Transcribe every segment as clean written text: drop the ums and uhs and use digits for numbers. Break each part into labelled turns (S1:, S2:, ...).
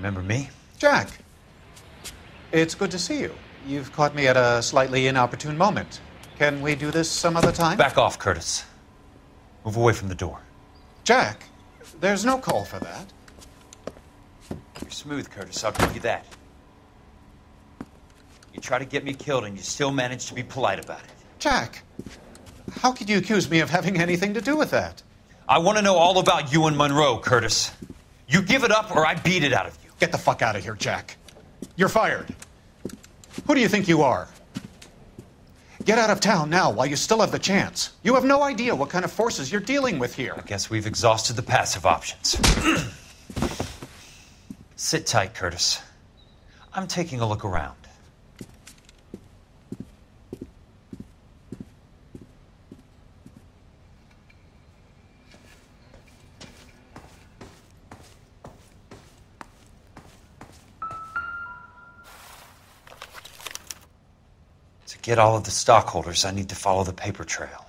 S1: Remember me?
S2: Jack, it's good to see you. You've caught me at a slightly inopportune moment. Can we do this some other time?
S1: Back off, Curtis. Move away from the door.
S2: Jack, there's no call for that.
S1: You're smooth, Curtis, I'll give you that. You try to get me killed and you still manage to be polite about it.
S2: Jack, how could you accuse me of having anything to do with that?
S1: I want to know all about you and Monroe, Curtis. You give it up or I beat it out of you.
S2: Get the fuck out of here, Jack. You're fired. Who do you think you are? Get out of town now while you still have the chance. You have no idea what kind of forces you're dealing with here.
S1: I guess we've exhausted the passive options. Sit tight, Curtis. I'm taking a look around. To get all of the stockholders, I need to follow the paper trail.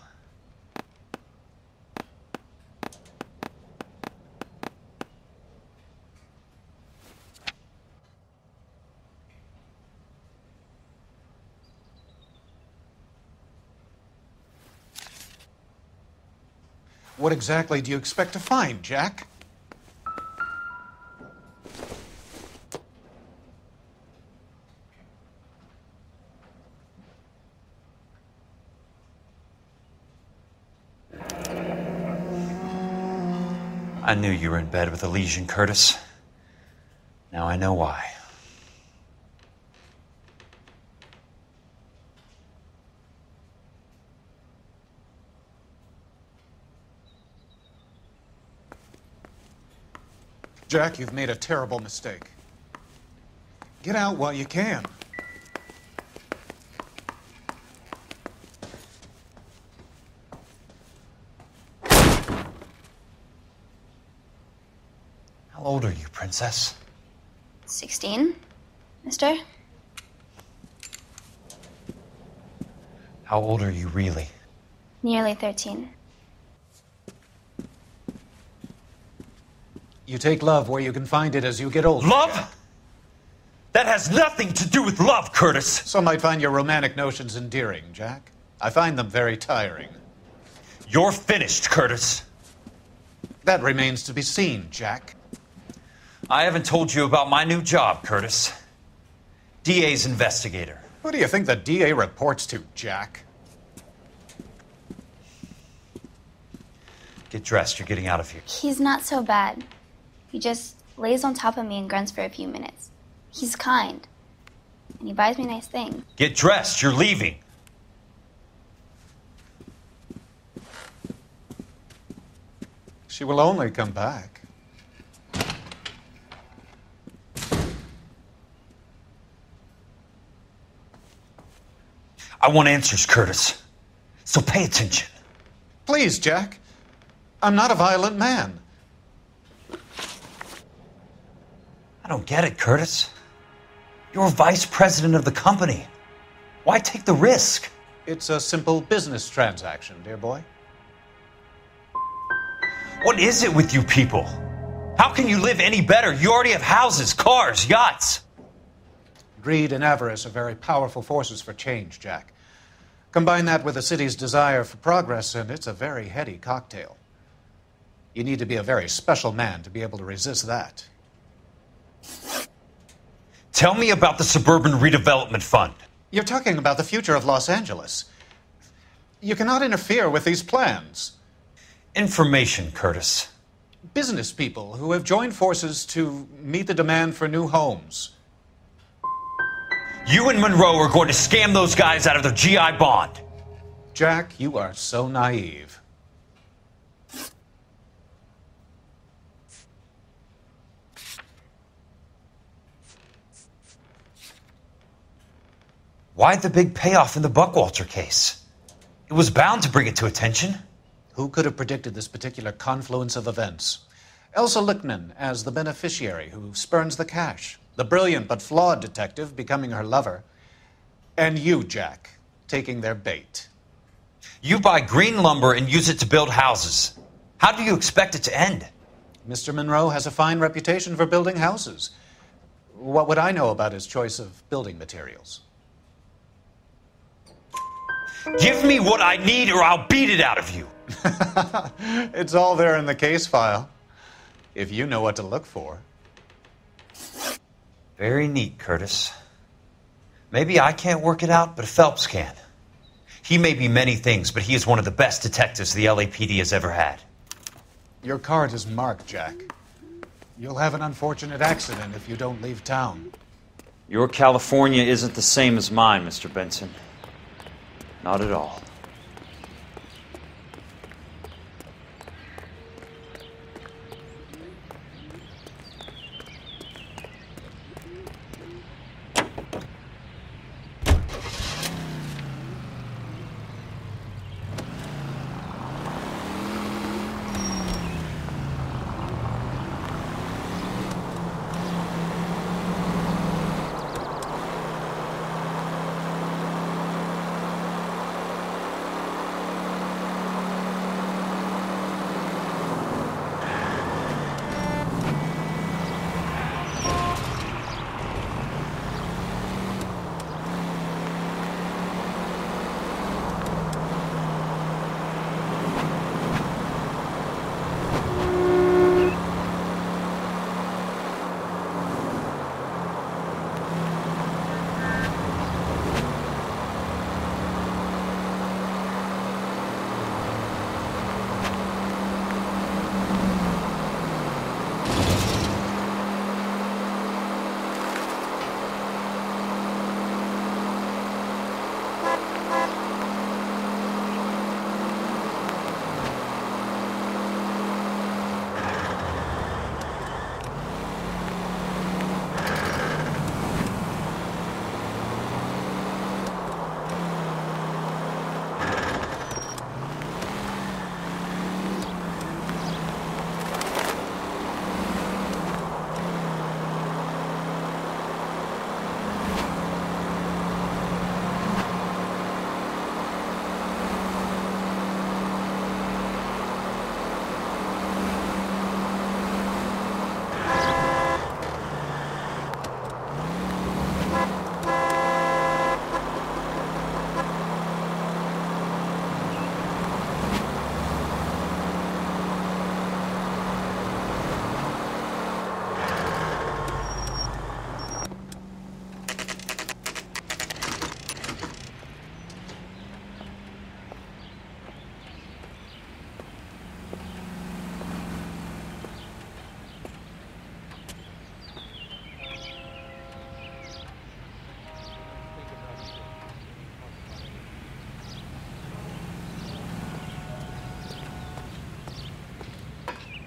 S2: What exactly do you expect to find, Jack?
S1: I knew you were in bed with a lesion, Curtis. Now I know why.
S2: Jack, you've made a terrible mistake. Get out while you can.
S1: How old are you, Princess?
S3: 16, mister?
S1: How old are you really?
S3: Nearly 13.
S2: You take love where you can find it as you get older.
S1: Love?
S2: Jack.
S1: That has nothing to do with love, Curtis.
S2: Some might find your romantic notions endearing, Jack. I find them very tiring.
S1: You're finished, Curtis.
S2: That remains to be seen, Jack.
S1: I haven't told you about my new job, Curtis. DA's investigator.
S2: Who do you think the DA reports to, Jack?
S1: Get dressed, you're getting out of here.
S3: He's not so bad. He just lays on top of me and grunts for a few minutes. He's kind. And he buys me nice things.
S1: Get dressed, you're leaving.
S2: She will only come back.
S1: I want answers, Curtis. So pay attention.
S2: Please, Jack. I'm not a violent man.
S1: I don't get it, Curtis. You're vice president of the company. Why take the risk?
S2: It's a simple business transaction, dear boy.
S1: What is it with you people? How can you live any better? You already have houses, cars, yachts.
S2: Greed and avarice are very powerful forces for change, Jack. Combine that with the city's desire for progress, and it's a very heady cocktail. You need to be a very special man to be able to resist that.
S1: Tell me about the Suburban Redevelopment Fund.
S2: You're talking about the future of Los Angeles. You cannot interfere with these plans.
S1: Information, Curtis.
S2: Business people who have joined forces to meet the demand for new homes.
S1: You and Monroe are going to scam those guys out of their GI bond.
S2: Jack, you are so naive.
S1: Why the big payoff in the Buckwalter case? It was bound to bring it to attention.
S2: Who could have predicted this particular confluence of events? Elsa Lichtman as the beneficiary who spurns the cash, the brilliant but flawed detective becoming her lover, and you, Jack, taking their bait.
S1: You buy green lumber and use it to build houses. How do you expect it to end?
S2: Mr. Monroe has a fine reputation for building houses. What would I know about his choice of building materials?
S1: Give me what I need or I'll beat it out of you.
S2: It's all there in the case file, if you know what to look for.
S1: Very neat, Curtis. Maybe I can't work it out, but Phelps can. He may be many things, but he is one of the best detectives the LAPD has ever had.
S2: Your card is marked, Jack. You'll have an unfortunate accident if you don't leave town.
S1: Your California isn't the same as mine, Mr. Benson. Not at all.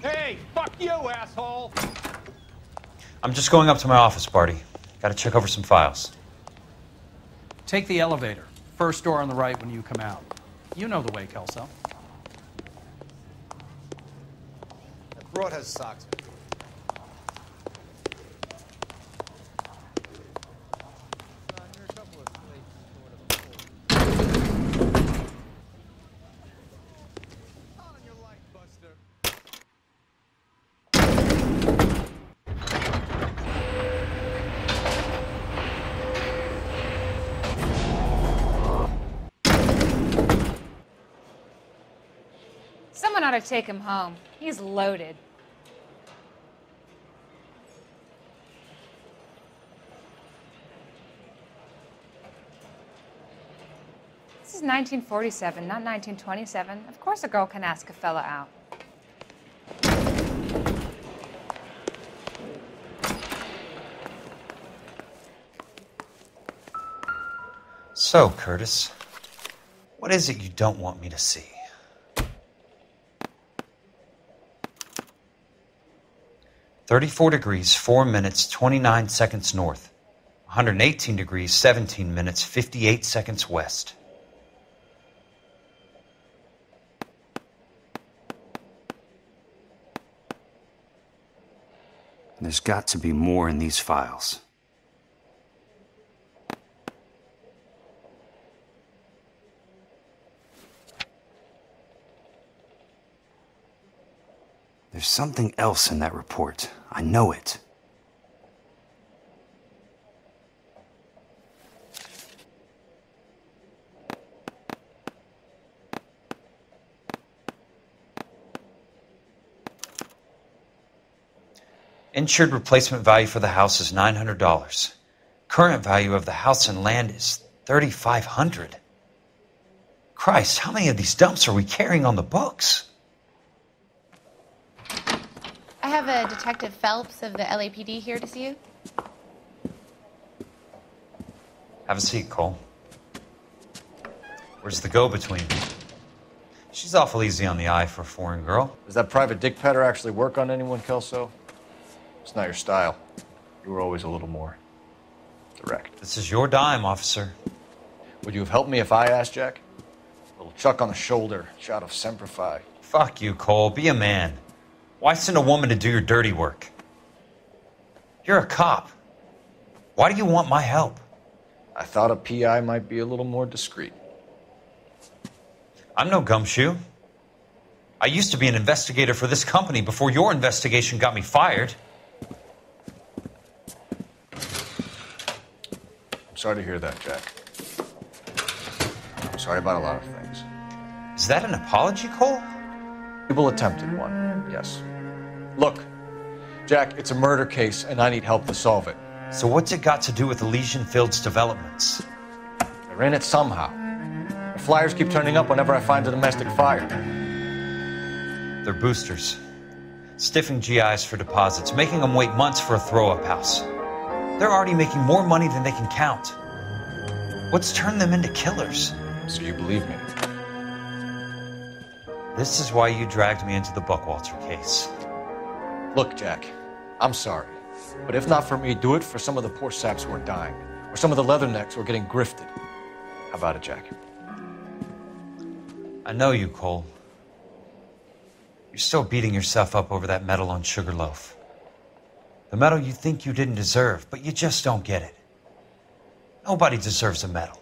S4: Hey, fuck you, asshole!
S1: I'm just going up to my office, Barty. Gotta check over some files.
S4: Take the elevator. First door on the right when you come out. You know the way, Kelso.
S2: That broad has socks.
S5: Someone ought to take him home. He's loaded. This is 1947, not 1927. Of course a girl can ask a fella out.
S1: So, Curtis, what is it you don't want me to see? (34 degrees, 4 minutes, 29 seconds north. 118 degrees, 17 minutes, 58 seconds west. There's got to be more in these files. There's something else in that report. I know it. Insured replacement value for the house is $900. Current value of the house and land is $3,500. Christ, how many of these dumps are we carrying on the books?
S6: I have a Detective Phelps of the LAPD here to see you.
S1: Have a seat, Cole. Where's the go-between? She's awful easy on the eye for a foreign girl.
S7: Does that private dick patter actually work on anyone, Kelso? It's not your style. You were always a little more direct.
S1: This is your dime, officer.
S7: Would you have helped me if I asked, Jack? A little chuck on the shoulder, shot of Semper Fi.
S1: Fuck you, Cole. Be a man. Why send a woman to do your dirty work? You're a cop. Why do you want my help?
S7: I thought a PI might be a little more discreet.
S1: I'm no gumshoe. I used to be an investigator for this company before your investigation got me fired.
S7: I'm sorry to hear that, Jack. I'm sorry about a lot of things.
S1: Is that an apology, Cole?
S7: People attempted one, yes. Look, Jack, it's a murder case, and I need help to solve it.
S1: So what's it got to do with Elysian Fields developments?
S7: They're in it somehow. The flyers keep turning up whenever I find a domestic fire.
S1: They're boosters. Stiffing GIs for deposits, making them wait months for a throw-up house. They're already making more money than they can count. What's turned them into killers?
S7: So you believe me?
S1: This is why you dragged me into the Buckwalter case.
S7: Look, Jack, I'm sorry. But if not for me, do it for some of the poor saps who are dying. Or some of the leathernecks who are getting grifted. How about it, Jack?
S1: I know you, Cole. You're still beating yourself up over that medal on Sugarloaf. The medal you think you didn't deserve, but you just don't get it. Nobody deserves a medal.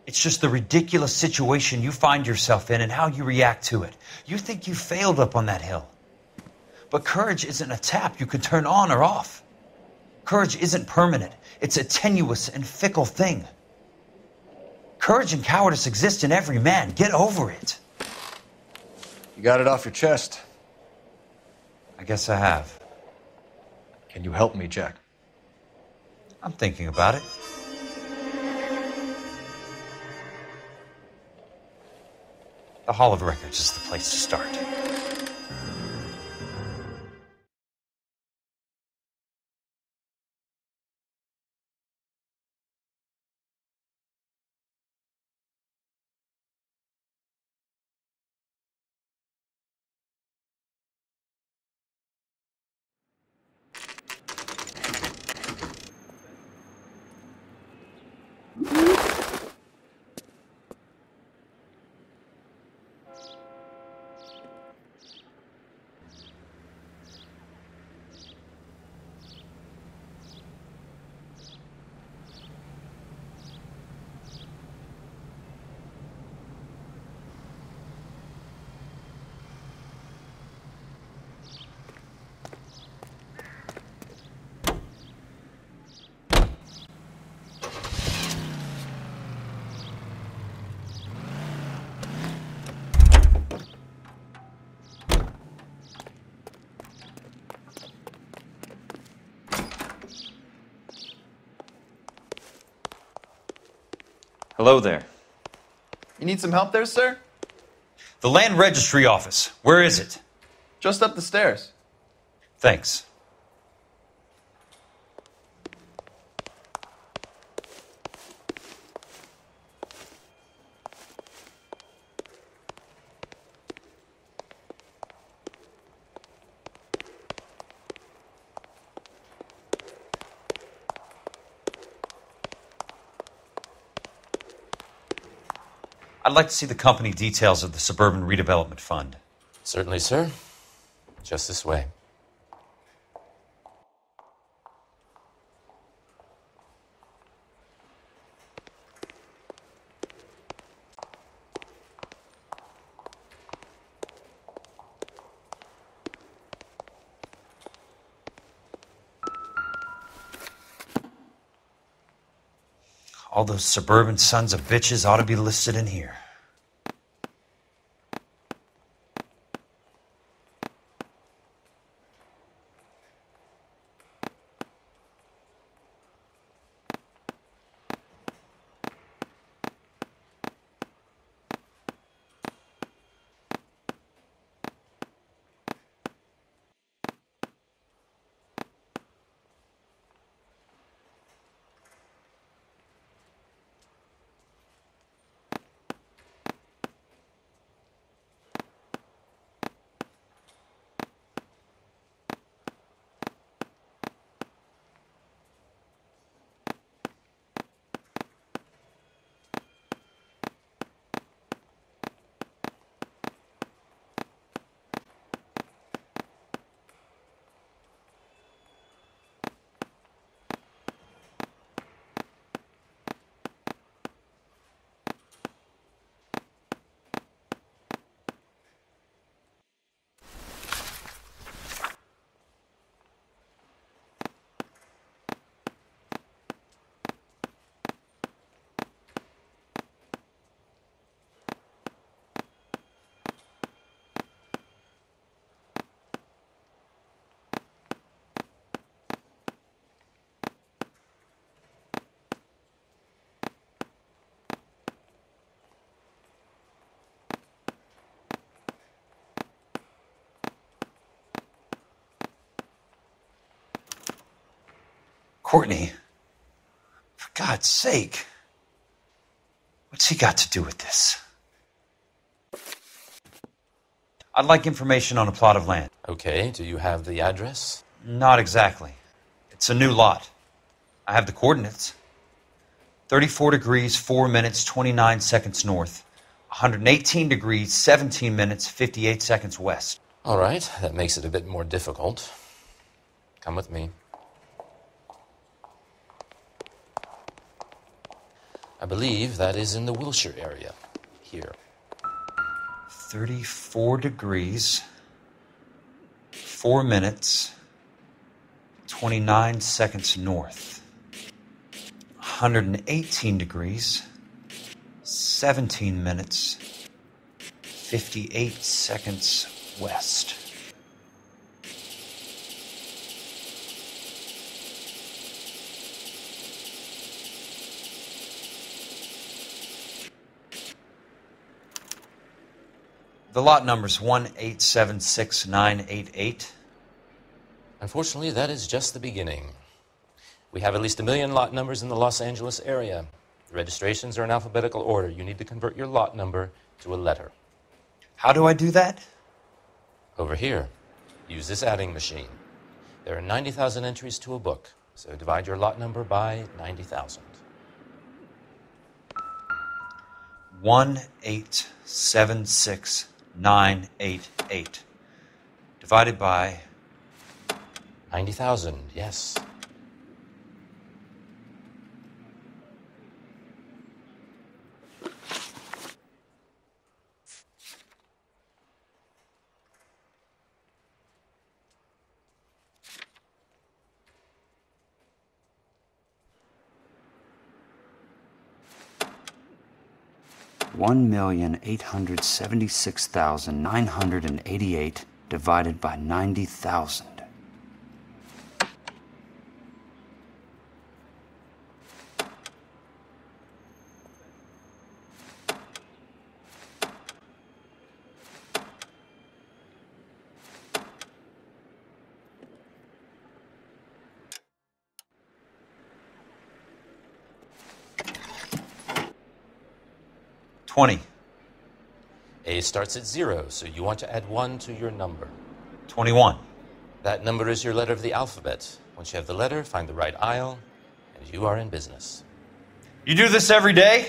S1: It's just the ridiculous situation you find yourself in and how you react to it. You think you failed up on that hill. But courage isn't a tap you can turn on or off. Courage isn't permanent. It's a tenuous and fickle thing. Courage and cowardice exist in every man. Get over it.
S7: You got it off your chest.
S1: I guess I have.
S7: Can you help me, Jack?
S1: I'm thinking about it. The Hall of Records is the place to start. Hello there.
S8: You need some help there, sir?
S1: The Land Registry Office. Where is it?
S8: Just up the stairs.
S1: Thanks. I'd like to see the company details of the Suburban Redevelopment Fund.
S9: Certainly, sir. Just this way.
S1: All those suburban sons of bitches ought to be listed in here. Courtney, for God's sake, what's he got to do with this? I'd like information on a plot of land.
S9: Okay, do you have the address?
S1: Not exactly. It's a new lot. I have the coordinates. 34 degrees, 4 minutes, 29 seconds north. 118 degrees, 17 minutes, 58 seconds west.
S9: All right, that makes it a bit more difficult. Come with me. I believe that is in the Wilshire area. Here.
S1: 34 degrees, 4 minutes, 29 seconds north. 118 degrees, 17 minutes, 58 seconds west. The lot number's 1876988.
S9: Unfortunately, that is just the beginning. We have at least 1 million lot numbers in the Los Angeles area. The registrations are in alphabetical order. You need to convert your lot number to a letter.
S1: How do I do that?
S9: Over here, use this adding machine. There are 90,000 entries to a book, so divide your lot number by 90,000.
S1: 1876988 divided by
S9: 90,000, yes.
S10: $1,876,988 divided by 90,000.
S1: $20.
S9: A starts at 0, so you want to add 1 to your number.
S1: 21.
S9: That number is your letter of the alphabet. Once you have the letter, find the right aisle, and you are in business.
S1: You do this every day?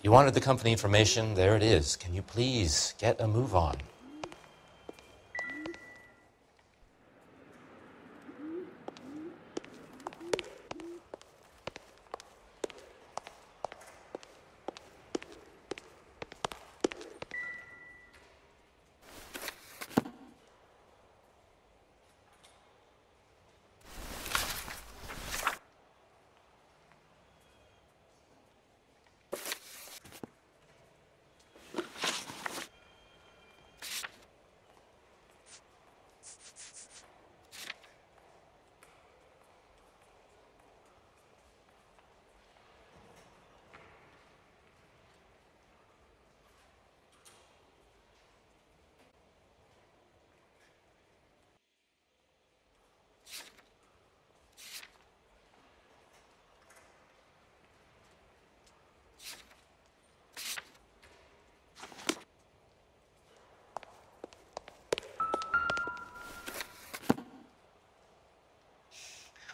S9: You wanted the company information. There it is. Can you please get a move on?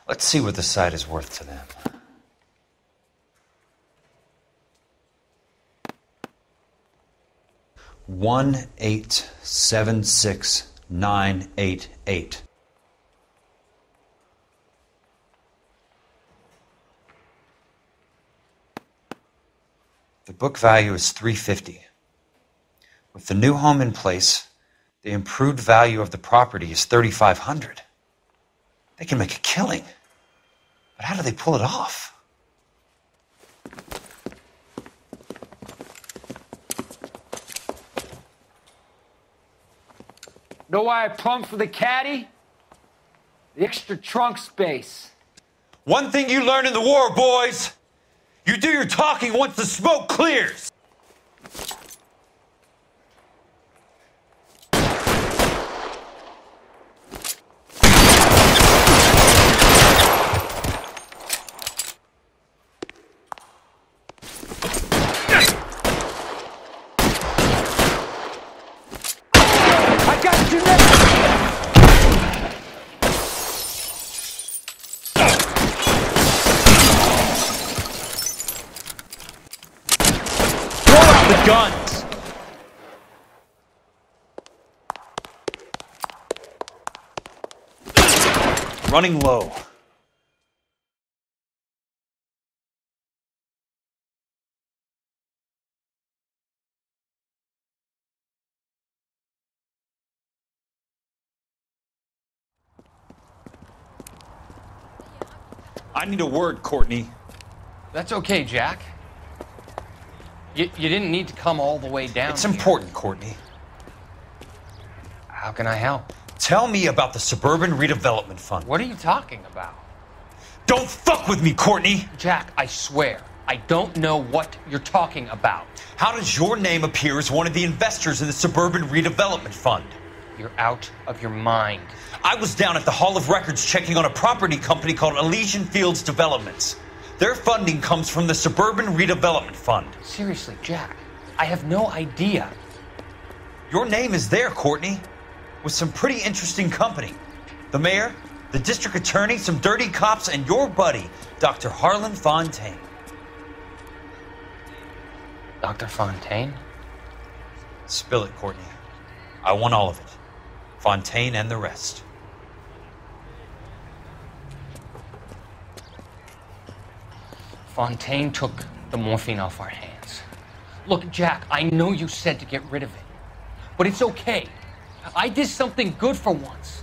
S1: Let's see what the site is worth to them. 1876988. The book value is $350. With the new home in place, the improved value of the property is $3,500. They can make a killing. But how do they pull it off?
S11: Know why I plumbed for the caddy? The extra trunk space.
S1: One thing you learn in the war, boys. You do your talking once the smoke clears.
S11: I got you next.
S1: Throw out the guns. Running low. I need a word, Courtney.
S12: That's okay, Jack. You didn't need to come all the way down.
S1: It's important, Courtney.
S12: How can I help?
S1: Tell me about the Suburban Redevelopment Fund.
S12: What are you talking about?
S1: Don't fuck with me, Courtney!
S12: Jack, I swear, I don't know what you're talking about.
S1: How does your name appear as one of the investors in the Suburban Redevelopment Fund?
S12: You're out of your mind.
S1: I was down at the Hall of Records checking on a property company called Elysian Fields Developments. Their funding comes from the Suburban Redevelopment Fund.
S12: Seriously, Jack, I have no idea.
S1: Your name is there, Courtney, with some pretty interesting company. The mayor, the district attorney, some dirty cops, and your buddy, Dr. Harlan Fontaine.
S12: Dr. Fontaine?
S1: Spill it, Courtney. I want all of it. Fontaine and the rest.
S12: Fontaine took the morphine off our hands. Look, Jack, I know you said to get rid of it, but it's okay. I did something good for once.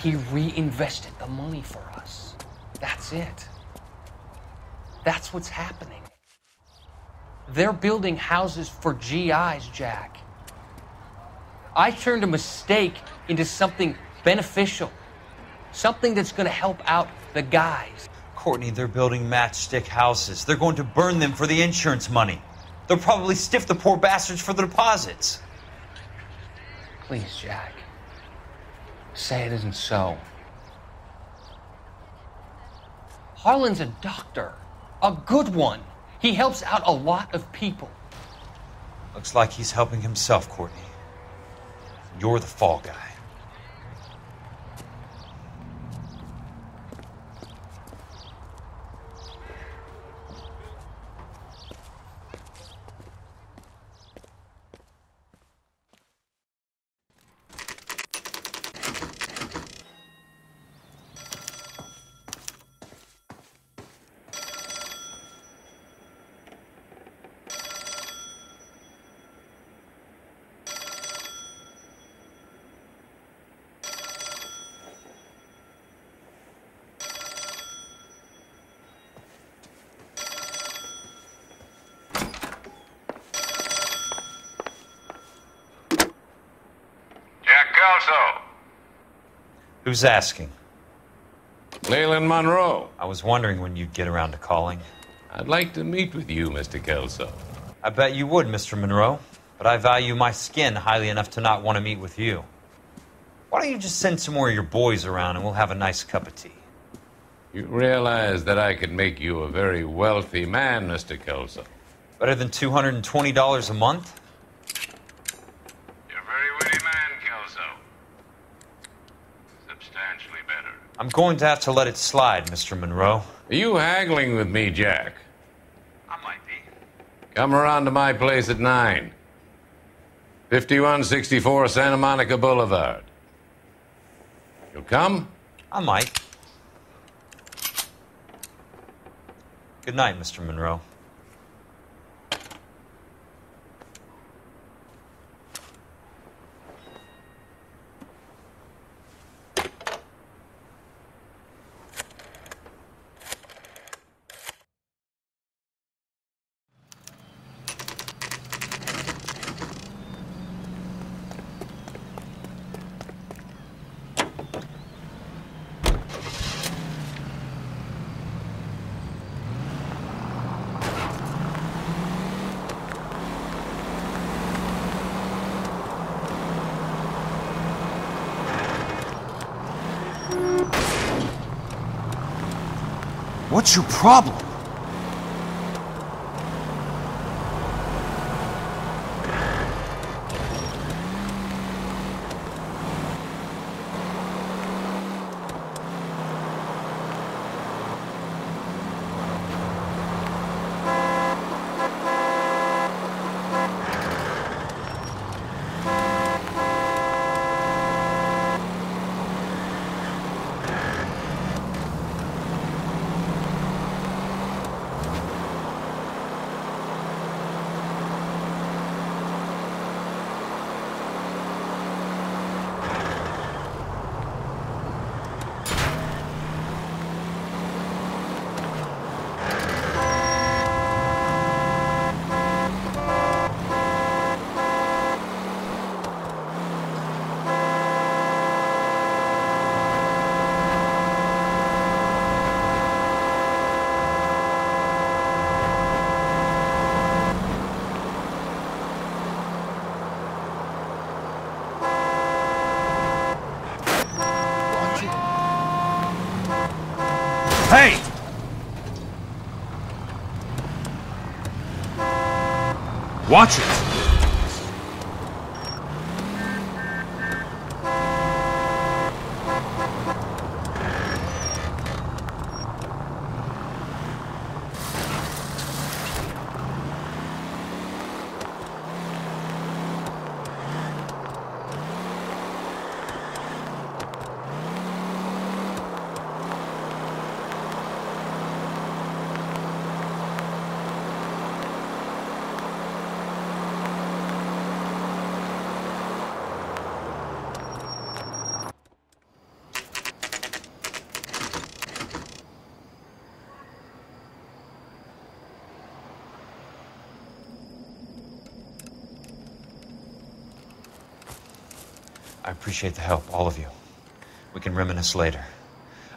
S12: He reinvested the money for us. That's it. That's what's happening. They're building houses for GIs, Jack. I turned a mistake into something beneficial. Something that's going to help out the guys.
S1: Courtney, they're building matchstick houses. They're going to burn them for the insurance money. They'll probably stiff the poor bastards for the deposits.
S12: Please, Jack. Say it isn't so. Harlan's a doctor. A good one. He helps out a lot of people.
S1: Looks like he's helping himself, Courtney. You're the fall guy. Who's asking?
S13: Leland Monroe.
S1: I was wondering when you'd get around to calling.
S13: I'd like to meet with you, Mr. Kelso.
S1: I bet you would, Mr. Monroe. But I value my skin highly enough to not want to meet with you. Why don't you just send some more of your boys around and we'll have a nice cup of tea?
S13: You realize that I could make you a very wealthy man, Mr. Kelso.
S1: Better than $220 a month?
S13: You're a very witty man, Kelso. Substantially better.
S1: I'm going to have to let it slide, Mr. Monroe.
S13: Are you haggling with me, Jack?
S1: I might be.
S13: Come around to my place at 9. 5164 Santa Monica Boulevard. You'll come?
S1: I might. Good night, Mr. Monroe.
S10: What's your problem? Hey! Watch it!
S1: I appreciate the help, all of you. We can reminisce later.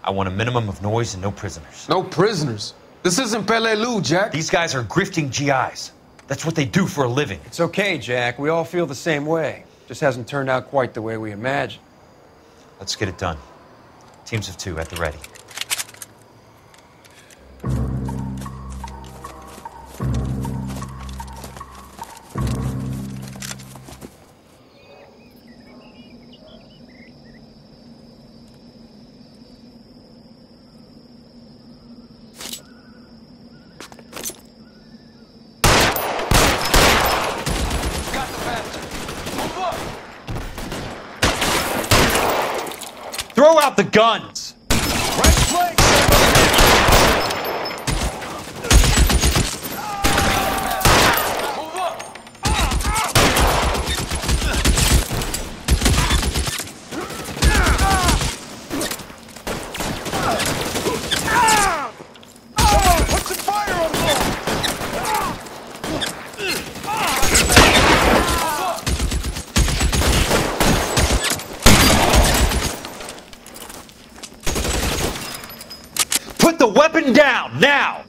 S1: I want a minimum of noise and no prisoners.
S14: No prisoners? This isn't Peleliu, Jack.
S1: These guys are grifting GIs. That's what they do for a living.
S15: It's okay, Jack. We all feel the same way. Just hasn't turned out quite the way we imagined.
S1: Let's get it done. Teams of 2 at the ready. Throw out the guns!
S11: Right flank! Move up! Come on, put some fire on the wall!
S1: Put the weapon down, now!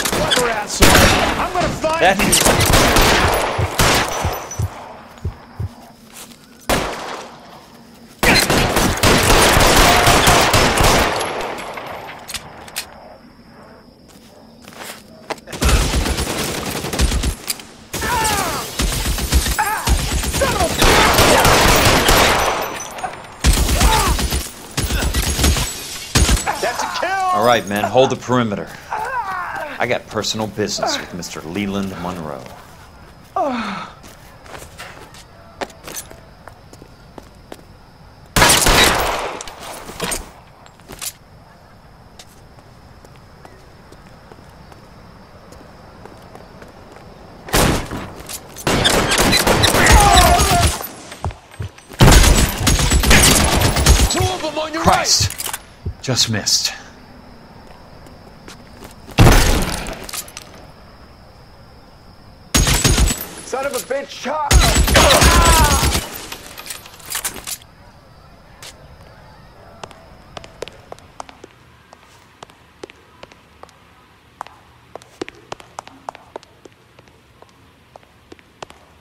S11: Clever asshole! I'm gonna find you!
S1: All right, men, hold the perimeter. I got personal business with Mr. Leland Monroe. Christ! Just missed.
S11: Son of a bitch, shot!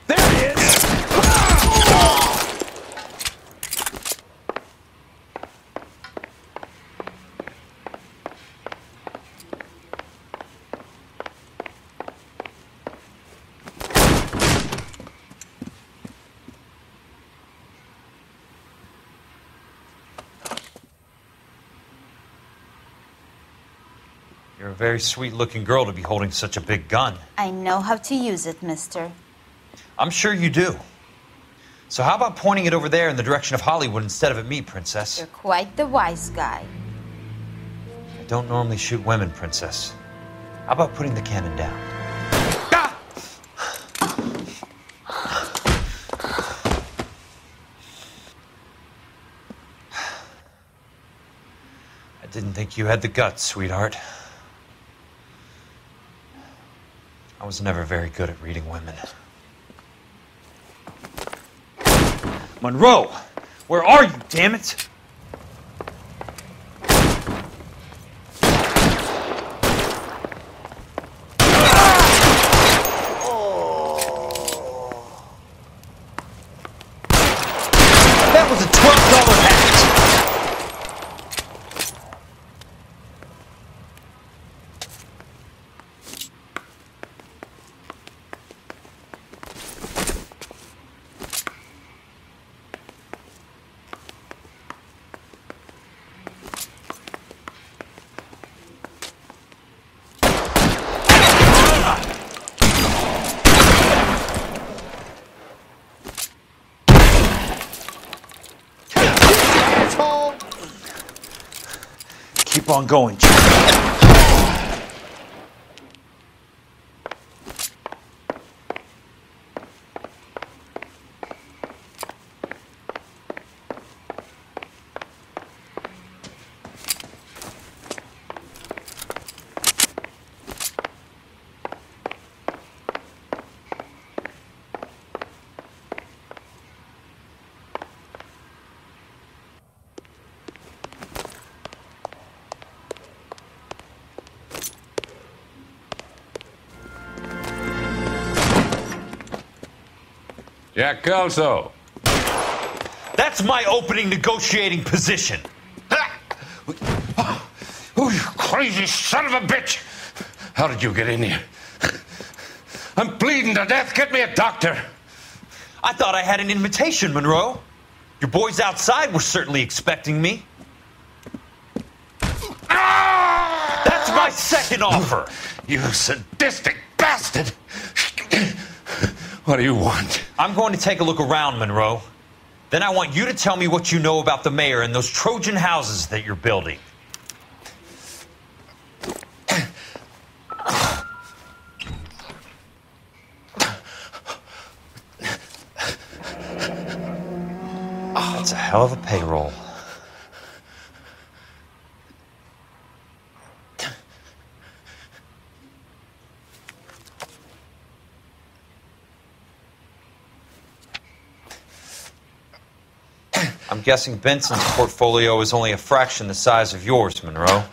S1: There he is! You're a very sweet-looking girl to be holding such a big gun.
S16: I know how to use it, mister.
S1: I'm sure you do. So how about pointing it over there in the direction of Hollywood instead of at me, Princess?
S16: You're quite the wise guy.
S1: I don't normally shoot women, Princess. How about putting the cannon down? I didn't think you had the guts, sweetheart. I was never very good at reading women. Monroe! Where are you, damn it? That was a $12 hat! Keep on going, Jack.
S13: Jack Kelso.
S1: That's my opening negotiating position.
S13: Oh, you crazy son of a bitch! How did you get in here? I'm bleeding to death. Get me a doctor.
S1: I thought I had an invitation, Monroe. Your boys outside were certainly expecting me. That's my second offer.
S13: You sadistic bastard! What do you want?
S1: I'm going to take a look around, Monroe. Then I want you to tell me what you know about the mayor and those Trojan houses that you're building. That's a hell of a payroll. I'm guessing Benson's portfolio is only a fraction the size of yours, Monroe.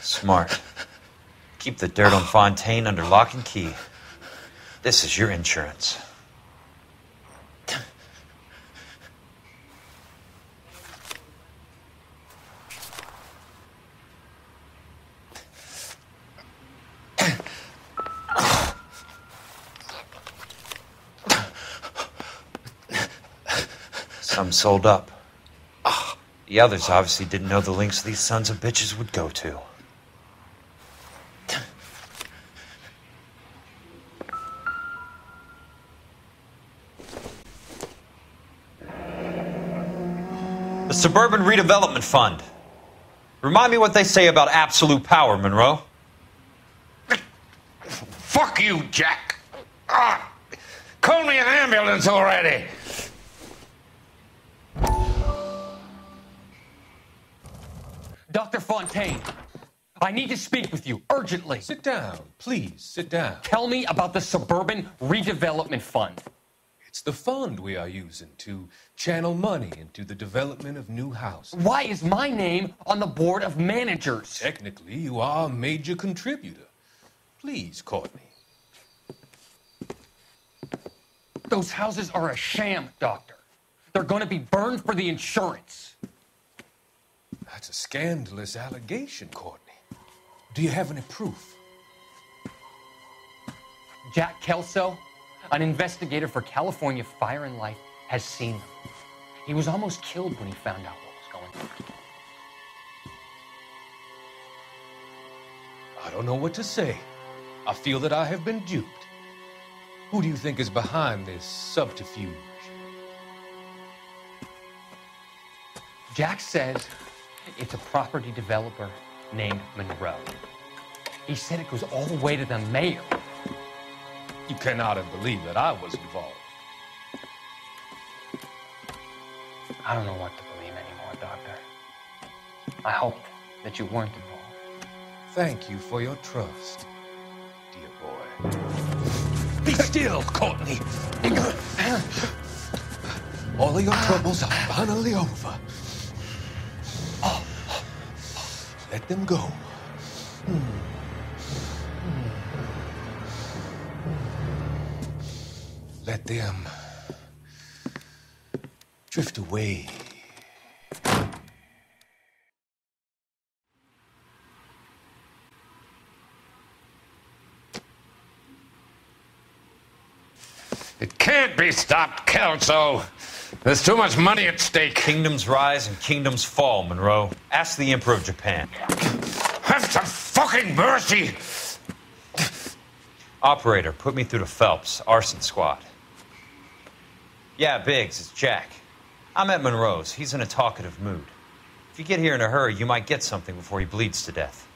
S1: Smart. Keep the dirt on Fontaine under lock and key. This is your insurance. Some sold up. The others obviously didn't know the lengths these sons of bitches would go to. The Suburban Redevelopment Fund. Remind me what they say about absolute power, Monroe.
S13: Fuck you, Jack. Call me an ambulance already.
S12: Dr. Fontaine, I need to speak with you urgently.
S14: Sit down, please, sit down.
S12: Tell me about the Suburban Redevelopment Fund.
S14: It's the fund we are using to channel money into the development of new houses.
S12: Why is my name on the board of managers?
S14: Technically, you are a major contributor. Please, Courtney.
S12: Those houses are a sham, Doctor. They're going to be burned for the insurance.
S14: That's a scandalous allegation, Courtney. Do you have any proof?
S12: Jack Kelso, an investigator for California Fire and Life, has seen them. He was almost killed when he found out what was going on.
S14: I don't know what to say. I feel that I have been duped. Who do you think is behind this subterfuge?
S12: Jack says it's a property developer named Monroe. He said it goes all the way to the mayor.
S14: You cannot have believed that I was involved.
S12: I don't know what to believe anymore, Doctor. I hoped that you weren't involved.
S14: Thank you for your trust, dear boy. Be still, Courtney. All of your troubles are finally over. Let them go. Let them drift away.
S13: It can't be stopped, Kelso. There's too much money at stake.
S1: Kingdoms rise and kingdoms fall, Monroe. Ask the Emperor of Japan.
S13: Have some fucking mercy!
S1: Operator, put me through to Phelps, arson squad. Yeah, Biggs, it's Jack. I'm at Monroe's. He's in a talkative mood. If you get here in a hurry, you might get something before he bleeds to death.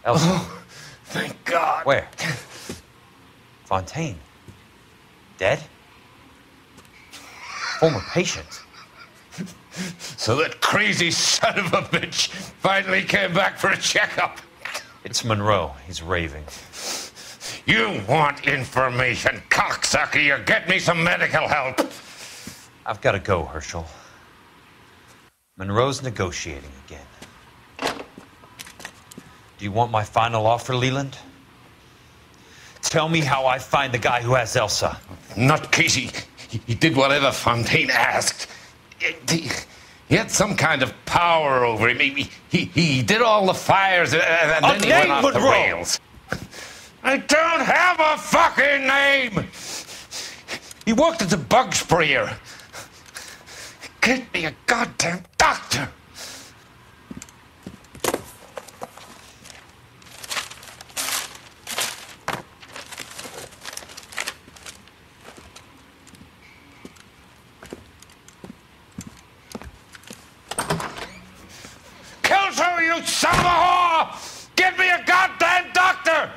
S1: Elsa.
S13: Oh, thank God.
S1: Where? Fontaine. Dead? Former patient.
S13: So that crazy son of a bitch finally came back for a checkup.
S1: It's Monroe. He's raving.
S13: You want information, cocksucker. You get me some medical help.
S1: I've got to go, Herschel. Monroe's negotiating again. Do you want my final offer, Leland? Tell me how I find the guy who has Elsa.
S13: Nutcase, he did whatever Fontaine asked. He had some kind of power over him. He did all the fires, and then he went off the rails. I don't have a fucking name! He worked as a bug sprayer. Get me a goddamn doctor! Kelso, you son of a whore! Get me a goddamn doctor!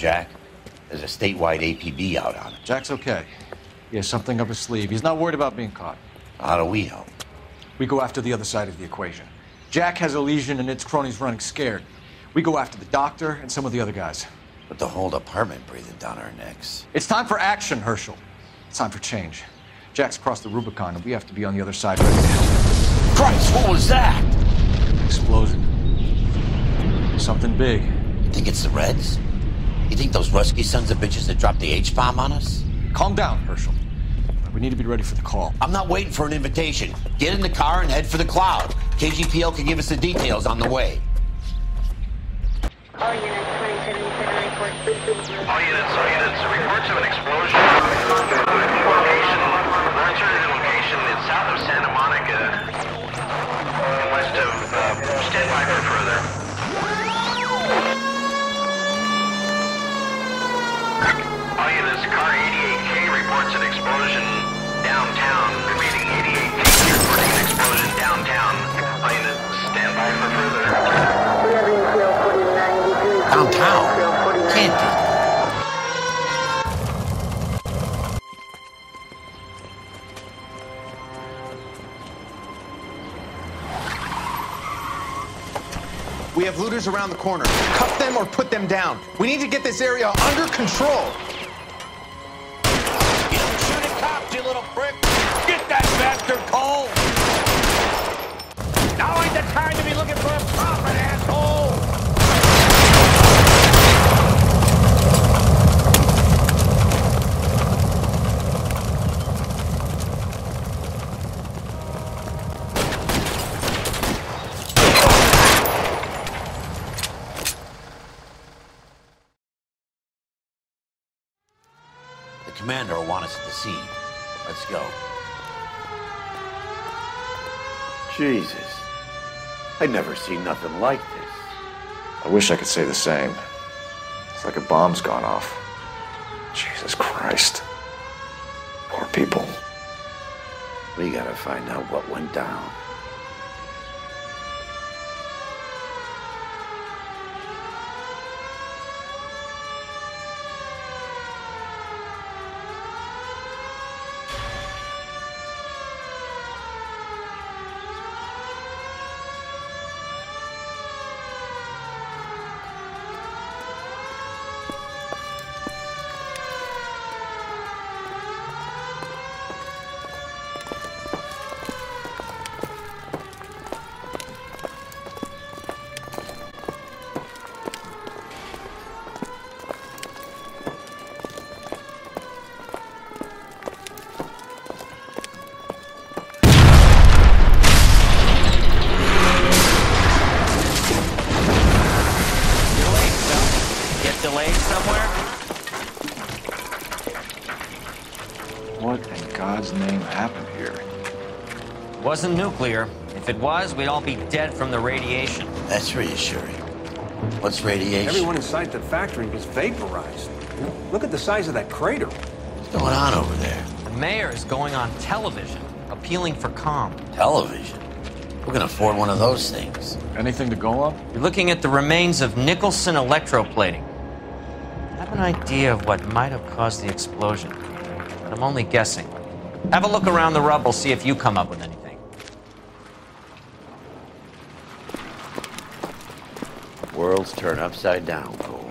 S17: Jack. There's a statewide APB out on it.
S7: Jack's okay. He has something up his sleeve. He's not worried about being caught.
S17: How do we help?
S7: We go after the other side of the equation. Jack has a legion and its cronies running scared. We go after the doctor and some of the other guys.
S17: But the whole department breathing down our necks.
S7: It's time for action, Herschel. It's time for change. Jack's crossed the Rubicon and we have to be on the other side ready to help.
S17: Christ, what was that?
S7: Explosion. Something big.
S17: You think it's the Reds? You think those Rusky sons of bitches that dropped the H-bomb on us?
S7: Calm down, Herschel. We need to be ready for the call.
S17: I'm not waiting for an invitation. Get in the car and head for the cloud. KGPL can give us the details on the way.
S18: All units, reports of an explosion. Location is south of Santa Monica, and west of, stand by for further. All units, car 88K reports an explosion downtown. Repeating, 88K reporting an explosion downtown. All units, stand by for further.
S17: Downtown? Can't be.
S19: We have looters around the corner. Cuff them or put them down. We need to get this area under control.
S17: You don't shoot at cops, you little prick. Get that bastard cold.
S18: Now ain't the time to be looking for a profit, asshole!
S17: The commander will want us at the scene. Let's go. Jesus. I've never seen nothing like this.
S20: I wish I could say the same. It's like a bomb's gone off. Jesus Christ. Poor people.
S17: We gotta find out what went down.
S12: Delayed somewhere?
S20: What in God's name happened here?
S12: Wasn't nuclear. If it was, we'd all be dead from the radiation.
S17: That's reassuring. What's radiation?
S15: Everyone inside the factory was vaporized. Look at the size of that crater.
S17: What's going on over there?
S12: The mayor is going on television, appealing for calm.
S17: Television? Who can afford one of those things?
S7: Anything to go on?
S12: You're looking at the remains of Nicholson electroplating. I have an idea of what might have caused the explosion, but I'm only guessing. Have a look around the rubble, see if you come up with anything.
S17: Worlds turn upside down, Cole.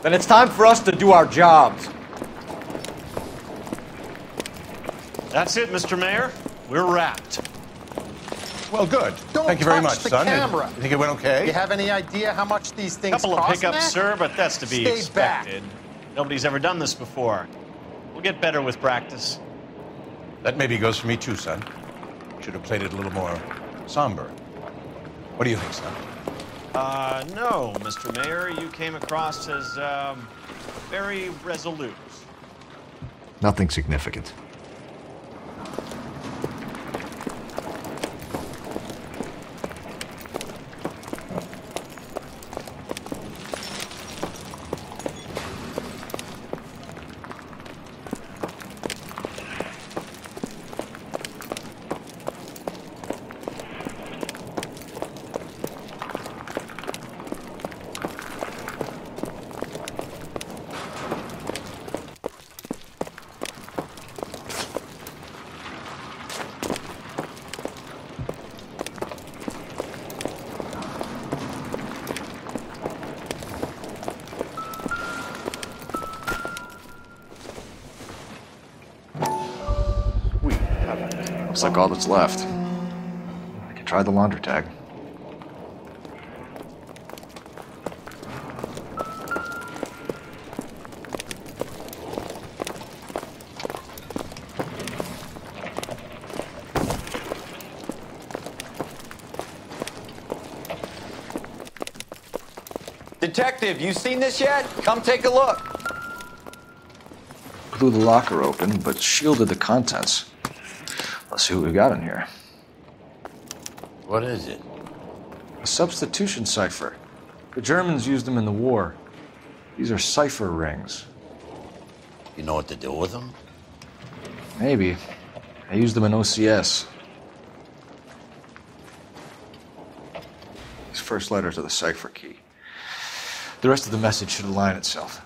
S15: Then it's time for us to do our jobs.
S21: That's it, Mr. Mayor. We're wrapped.
S19: Well, good. Thank you very much, son.
S21: Camera.
S19: You think it went okay?
S21: You have any idea how much these things
S19: Couple
S21: cost,
S19: of hiccups,
S21: Mac?
S19: sir, but that's to be
S21: Stay
S19: expected.
S21: back. Nobody's ever done this before. We'll get better with practice.
S19: That maybe goes for me too, son. Should have played it a little more somber. What do you think, son?
S21: No, Mr. Mayor. You came across as, very resolute.
S20: Nothing significant. Looks like all that's left. I can try the laundry tag.
S11: Detective, you seen this yet? Come take a look.
S20: Blew the locker open, but shielded the contents. Let's see what we got in here.
S17: What is it?
S20: A substitution cipher. The Germans used them in the war. These are cipher rings.
S17: You know what to do with them?
S20: Maybe. I used them in OCS. These first letters are the cipher key. The rest of the message should align itself.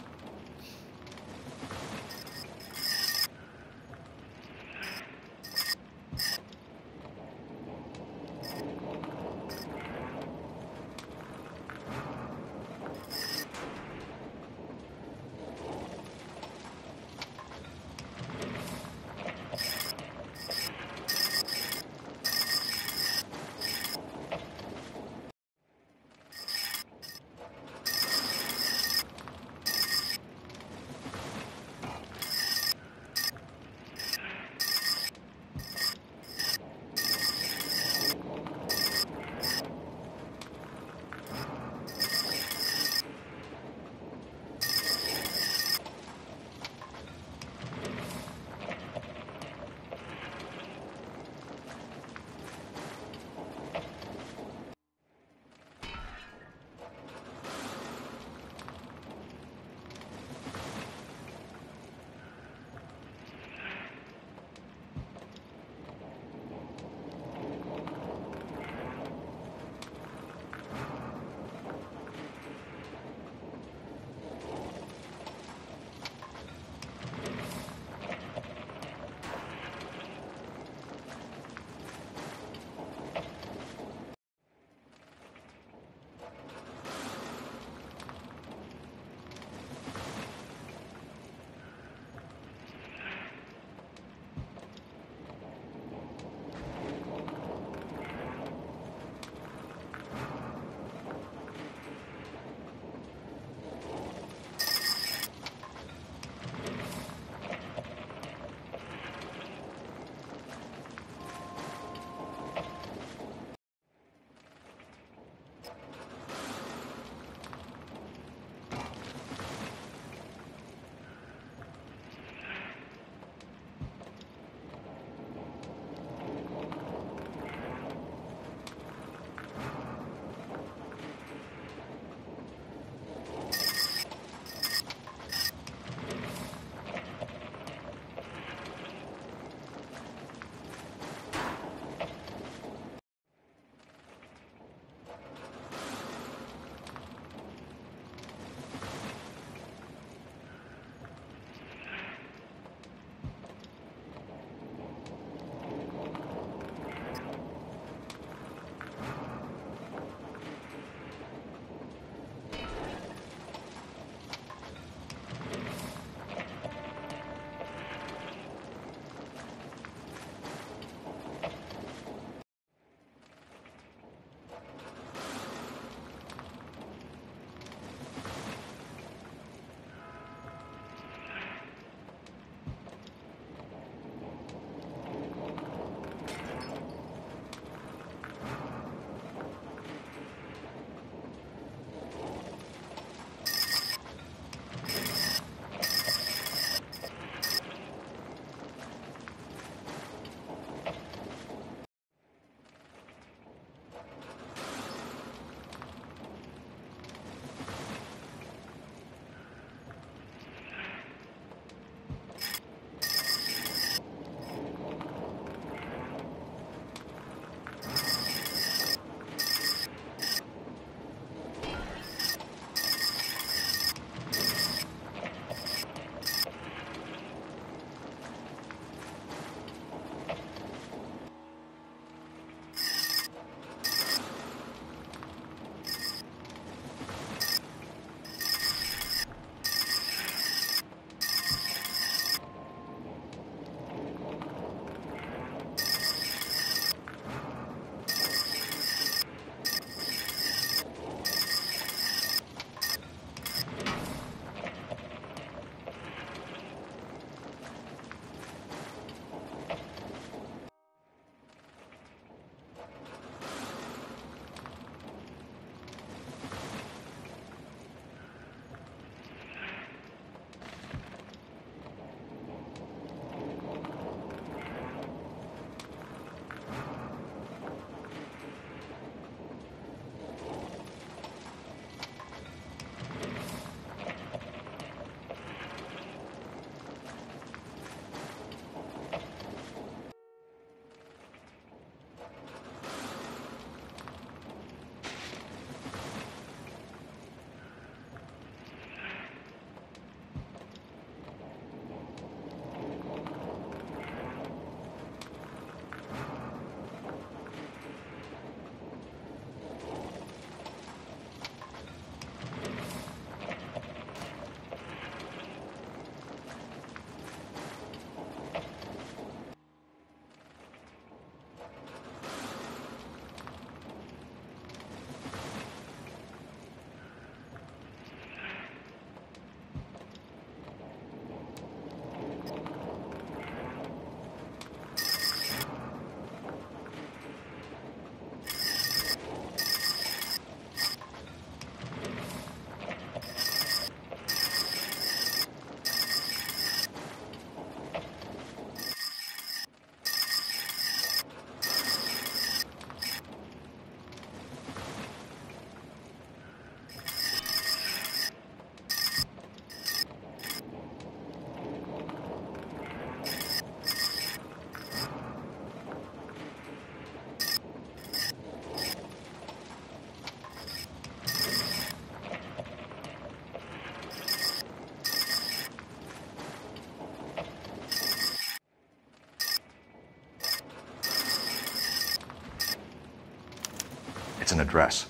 S20: It's an address.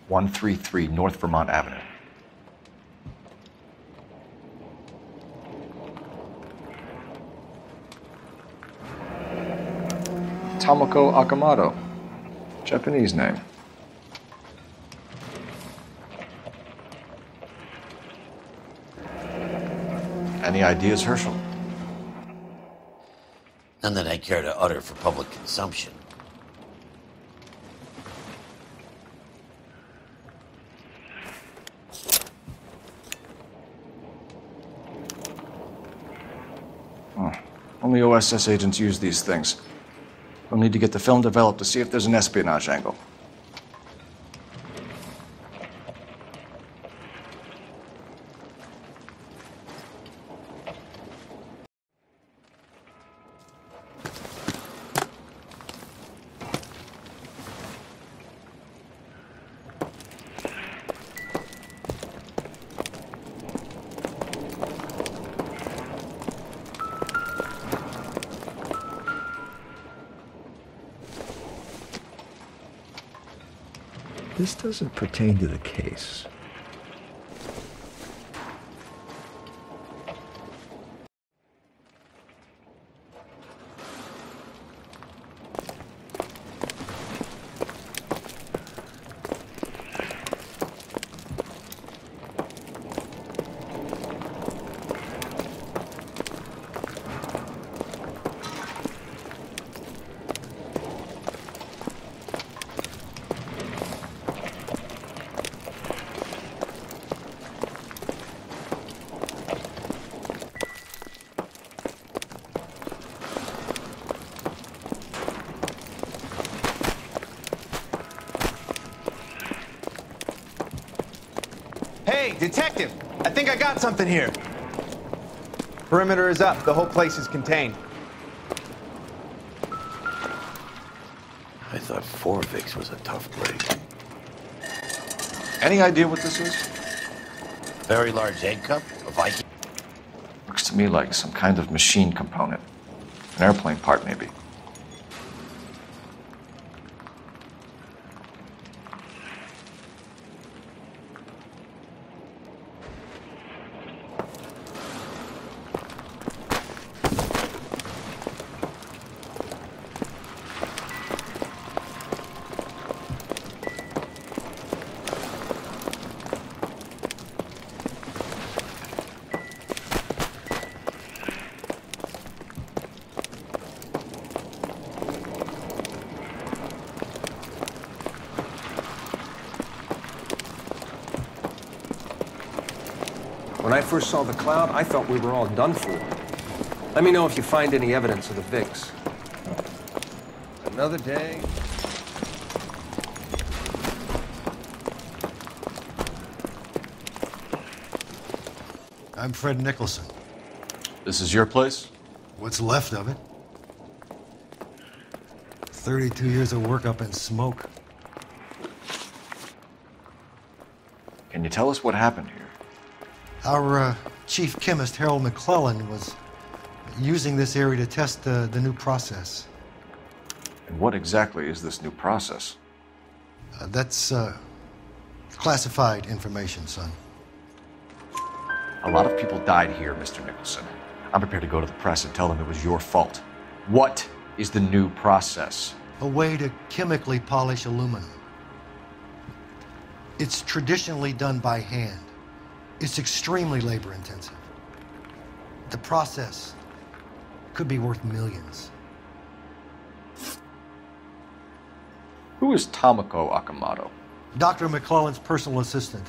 S20: 133 North Vermont Avenue. Tomoko Akamoto. Japanese name. Any ideas, Herschel?
S17: None that I care to utter for public consumption.
S20: Oh, only OSS agents use these things. We'll need to get the film developed to see if there's an espionage angle.
S3: This doesn't pertain to the case.
S8: Hey, detective! I think I got something here. Perimeter is up. The whole place is contained.
S17: I thought Forvix was a tough break.
S20: Any idea what this is?
S17: Very large egg cup? A Viking?
S20: Looks to me like some kind of machine component. An airplane part, maybe.
S15: When I first saw the cloud, I thought we were all done for. Let me know if you find any evidence of the VIX. Another day.
S22: I'm Fred Nicholson.
S20: This is your place?
S22: What's left of it. 32 years of work up in smoke.
S20: Can you tell us what happened here?
S22: Our chief chemist, Harold McClellan, was using this area to test the new process.
S20: And what exactly is this new process?
S22: That's classified information, son.
S20: A lot of people died here, Mr. Nicholson. I'm prepared to go to the press and tell them it was your fault. What is the new process?
S22: A way to chemically polish aluminum. It's traditionally done by hand. It's extremely labor intensive. The process could be worth millions.
S20: Who is Tomoko Akamoto?
S22: Dr. McClellan's personal assistant.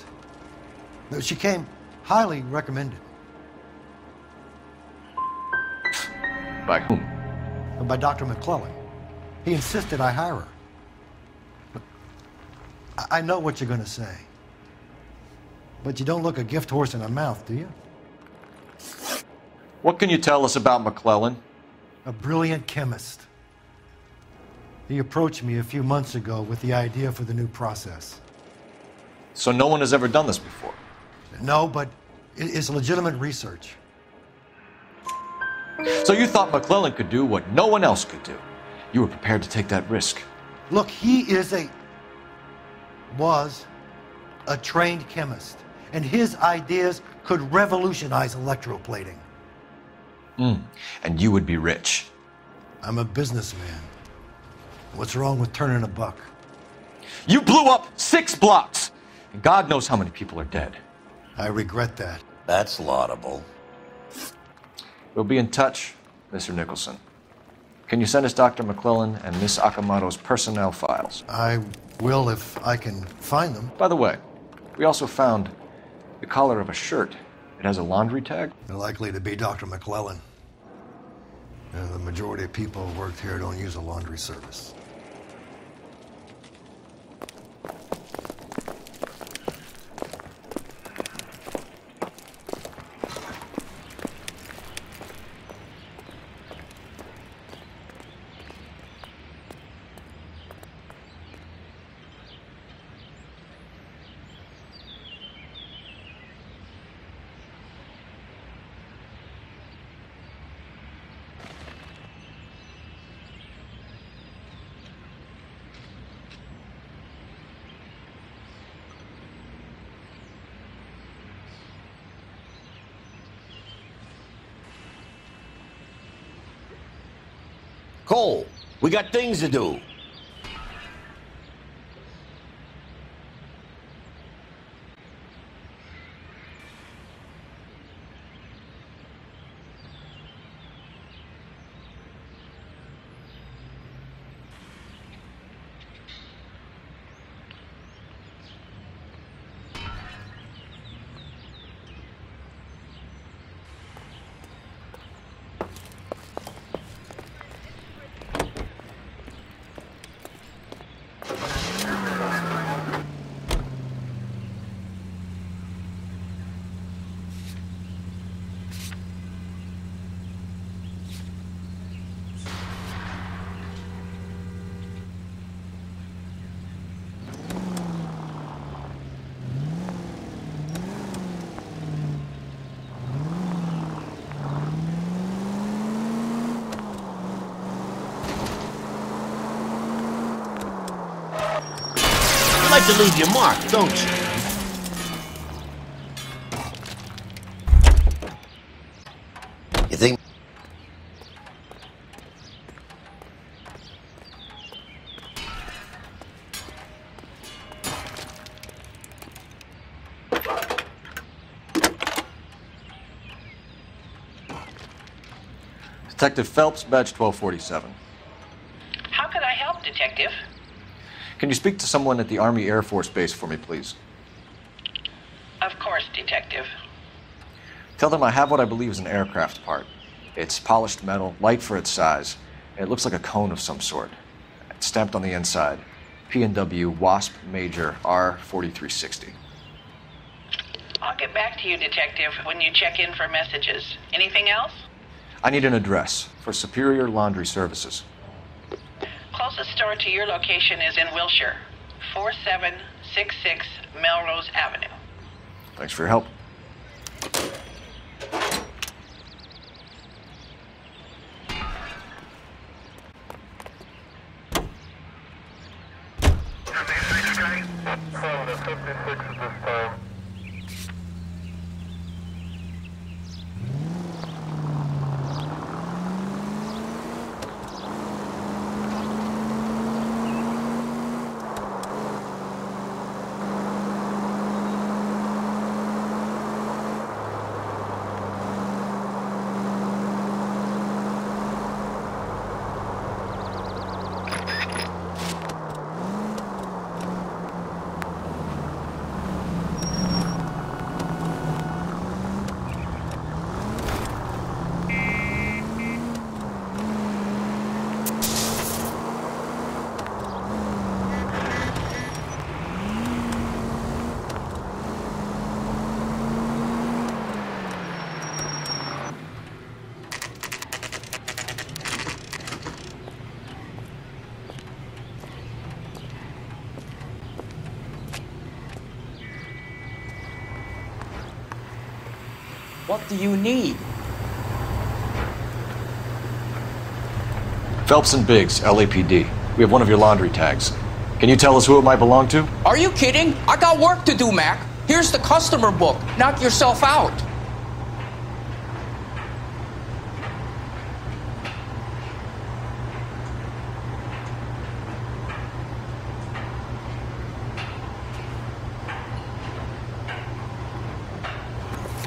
S22: She came highly recommended.
S20: By whom?
S22: By Dr. McClellan. He insisted I hire her. But I know what you're going to say. But you don't look a gift horse in a mouth, do you?
S20: What can you tell us about McClellan?
S22: A brilliant chemist. He approached me a few months ago with the idea for the new process.
S20: So no one has ever done this before?
S22: No, but it's legitimate research.
S20: So you thought McClellan could do what no one else could do? You were prepared to take that risk?
S22: Look, he is a was a trained chemist, and his ideas could revolutionize electroplating.
S7: And you would be rich.
S22: I'm a businessman. What's wrong with turning a buck?
S7: You blew up 6 blocks! And God knows how many people are dead.
S22: I regret that.
S17: That's laudable.
S20: We'll be in touch, Mr. Nicholson. Can you send us Dr. McClellan and Miss Akamoto's personnel files?
S22: I will if I can find them.
S20: By the way, we also found the collar of a shirt. It has a laundry tag.
S22: They're likely to be Dr. McClellan. The majority of people who worked here don't use a laundry service.
S17: Cole, we got things to do. You like to leave your mark, don't you? You think?
S20: Detective Phelps, badge 1247.
S2: How could I help, Detective?
S20: Can you speak to someone at the Army Air Force Base for me, please?
S2: Of course, Detective.
S20: Tell them I have what I believe is an aircraft part. It's polished metal, light for its size, and it looks like a cone of some sort. It's stamped on the inside. P&W Wasp Major R4360.
S2: I'll get back to you, Detective, when you check in for messages. Anything else?
S20: I need an address for Superior Laundry Services.
S2: Closest store to your location is in Wilshire, 4766 Melrose Avenue.
S20: Thanks for your help.
S17: What do you need?
S20: Phelps and Biggs, LAPD. We have one of your laundry tags. Can you tell us who it might belong to?
S4: Are you kidding? I got work to do, Mac. Here's the customer book. Knock yourself out.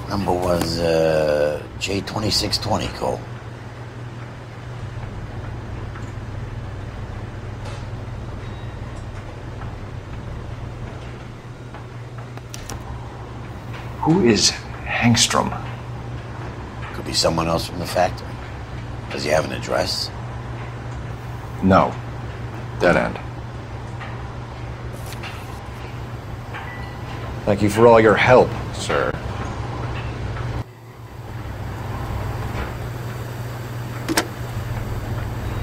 S17: Number was J2620, Cole.
S20: Who is Hangstrom?
S17: Could be someone else from the factory. Does he have an address?
S20: No. Dead end. Thank you for all your help, sir.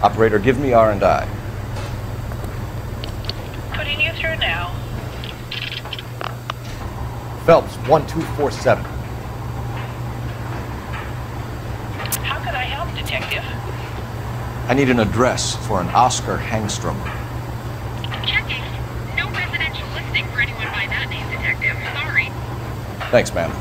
S20: Operator, give me R&I.
S2: Putting you through now.
S20: Phelps, 1247.
S2: How could I help, Detective?
S20: I need an address for an Oscar Hangstrom.
S5: Checking. No residential listing for anyone by that name, Detective. Sorry.
S20: Thanks, ma'am.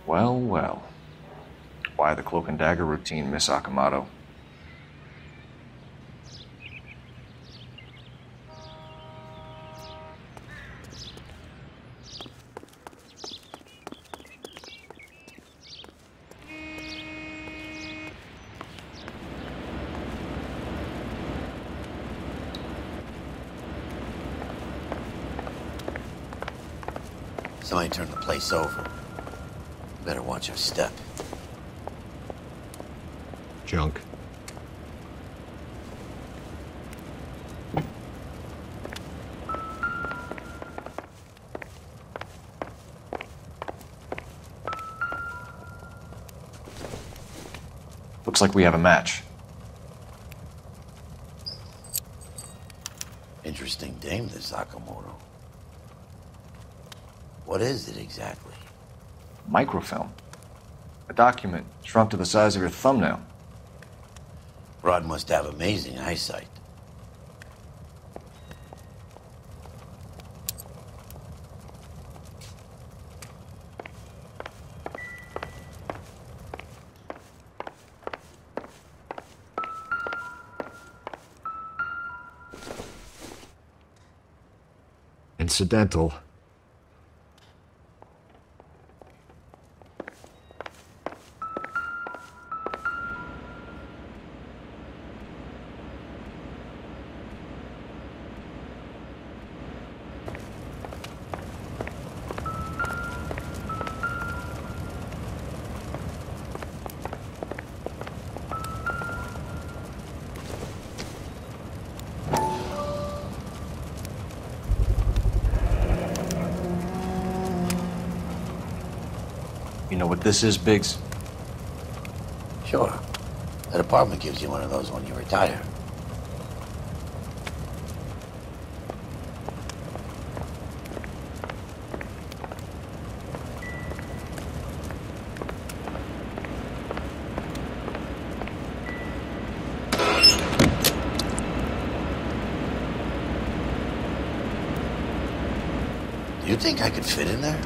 S20: Well, well. Why the cloak and dagger routine, Miss Akamoto?
S17: Somebody turned the place over. You better watch your step.
S3: Junk.
S20: Looks like we have a match.
S17: Interesting dame, this Sakamoto. What is it exactly?
S20: Microfilm. A document shrunk to the size of your thumbnail.
S17: Broad must have amazing eyesight.
S3: Incidental.
S20: You know what this is, Biggs?
S17: Sure. That apartment gives you one of those when you retire. Do you think I could fit in there?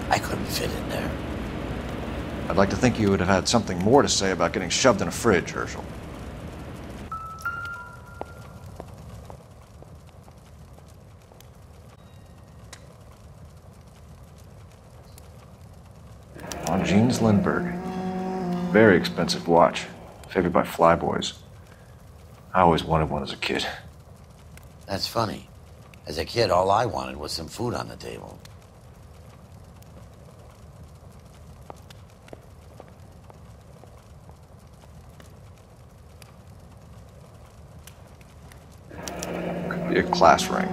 S17: I couldn't fit in there.
S20: I'd like to think you would have had something more to say about getting shoved in a fridge, Herschel. On Jeans Lindbergh. Very expensive watch. Favored by flyboys. I always wanted one as a kid.
S17: That's funny. As a kid, all I wanted was some food on the table.
S20: Could be a class ring.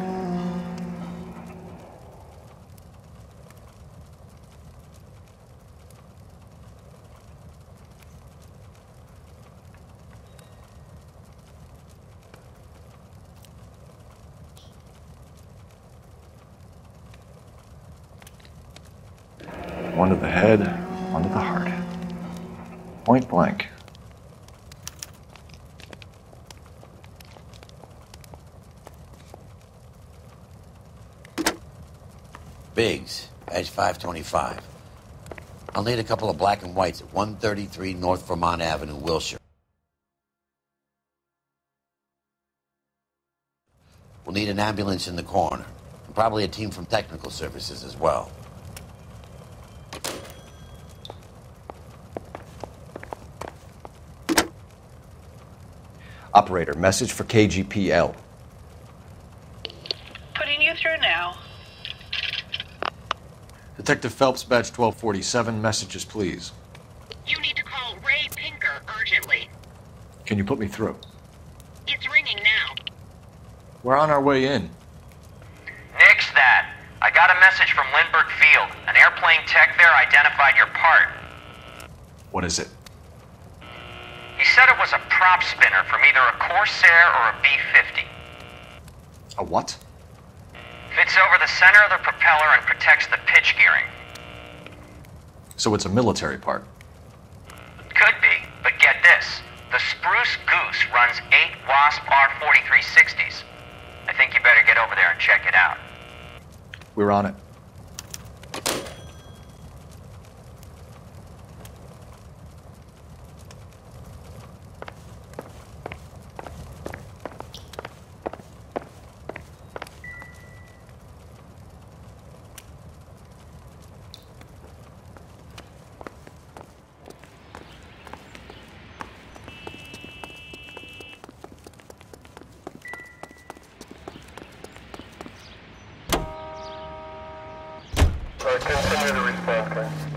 S20: One to the head, one to the heart. Point blank.
S17: Biggs, edge 525. I'll need a couple of black and whites at 133 North Vermont Avenue, Wilshire. We'll need an ambulance in the corner, and probably a team from technical services as well.
S20: Operator, message for KGPL.
S2: Putting you through now.
S20: Detective Phelps, badge 1247, messages please.
S5: You need to call Ray Pinker urgently.
S20: Can you put me through?
S5: It's ringing now.
S20: We're on our way in.
S18: Nix that. I got a message from Lindbergh Field. An airplane tech there identified your part.
S20: What is it?
S18: He said it was a prop spinner from either a Corsair or a B-50.
S20: A what?
S18: Fits over the center of the propeller and protects the pitch gearing.
S20: So it's a military part.
S18: Could be, but get this. The Spruce Goose runs 8 Wasp R-4360s. I think you better get over there and check it out.
S20: We're on it.
S18: Continue to respond, please.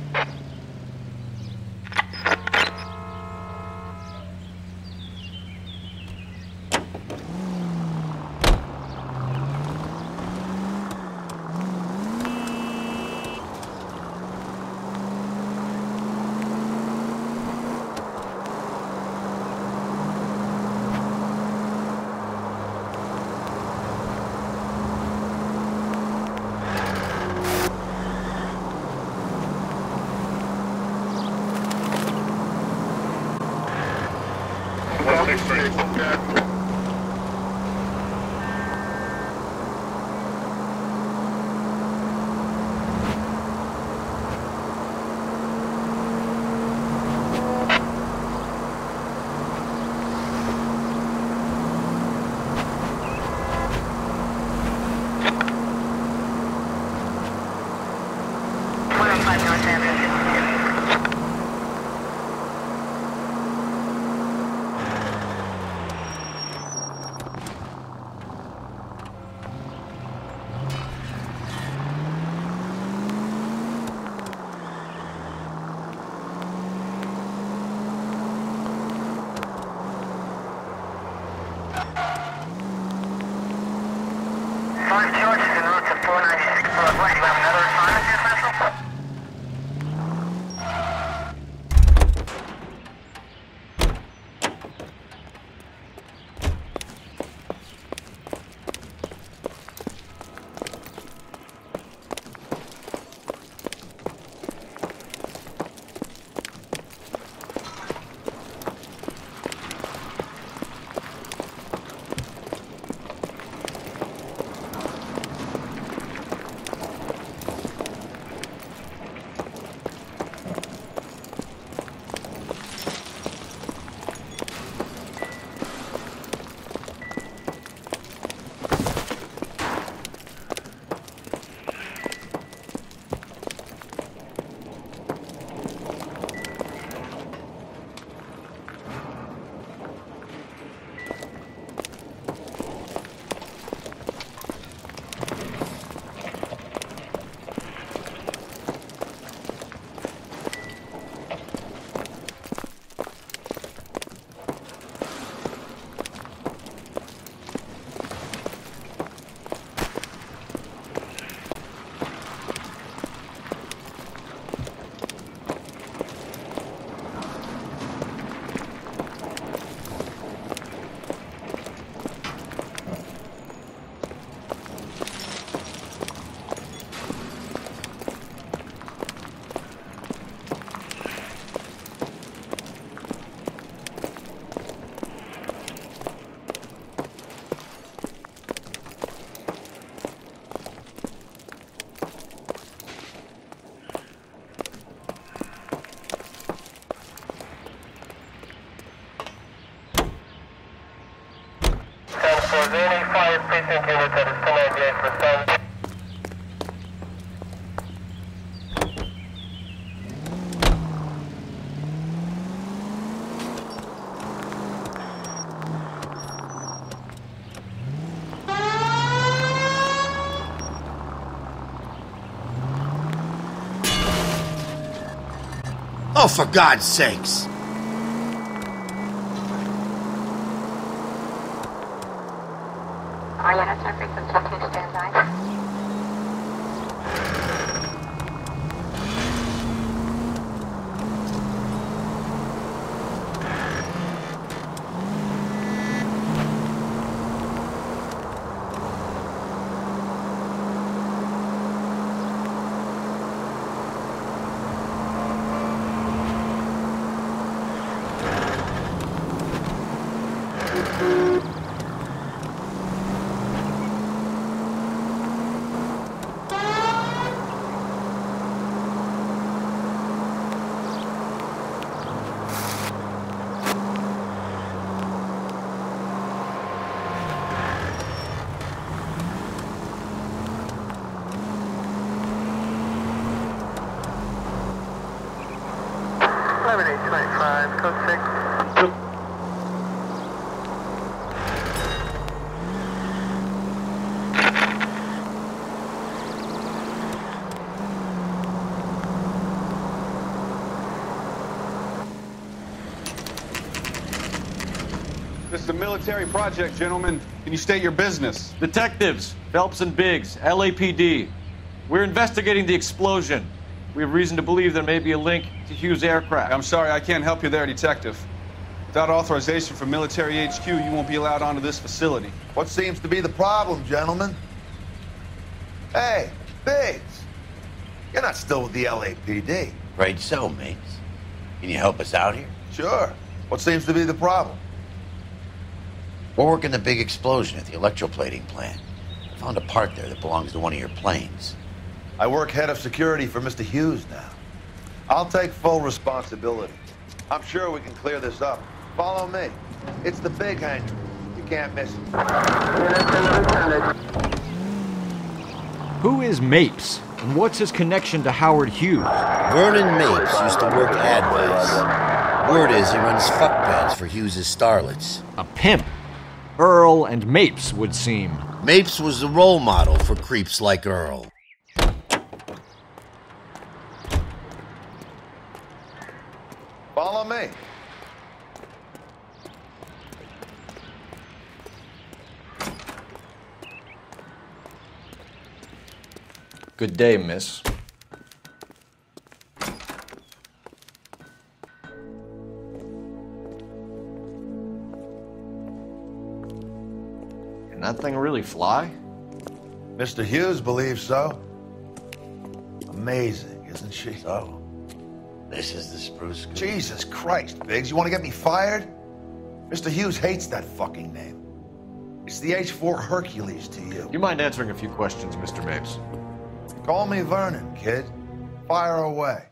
S6: Oh, for God's sakes!
S9: This is a military project, gentlemen. Can you state your business?
S20: Detectives, Phelps and Biggs, LAPD. We're investigating the explosion. We have reason to believe there may be a link to Hughes' aircraft.
S9: I'm sorry, I can't help you there, Detective. Without authorization from military HQ, you won't be allowed onto this facility.
S6: What seems to be the problem, gentlemen? Hey, Biggs. You're not still with the LAPD.
S17: Afraid so, mates. Can you help us out here?
S6: Sure. What seems to be the problem?
S17: We're working the big explosion at the electroplating plant. I found a part there that belongs to one of your planes.
S6: I work head of security for Mr. Hughes now. I'll take full responsibility. I'm sure we can clear this up. Follow me. It's the big hangar. You can't miss it.
S3: Who is Mapes, and what's his connection to Howard Hughes?
S17: Vernon Mapes used to work advice. Word is he runs fuck pads for Hughes' starlets.
S3: A pimp. Earl and Mapes would seem.
S17: Mapes was the role model for creeps like Earl.
S6: Follow me.
S20: Good day, miss. Can that thing really fly?
S6: Mr. Hughes believes so. Amazing, isn't she?
S17: So, this is the spruce goose.
S6: Jesus Christ, Biggs, you want to get me fired? Mr. Hughes hates that fucking name. It's the H-4 Hercules to you.
S20: Do you mind answering a few questions, Mr. Mapes?
S6: Call me Vernon, kid. Fire away.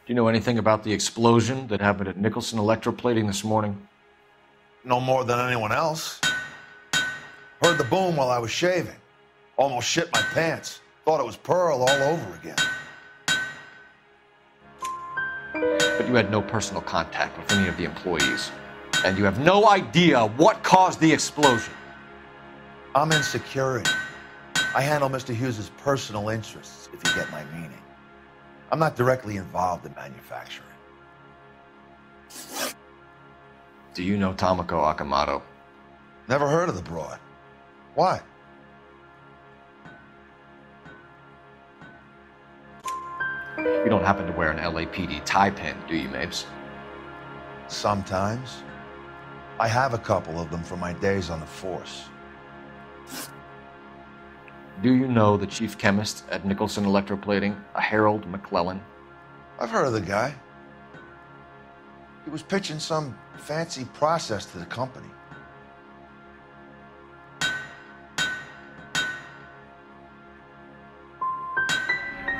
S20: Do you know anything about the explosion that happened at Nicholson Electroplating this morning?
S6: No more than anyone else. Heard the boom while I was shaving. Almost shit my pants. Thought it was Pearl all over again.
S20: But you had no personal contact with any of the employees. And you have no idea what caused the explosion.
S6: I'm in security. I handle Mr. Hughes' personal interests, if you get my meaning. I'm not directly involved in manufacturing.
S20: Do you know Tomoko Akamoto?
S6: Never heard of the broad. Why?
S20: You don't happen to wear an LAPD tie pin, do you, Mapes?
S6: Sometimes. I have a couple of them from my days on the force.
S20: Do you know the chief chemist at Nicholson Electroplating, a Harold McClellan?
S6: I've heard of the guy. He was pitching some fancy process to the company.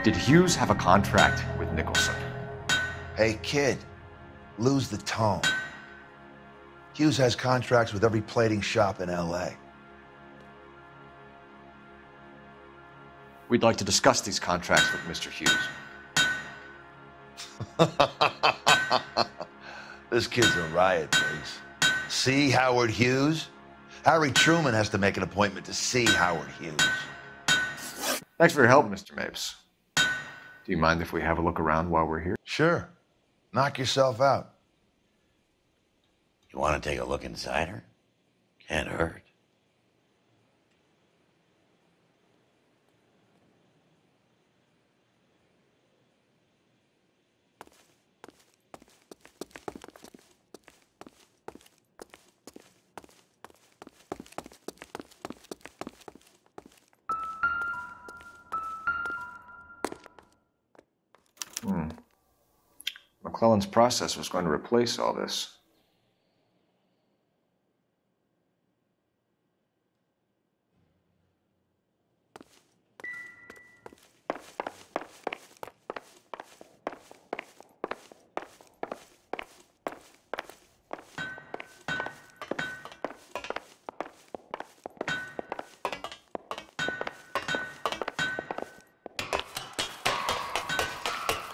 S20: Did Hughes have a contract with Nicholson?
S6: Hey, kid, lose the tone. Hughes has contracts with every plating shop in L.A.
S20: We'd like to discuss these contracts with Mr. Hughes.
S6: This kid's a riot, Biggs. See Howard Hughes? Harry Truman has to make an appointment to see Howard Hughes.
S20: Thanks for your help, Mr. Mapes. Do you mind if we have a look around while we're here?
S6: Sure. Knock yourself out.
S17: You want to take a look inside her? Can't hurt.
S20: McClellan's process was going to replace all this.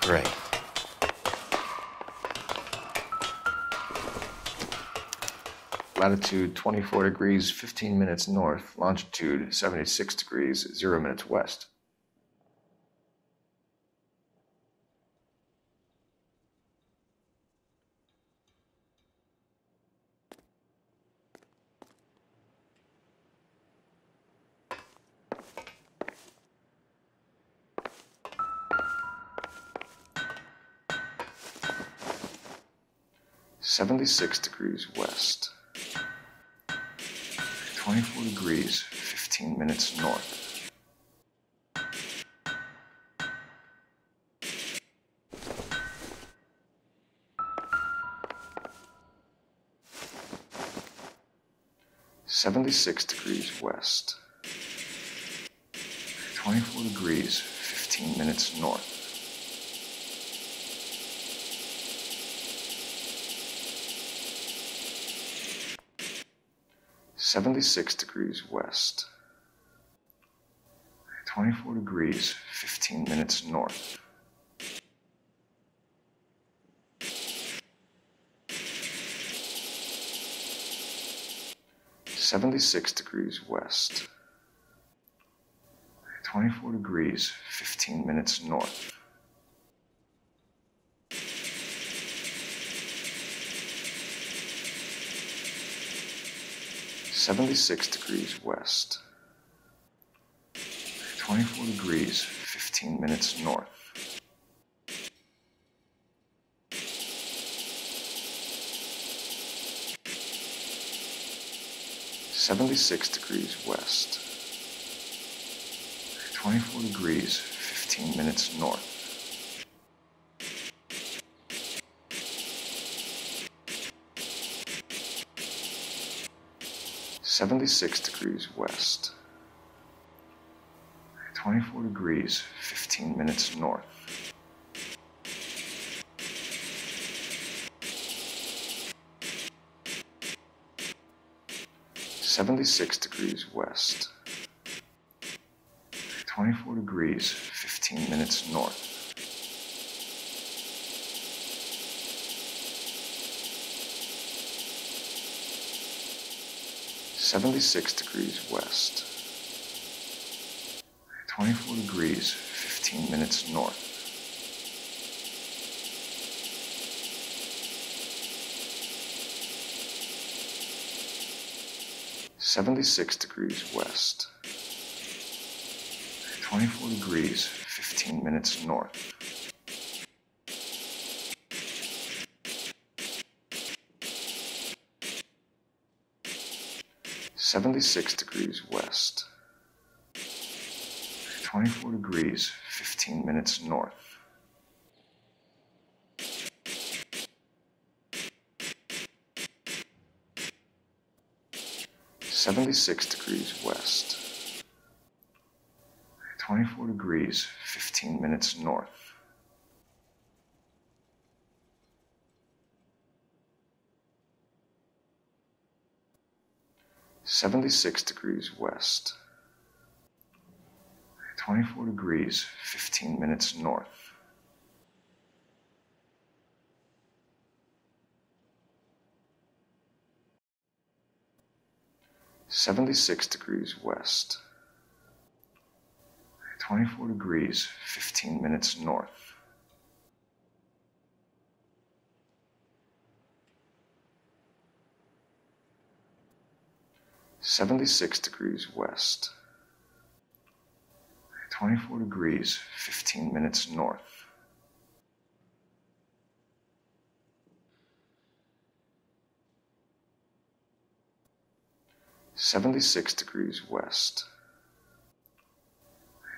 S17: Great.
S20: Latitude 24 degrees, 15 minutes north. Longitude 76 degrees, 0 minutes west. .76 degrees west. 24 degrees, 15 minutes north. .76 degrees west. 24 degrees, 15 minutes north. .76 degrees west. 24 degrees, 15 minutes north. .76 degrees west. 24 degrees, 15 minutes north. .76 degrees west. 24 degrees, 15 minutes north. .76 degrees west. 24 degrees, 15 minutes north. .76 degrees west. 24 degrees, 15 minutes north. .76 degrees west. 24 degrees, 15 minutes north. .76 degrees west. 24 degrees, 15 minutes north. .76 degrees west. 24 degrees, 15 minutes north. .76 degrees west. 24 degrees, 15 minutes north. .76 degrees west. 24 degrees, 15 minutes north. .76 degrees west. 24 degrees, 15 minutes north. .76 degrees west. 24 degrees, 15 minutes north. .76 degrees west. 24 degrees, 15 minutes north. .76 degrees west.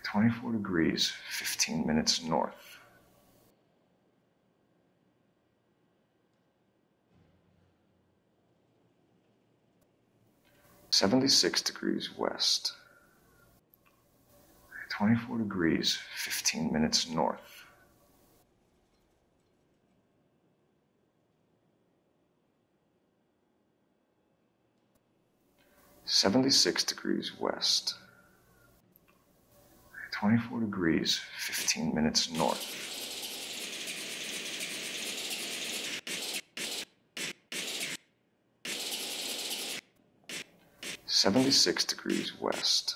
S20: 24 degrees, 15 minutes north. .76 degrees west. 24 degrees, 15 minutes north. .76 degrees west. 24 degrees, 15 minutes north. 76 degrees west.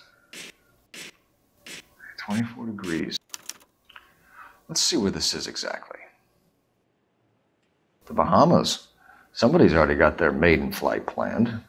S20: 24 degrees. Let's see where this is exactly. The Bahamas. Somebody's already got their maiden flight planned.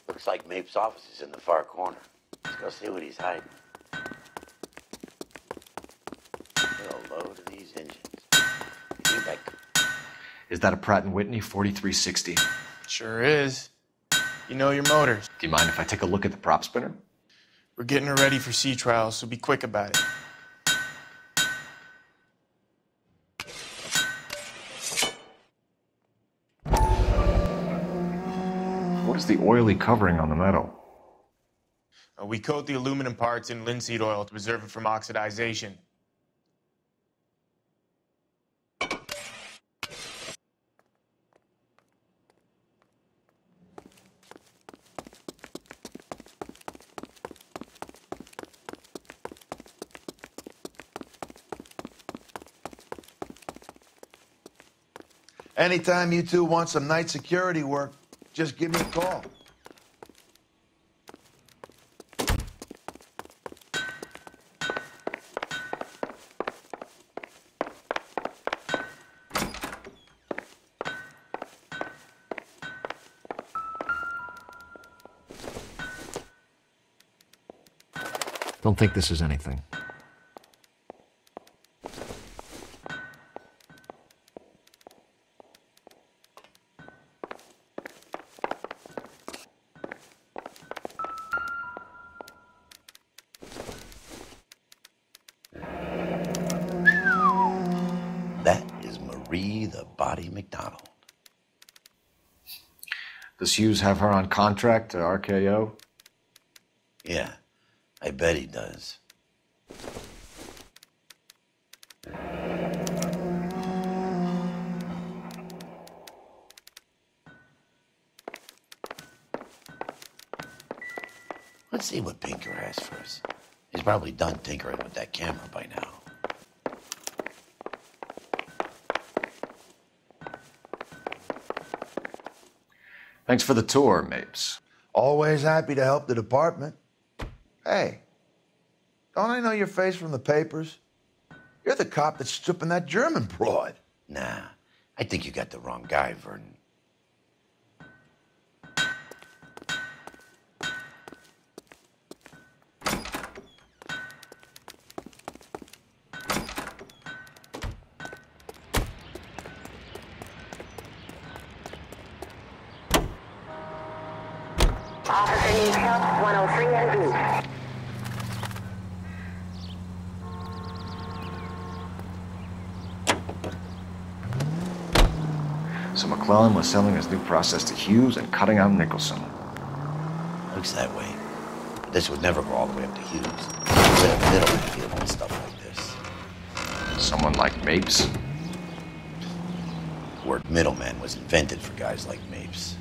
S17: Looks like Mape's office is in the far corner. Let's go see what he's hiding. Real low to these engines.
S20: Is that a Pratt & Whitney 4360?
S8: Sure is. You know your motors.
S20: Do you mind if I take a look at the prop spinner?
S8: We're getting her ready for sea trials, so be quick about it.
S20: What is the oily covering on the metal?
S8: We coat the aluminum parts in linseed oil to preserve it from oxidization.
S6: Anytime you two want some night security work, just give me a call.
S3: Don't think this is anything.
S17: That is Marie the Body McDonald.
S20: Does Hughes have her on contract to RKO?
S17: Yeah, I bet he does. Let's see what Pinker has for us. He's probably done tinkering with that camera by now.
S20: Thanks for the tour, Mapes.
S6: Always happy to help the department. Hey, don't I know your face from the papers? You're the cop that's stripping that German broad.
S17: Nah, I think you got the wrong guy, Vernon.
S5: Officer Newcount 103 and B.
S20: So McClellan was selling his new process to Hughes and cutting out Nicholson.
S17: Looks that way. But this would never go all the way up to Hughes. With a middleman dealing with stuff like this.
S20: Someone like Mapes?
S17: The word middleman was invented for guys like Mapes.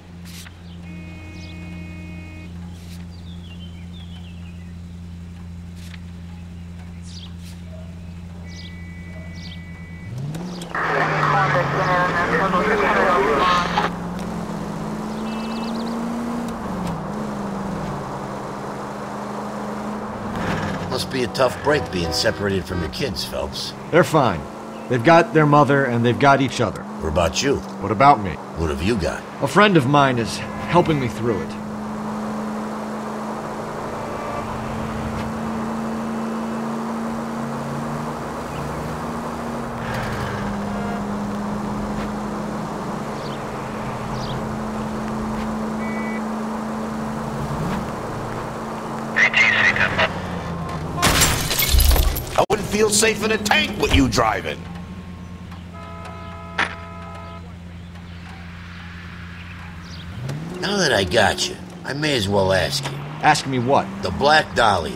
S17: Must be a tough break being separated from your kids, Phelps.
S3: They're fine. They've got their mother and they've got each other.
S17: What about you?
S3: What about me?
S17: What have you got?
S3: A friend of mine is helping me through it.
S17: I wouldn't feel safe in a tank with you driving. Now that I got you, I may as well ask you.
S3: Ask me what?
S17: The Black Dahlia.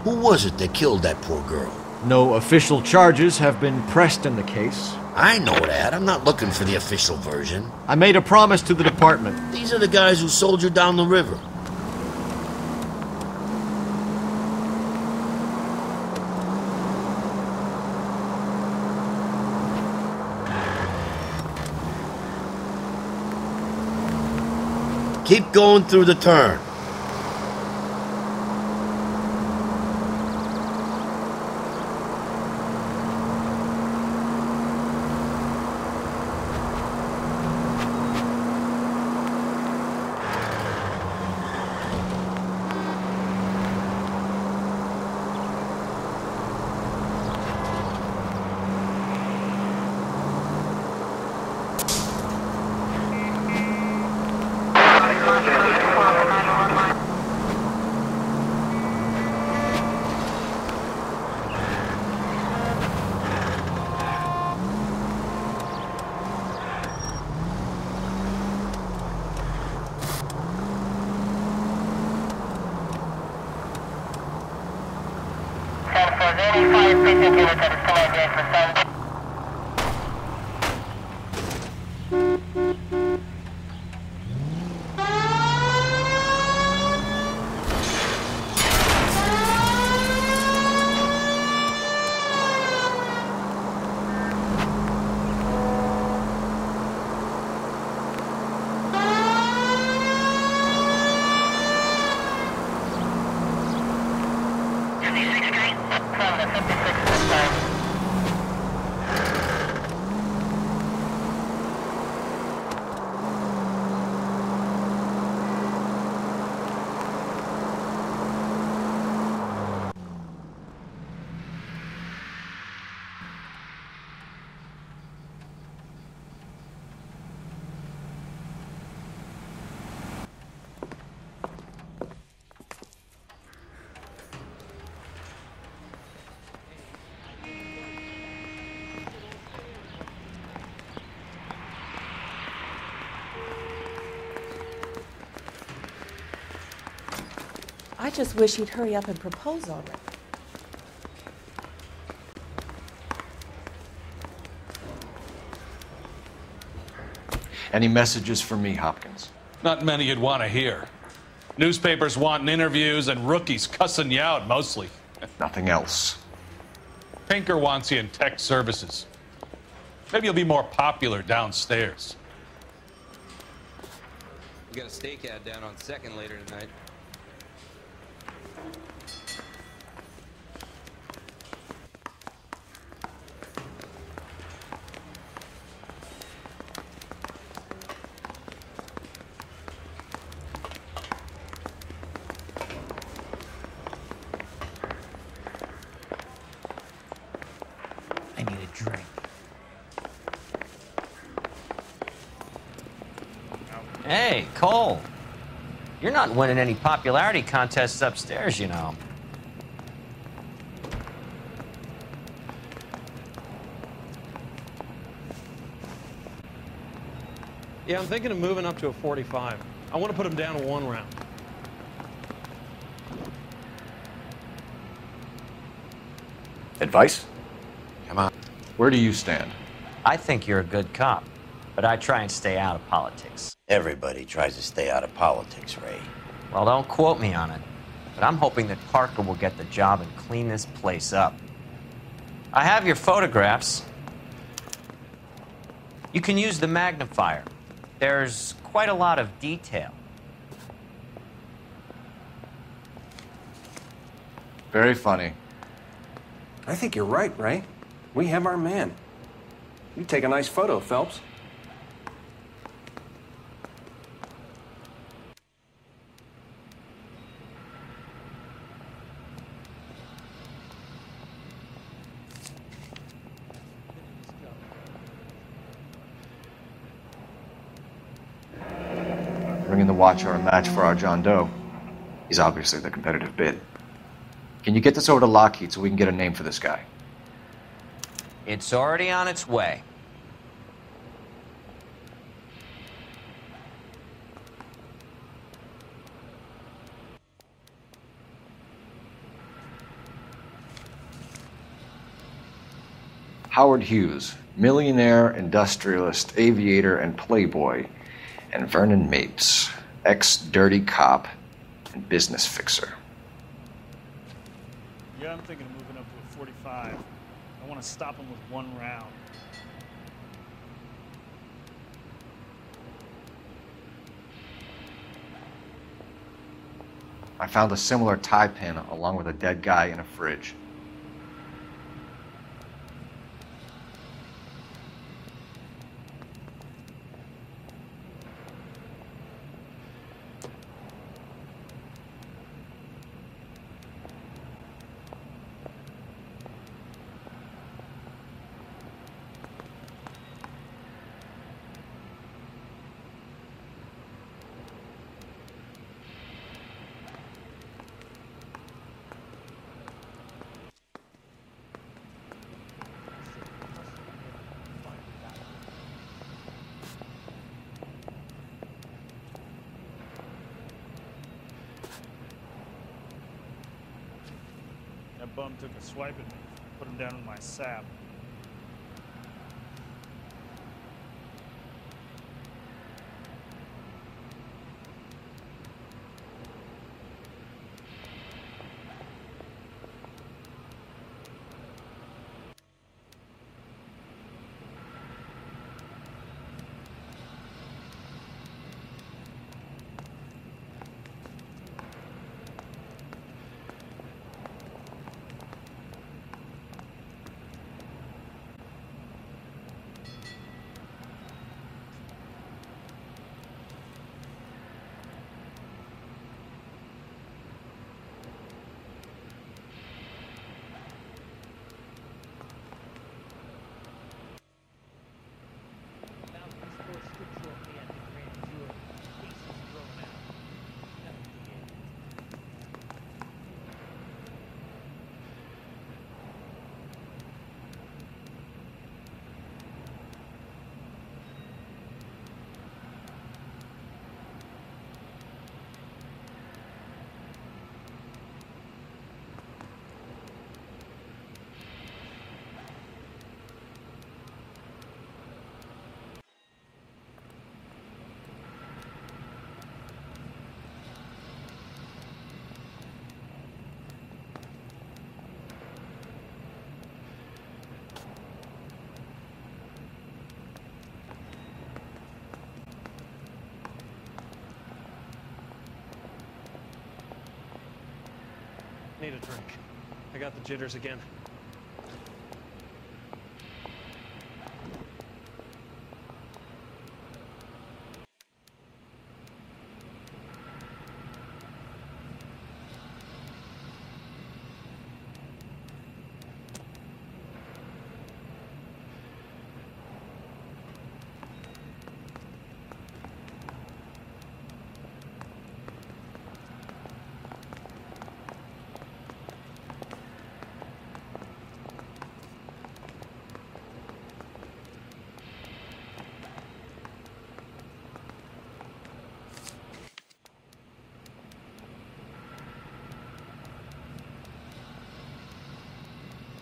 S17: Who was it that killed that poor girl?
S3: No official charges have been pressed in the case.
S17: I know that. I'm not looking for the official version.
S3: I made a promise to the department.
S17: These are the guys who sold you down the river. Keep going through the turn.
S10: I just wish he'd hurry up and propose already.
S20: Any messages for me, Hopkins?
S16: Not many you'd want to hear. Newspapers wanting interviews and rookies cussing you out, mostly.
S20: Nothing else.
S16: Pinker wants you in tech services. Maybe you'll be more popular downstairs.
S1: We got a stakeout down on 2nd later tonight.
S12: I need a drink.
S14: Hey, Cole. You're not winning any popularity contests upstairs, you know.
S23: Yeah, I'm thinking of moving up to a 45. I want to put him down to 1 round.
S20: Advice?
S17: Come on.
S20: Where do you stand?
S14: I think you're a good cop, but I try and stay out of politics.
S17: Everybody tries to stay out of politics, Ray.
S14: Well, don't quote me on it, but I'm hoping that Parker will get the job and clean this place up. I have your photographs. You can use the magnifier. There's quite a lot of detail.
S20: Very funny.
S15: I think you're right, Ray. We have our man. You take a nice photo, Phelps.
S20: Bringing the Watcher a match for our John Doe. He's obviously the competitive bid. Can you get this over to Lockheed so we can get a name for this guy?
S14: It's already on its way.
S20: Howard Hughes, millionaire, industrialist, aviator, and playboy, and Vernon Mapes, ex-dirty cop and business fixer.
S24: Yeah, I'm thinking of moving up to a 45. I want to stop him with 1 round.
S20: I found a similar tie pin along with a dead guy in a fridge.
S24: That bum took a swipe at me, put him down in my sap.
S23: Need a drink. I got the jitters again.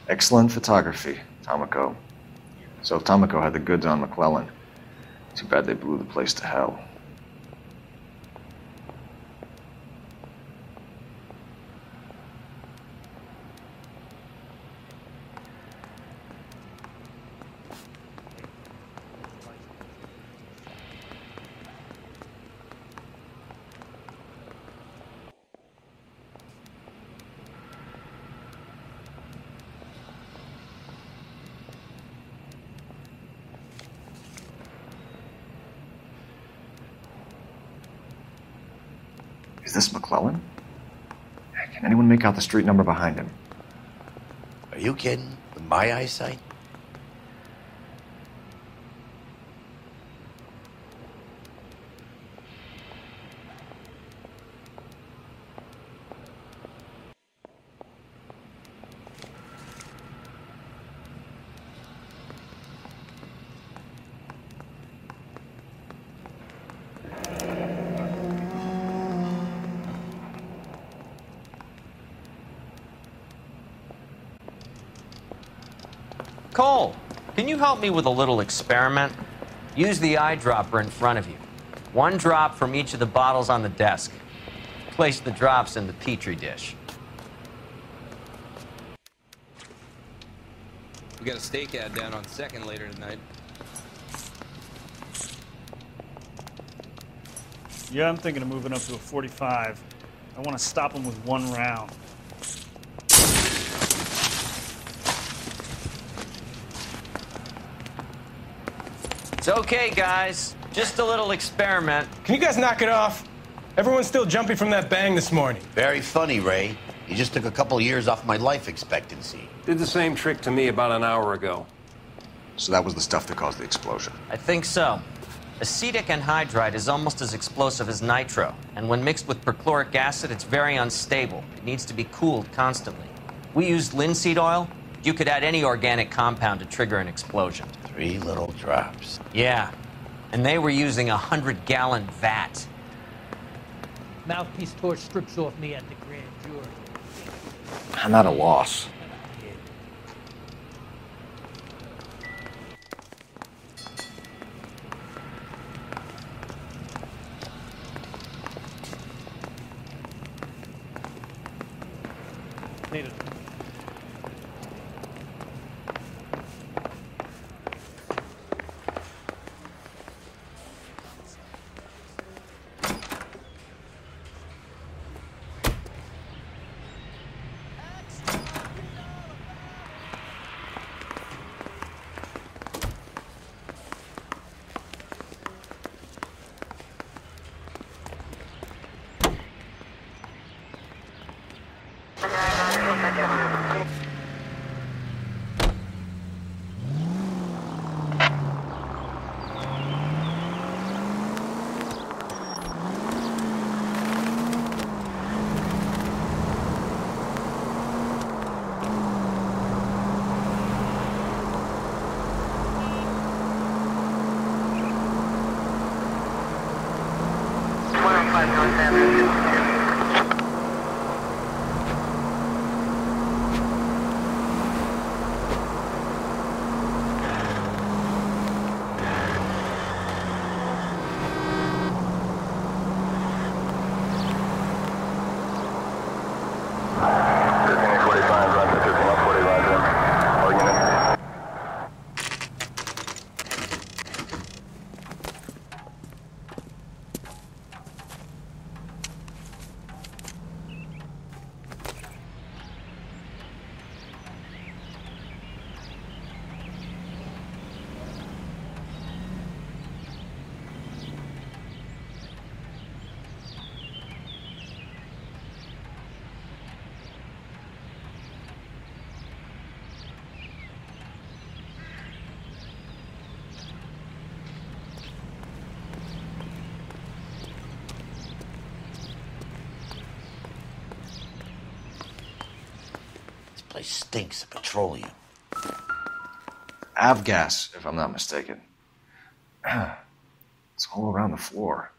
S20: Excellent photography, Tomoko. So if Tomoko had the goods on McClellan, too bad they blew the place to hell. Is this McClellan? Can anyone make out the street number behind him?
S17: Are you kidding? With my eyesight?
S14: Cole, can you help me with a little experiment? Use the eyedropper in front of you. One drop from each of the bottles on the desk. Place the drops in the petri dish.
S1: We got a steak ad down on 2nd later tonight.
S24: Yeah, I'm thinking of moving up to a 45. I want to stop him with 1 round.
S14: It's okay, guys. Just a little experiment.
S11: Can you guys knock it off? Everyone's still jumping from that bang this morning.
S17: Very funny, Ray. You just took a couple years off my life expectancy.
S15: Did the same trick to me about an hour ago.
S20: So that was the stuff that caused the explosion.
S14: I think so. Acetic anhydride is almost as explosive as nitro, and when mixed with perchloric acid, it's very unstable. It needs to be cooled constantly. We used linseed oil. You could add any organic compound to trigger an explosion.
S17: 3 little drops.
S14: Yeah, and they were using a 100-gallon vat.
S13: Mouthpiece torch strips off me at the grand jury.
S20: I'm at a loss.
S23: Need it.
S17: Place stinks of petroleum.
S20: Avgas, if I'm not mistaken. It's all around the floor.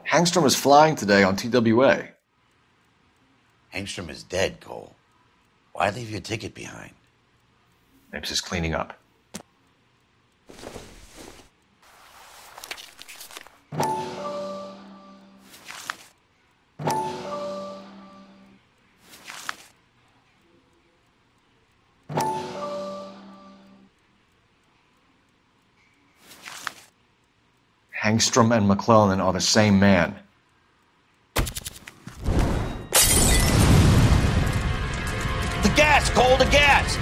S20: Hangstrom is flying today on TWA.
S17: Hangstrom is dead, Cole. Why leave your ticket behind?
S20: Mapes is cleaning up. Hangstrom and McClellan are the same man.
S17: The gas, Cole, the gas!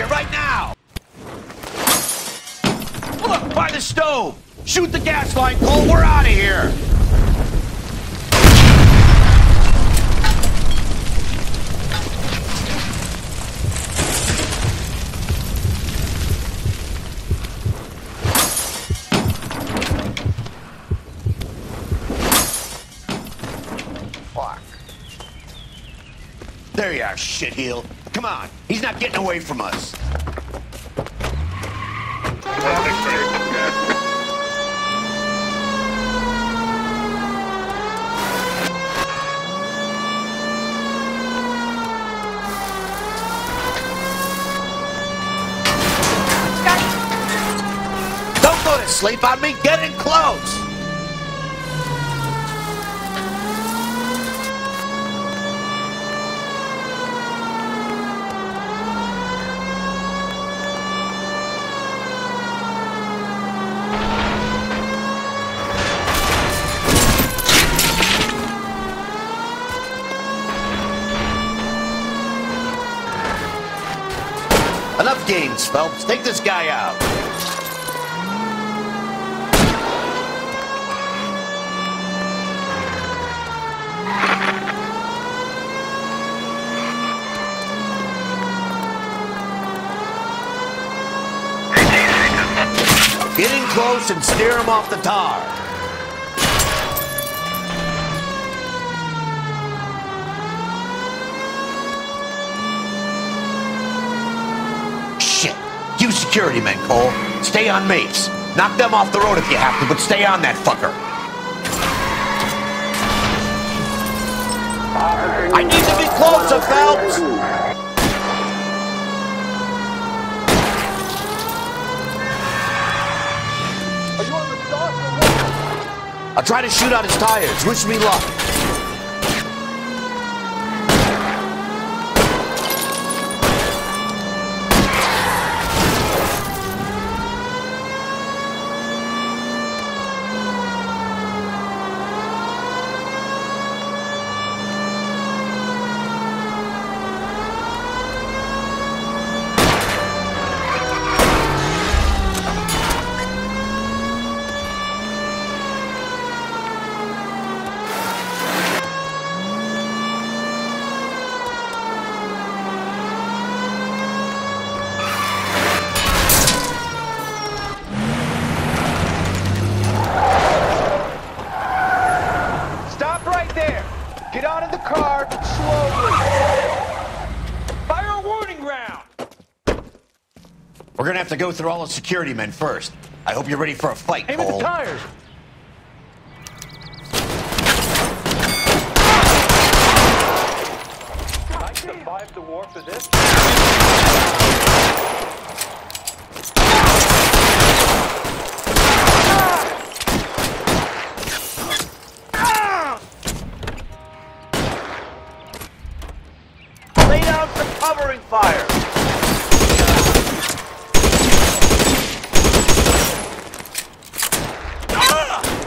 S17: here right now! Look, by the stove! Shoot the gas line, Cole! We're out of here! Fuck. There you are, shitheel. Come on, he's not getting away from us. Don't go to sleep on me. Get in close. Enough games, Phelps. Take this guy out. Get in close and steer him off the tar. Shit. You security men, Cole. Stay on mates. Knock them off the road if you have to, but stay on that fucker. I need to get closer, Phelps. I'll try to shoot out his tires. Wish me luck.
S8: Get out of the car, slowly. Fire a warning round.
S17: We're gonna have to go through all the security men first. I hope you're ready for a fight, Cole.
S8: Aim at the tires. I survived the war for this.
S17: Lay down for covering fire.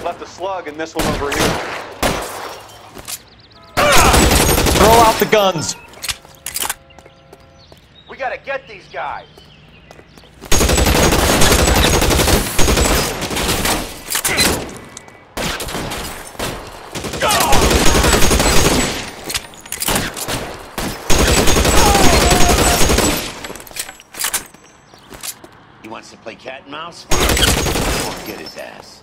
S8: Left a slug in this one over here.
S17: Throw out the guns. We gotta get these guys. He wants to play cat and mouse? Won't get his ass.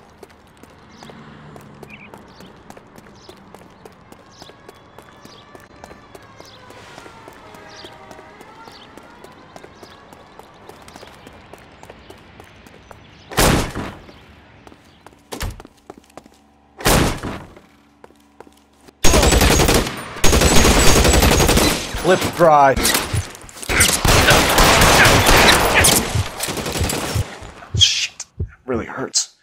S8: Lips dry.
S15: Shit. Really hurts.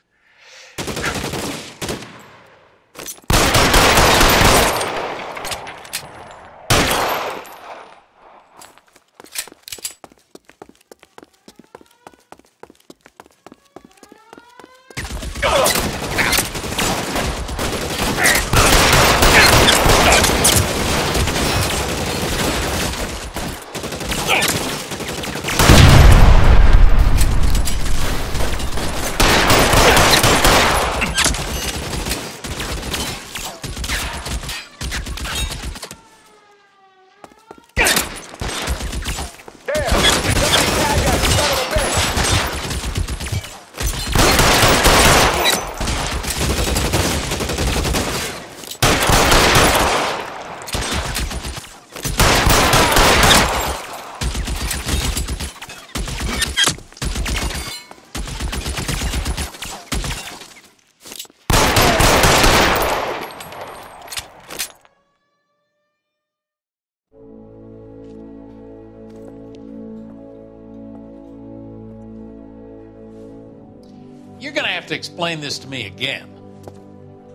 S7: have to explain this to me again.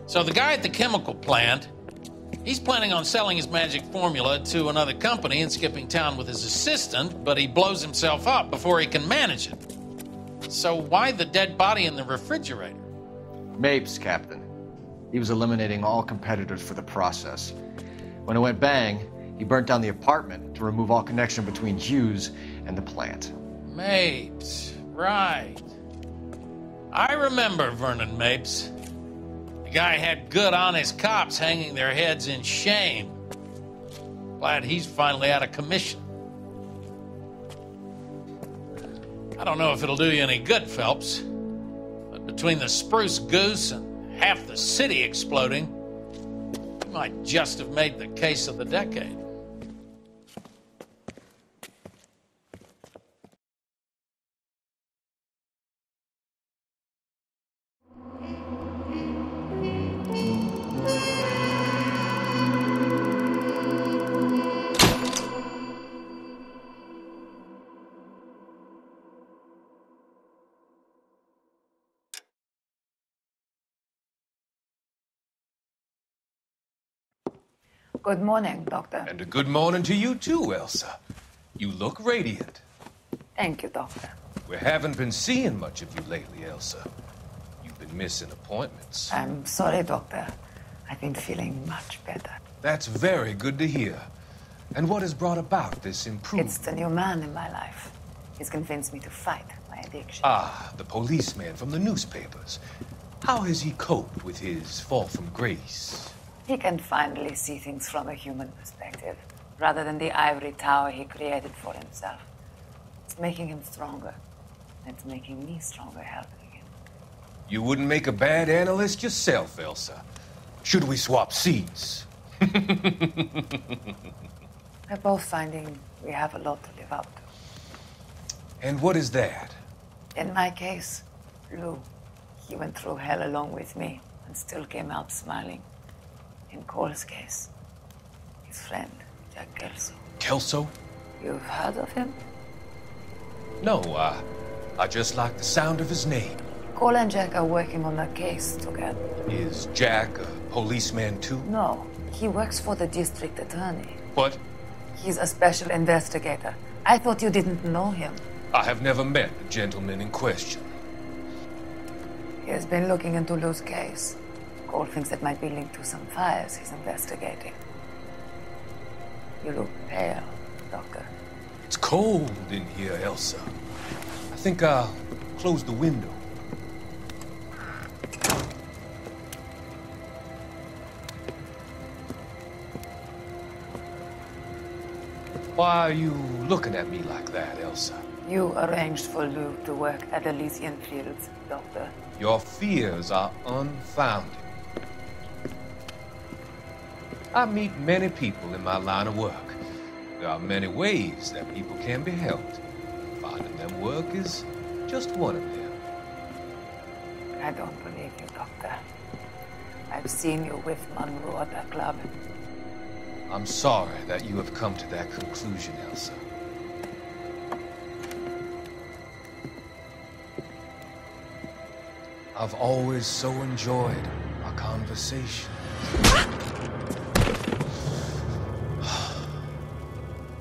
S7: So the guy at the chemical plant, he's planning on selling his magic formula to another company and skipping town with his assistant, but he blows himself up before he can manage it. So why the dead body in the refrigerator?
S20: Mapes, Captain. He was eliminating all competitors for the process. When it went bang, he burnt down the apartment to remove all connection between Hughes and the plant.
S7: Mapes, right. I remember Vernon Mapes. The guy had good, honest cops hanging their heads in shame. Glad he's finally out of commission. I don't know if it'll do you any good, Phelps, but between the spruce goose and half the city exploding, you might just have made the case of the decade.
S19: Good morning, Doctor.
S21: And a good morning to you too, Elsa. You look radiant.
S19: Thank you, Doctor.
S21: We haven't been seeing much of you lately, Elsa. You've been missing appointments.
S19: I'm sorry, Doctor. I've been feeling much better.
S21: That's very good to hear. And what has brought about this improvement?
S19: It's the new man in my life. He's convinced me to fight my addiction.
S21: Ah, the policeman from the newspapers. How has he coped with his fall from grace?
S19: He can finally see things from a human perspective, rather than the ivory tower he created for himself. It's making him stronger. It's making me stronger helping him.
S21: You wouldn't make a bad analyst yourself, Elsa. Should we swap seats?
S19: We're both finding we have a lot to live up to.
S21: And what is that?
S19: In my case, Lou. He went through hell along with me and still came out smiling. In Cole's case, his friend, Jack Kelso.
S21: Kelso?
S19: You've heard of him?
S21: No, I just like the sound of his name.
S19: Cole and Jack are working on a case together.
S21: Is Jack a policeman too?
S19: No, he works for the district attorney.
S21: What?
S19: He's a special investigator. I thought you didn't know him.
S21: I have never met the gentleman in question.
S19: He has been looking into Lou's case. Cole thinks it might be linked to some fires he's investigating. You look pale, Doctor.
S21: It's cold in here, Elsa. I think I'll close the window. Why are you looking at me like that, Elsa?
S19: You arranged for Lou to work at Elysian Fields, Doctor.
S21: Your fears are unfounded. I meet many people in my line of work. There are many ways that people can be helped. Finding them work is just one of them.
S19: I don't believe you, Doctor. I've seen you with Monroe at the club.
S21: I'm sorry that you have come to that conclusion, Elsa. I've always so enjoyed our conversation.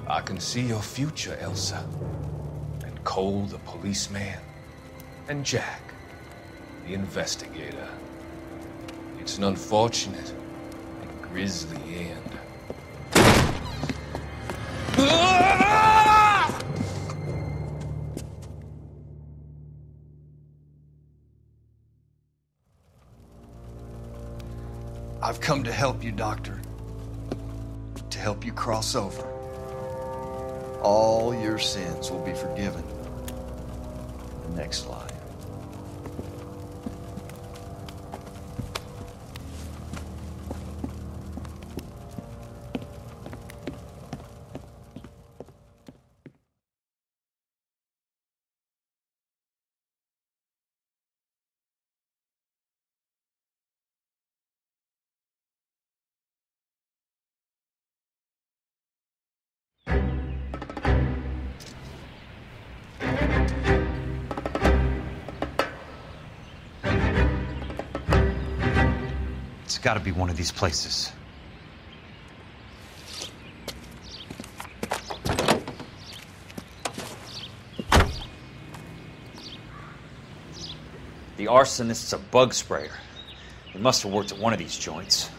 S21: I can see your future, Elsa. And Cole, the policeman. And Jack, the investigator. It's an unfortunate and grisly end.
S3: I've come to help you, Doctor. To help you cross over. All your sins will be forgiven. The next life.
S2: got to be one of these places.
S4: The arsonist's a bug sprayer. He must have worked at one of these joints.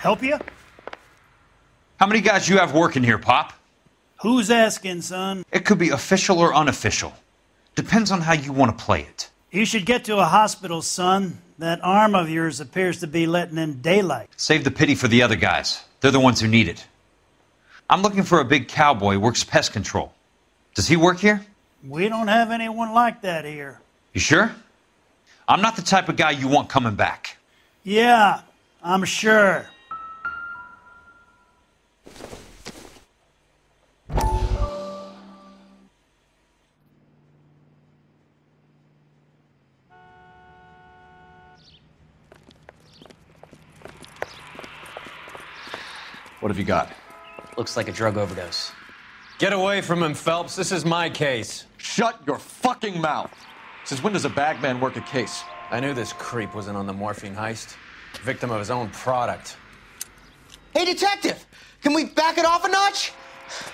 S24: Help you?
S2: How many guys you have working here, Pop?
S24: Who's asking, son?
S2: It could be official or unofficial. Depends on how you want to play it.
S24: You should get to a hospital, son. That arm of yours appears to be letting in daylight.
S2: Save the pity for the other guys. They're the ones who need it. I'm looking for a big cowboy who works pest control. Does he work here?
S24: We don't have anyone like that here.
S2: You sure? I'm not the type of guy you want coming back.
S24: Yeah, I'm sure.
S20: What have you got?
S12: Looks like a drug overdose.
S8: Get away from him, Phelps. This is my case.
S20: Shut your fucking mouth. Since when does a bagman work a case?
S8: I knew this creep wasn't on the morphine heist. Victim of his own product.
S18: Hey, detective! Can we back it off a notch?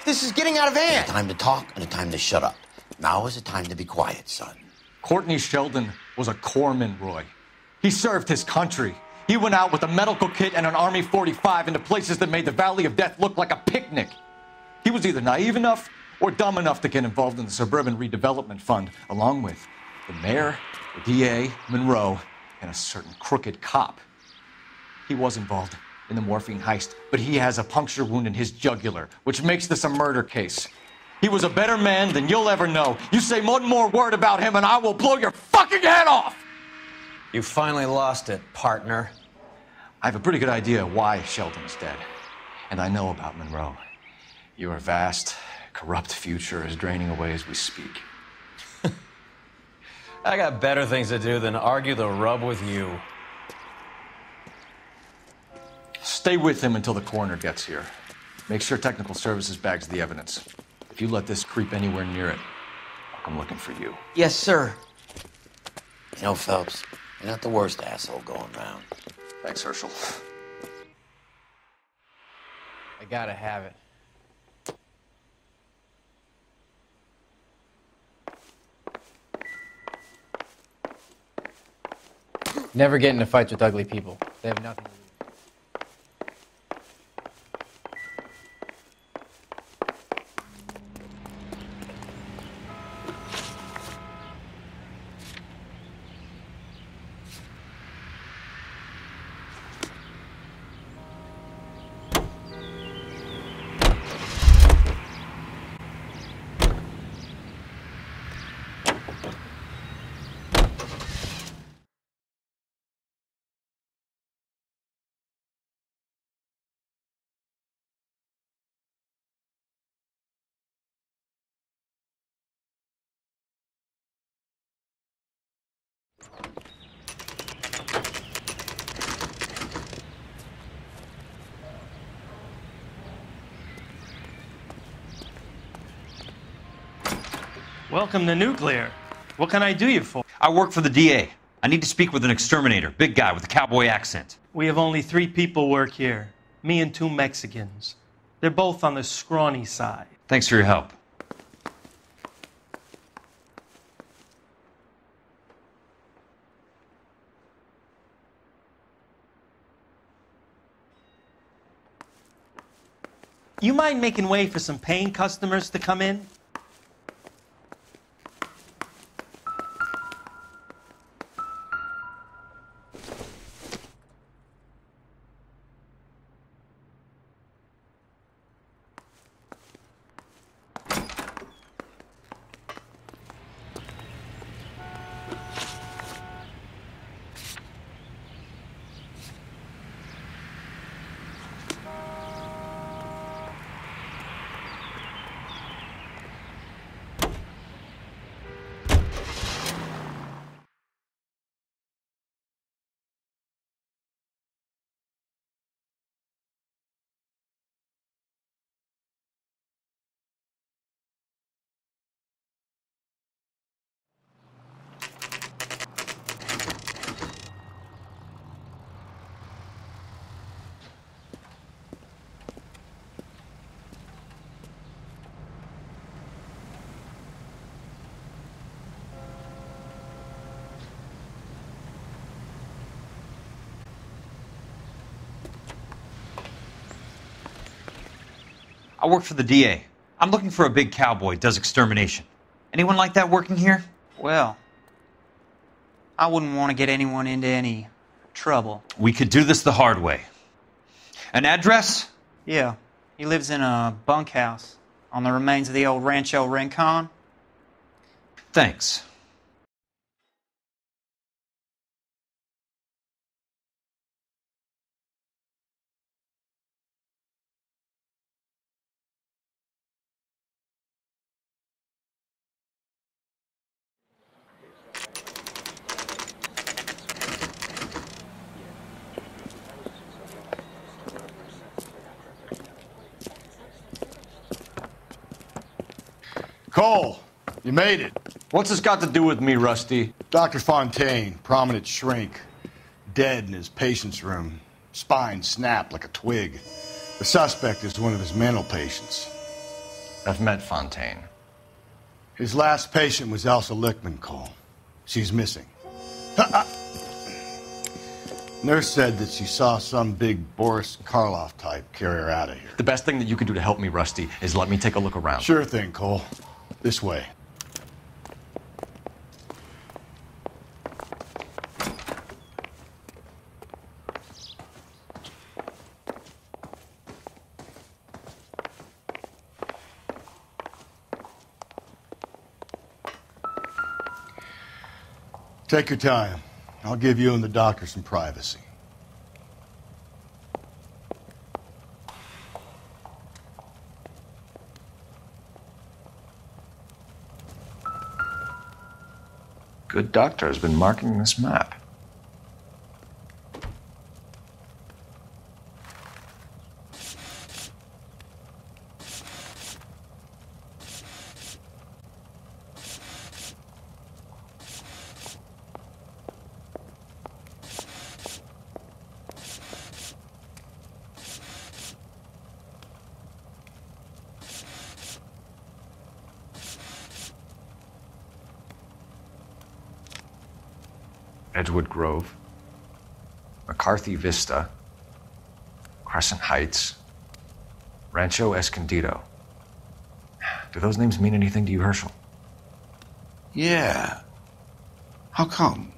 S18: This is getting out of hand.
S17: A time to talk and a time to shut up. Now is the time to be quiet, son.
S20: Courtney Sheldon was a corpsman, Roy. He served his country. He went out with a medical kit and an Army 45 into places that made the Valley of Death look like a picnic. He was either naive enough or dumb enough to get involved in the Suburban Redevelopment Fund, along with the mayor, the DA, Monroe, and a certain crooked cop. He was involved in the morphine heist, but he has a puncture wound in his jugular, which makes this a murder case. He was a better man than you'll ever know. You say one more word about him and I will blow your fucking head off!
S8: You finally lost it, partner.
S20: I have a pretty good idea why Sheldon's dead. And I know about Monroe. Your vast, corrupt future is draining away as we speak.
S8: I got better things to do than argue the rub with you.
S20: Stay with him until the coroner gets here. Make sure technical services bags the evidence. If you let this creep anywhere near it, I'll come looking for you.
S18: Yes, sir.
S17: You know, Phelps, you're not the worst asshole going round.
S20: Thanks, Herschel.
S12: I gotta have it. Never get into fights with ugly people. They have nothing to lose.
S24: Welcome to Nuclear. What can I do you for?
S2: I work for the DA. I need to speak with an exterminator, big guy with a cowboy accent.
S5: We have only 3 people work here. Me and 2 Mexicans. They're both on the scrawny side.
S2: Thanks for your help.
S5: You mind making way for some paying customers to come in?
S2: I work for the DA. I'm looking for a big cowboy, does extermination. Anyone like that working here?
S6: Well, I wouldn't want to get anyone into any trouble.
S2: We could do this the hard way. An address?
S6: Yeah, he lives in a bunkhouse on the remains of the old Rancho Rincon.
S2: Thanks.
S9: Cole, you made it.
S20: What's this got to do with me, Rusty?
S9: Dr. Fontaine, prominent shrink, dead in his patient's room. Spine snapped like a twig. The suspect is one of his mental patients.
S20: I've met Fontaine.
S9: His last patient was Elsa Lichtman, Cole. She's missing. Nurse said that she saw some big Boris Karloff type carry her out of here.
S20: The best thing that you can do to help me, Rusty, is let me take a look around.
S9: Sure thing, Cole. This way. Take your time. I'll give you and the doctor some privacy.
S20: Good doctor has been marking this map. Edgewood Grove, McCarthy Vista, Crescent Heights, Rancho Escondido. Do those names mean anything to you, Herschel?
S9: Yeah. How come?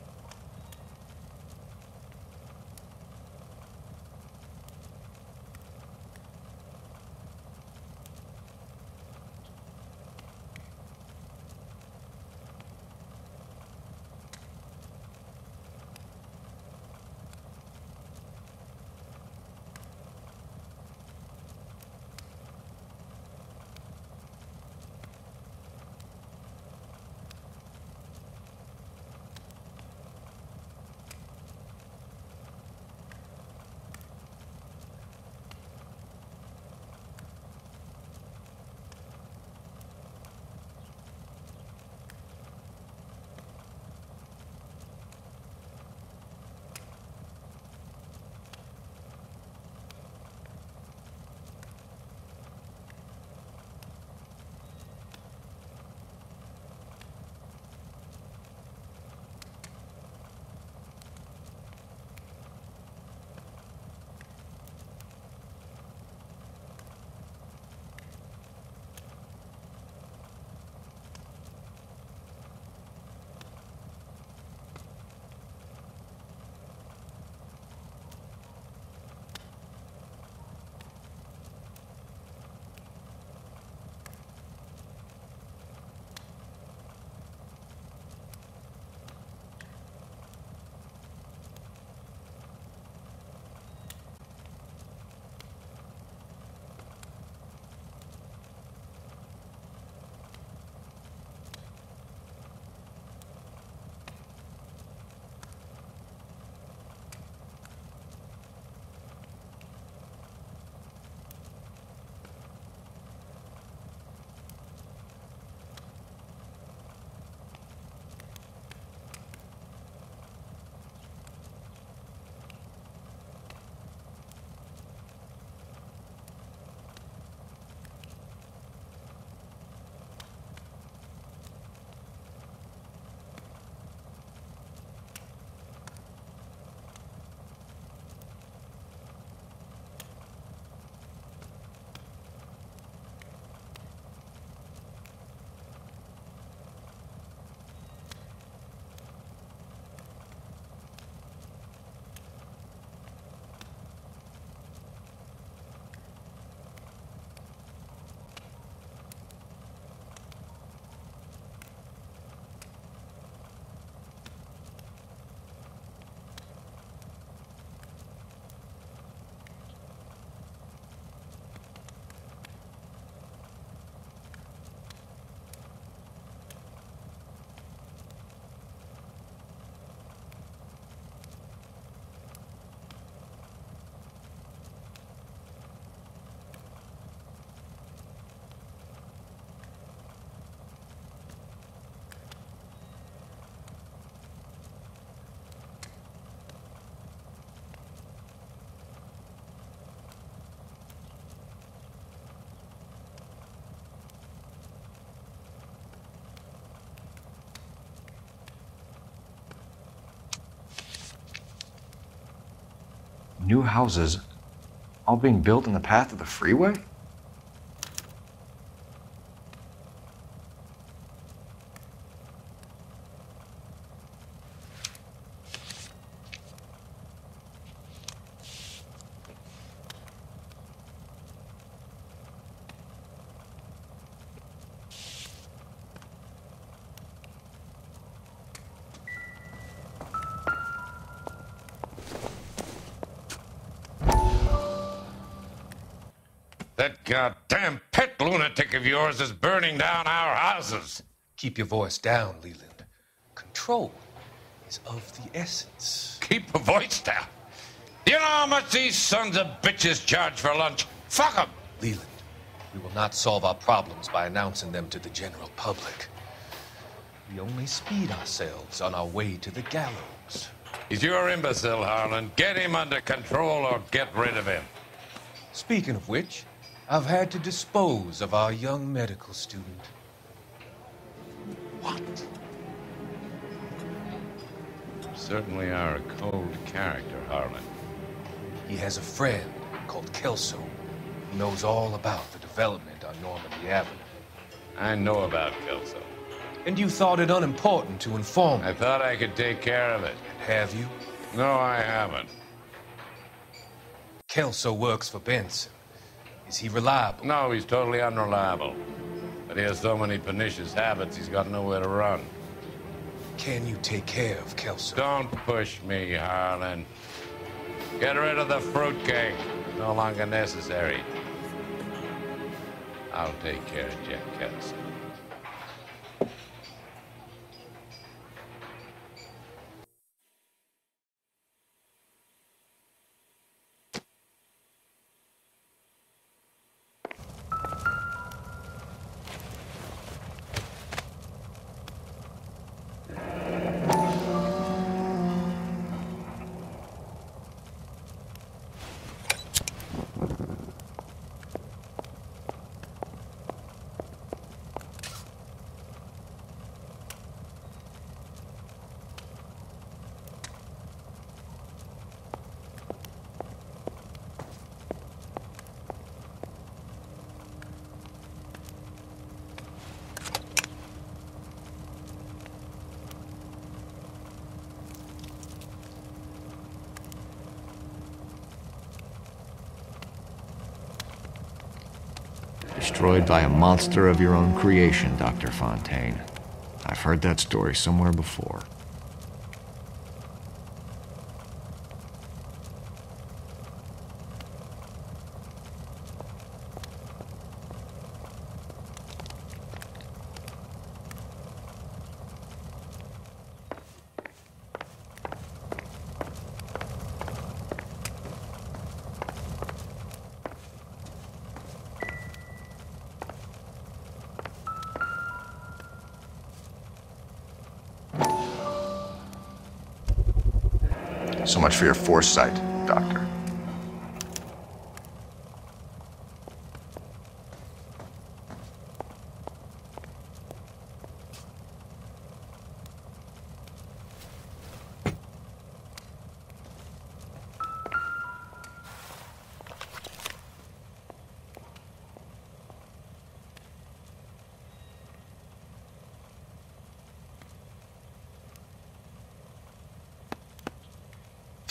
S20: New houses all being built in the path of the freeway?
S1: That goddamn pet lunatic of yours is burning down our houses.
S21: Keep your voice down, Leland. Control is of the essence.
S1: Keep your voice down? You know how much these sons of bitches charge for lunch? Fuck them!
S21: Leland, we will not solve our problems by announcing them to the general public. We only speed ourselves on our way to the gallows.
S1: He's your imbecile, Harlan. Get him under control or get rid of him.
S21: Speaking of which, I've had to dispose of our young medical student.
S1: What? You certainly are a cold character, Harlan.
S21: He has a friend called Kelso who knows all about the development on Normandy Avenue.
S1: I know about Kelso.
S21: And you thought it unimportant to inform me.
S1: I thought I could take care of it.
S21: Have you?
S1: No, I haven't.
S21: Kelso works for Benson. Is he reliable?
S1: No, he's totally unreliable. But he has so many pernicious habits, he's got nowhere to run.
S21: Can you take care of Kelso?
S1: Don't push me, Harlan. Get rid of the fruitcake. It's no longer necessary. I'll take care of Jack Kelso.
S10: Destroyed by a monster of your own creation, Dr. Fontaine. I've heard that story somewhere before.
S20: So much for your foresight, Doctor.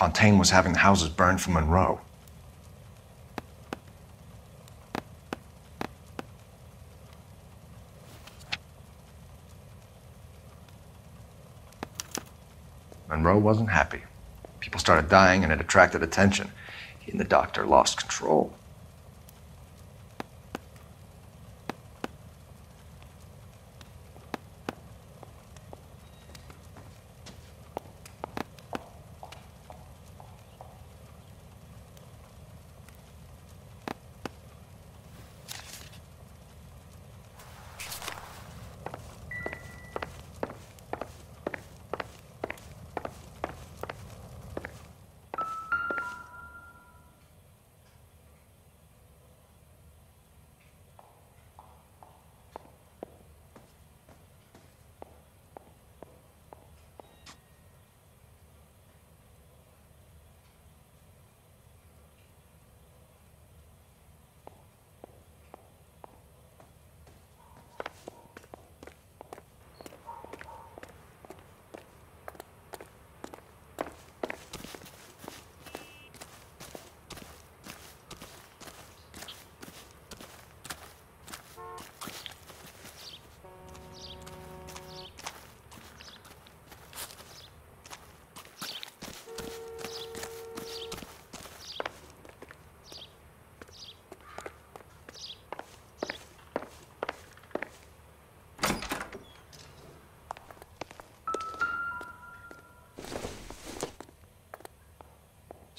S20: Fontaine was having the houses burned for Monroe. Monroe wasn't happy. People started dying and it attracted attention. He and the doctor lost control.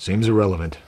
S10: Seems irrelevant.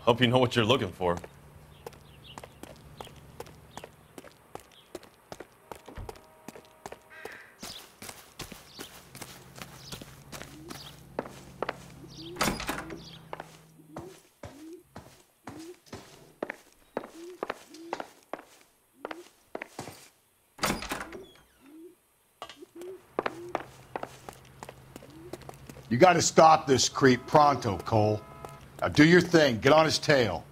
S23: Hope you know what you're looking for.
S9: You gotta stop this creep pronto, Cole. Now do your thing. Get on his tail.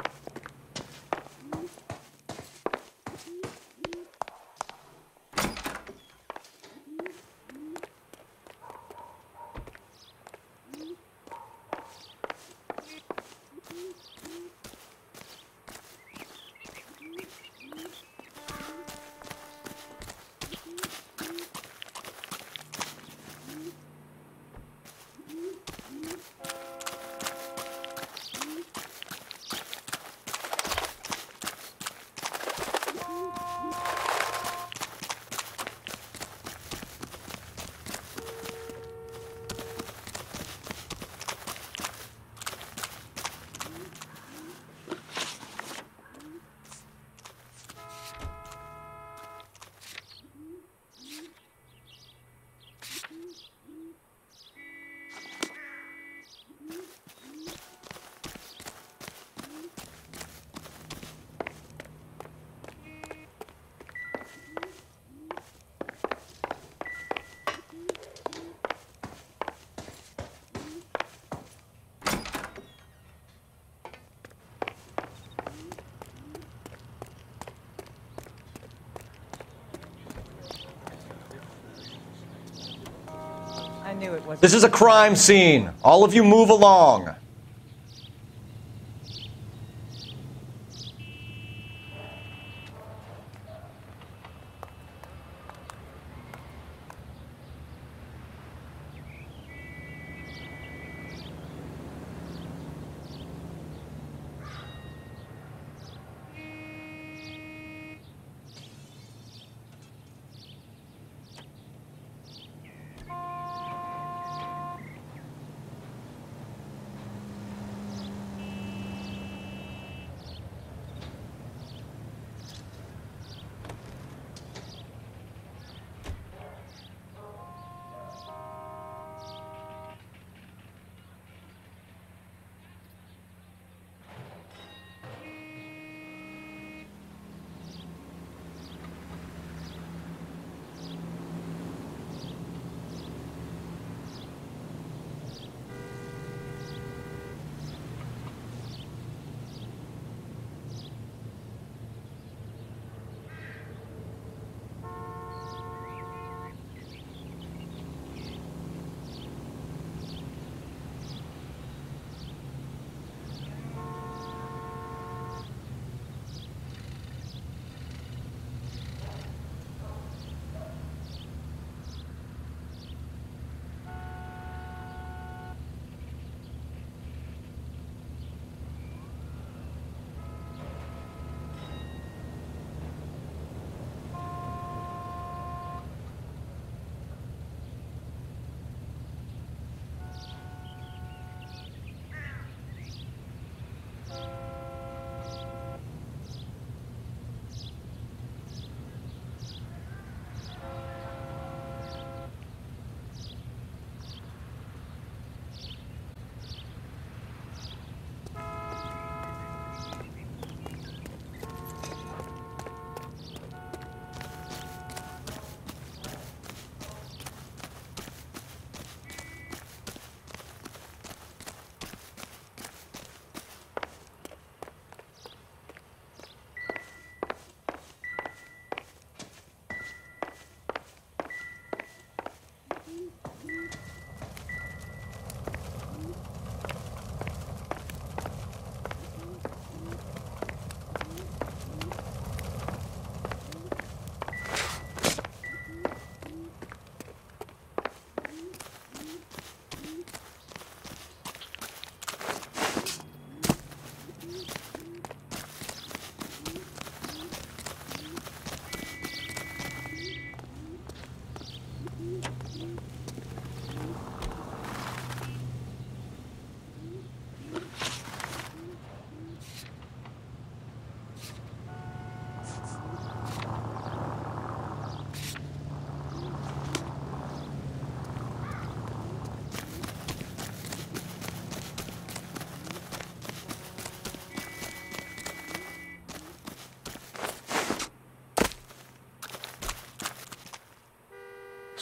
S18: I knew it was.
S20: This is a crime scene. All of you move along.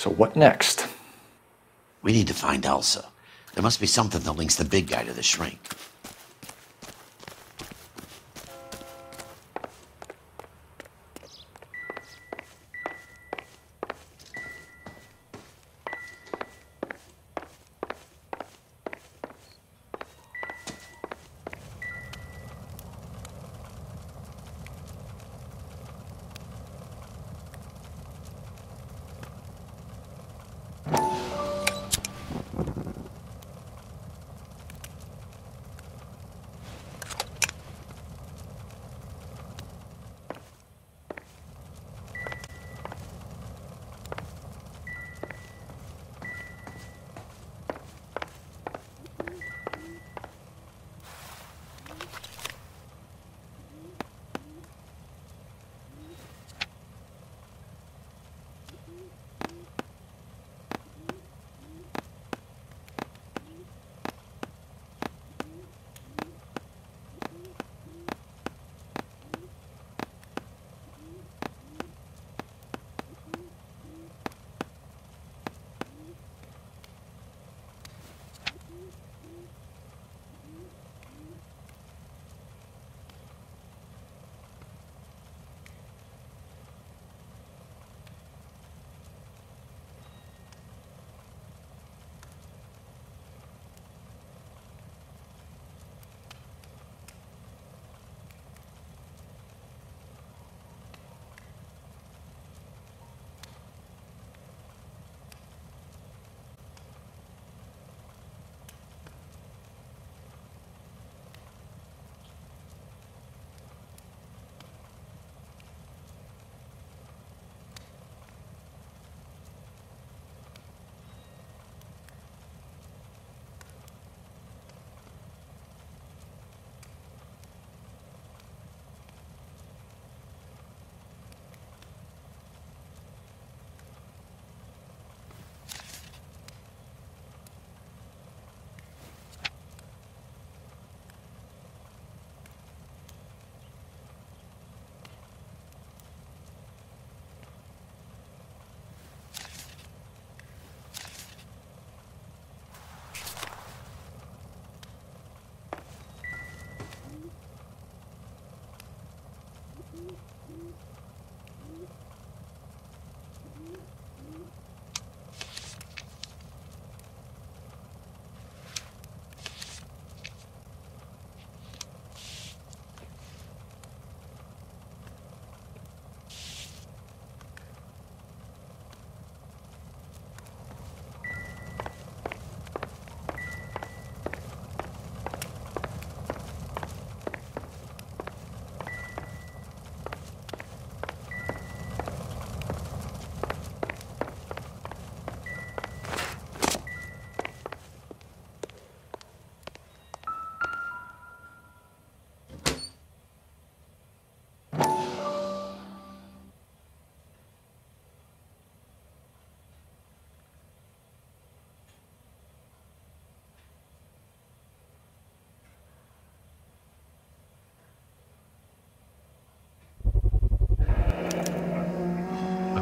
S20: So what next?
S17: We need to find Elsa. There must be something that links the big guy to the shrink.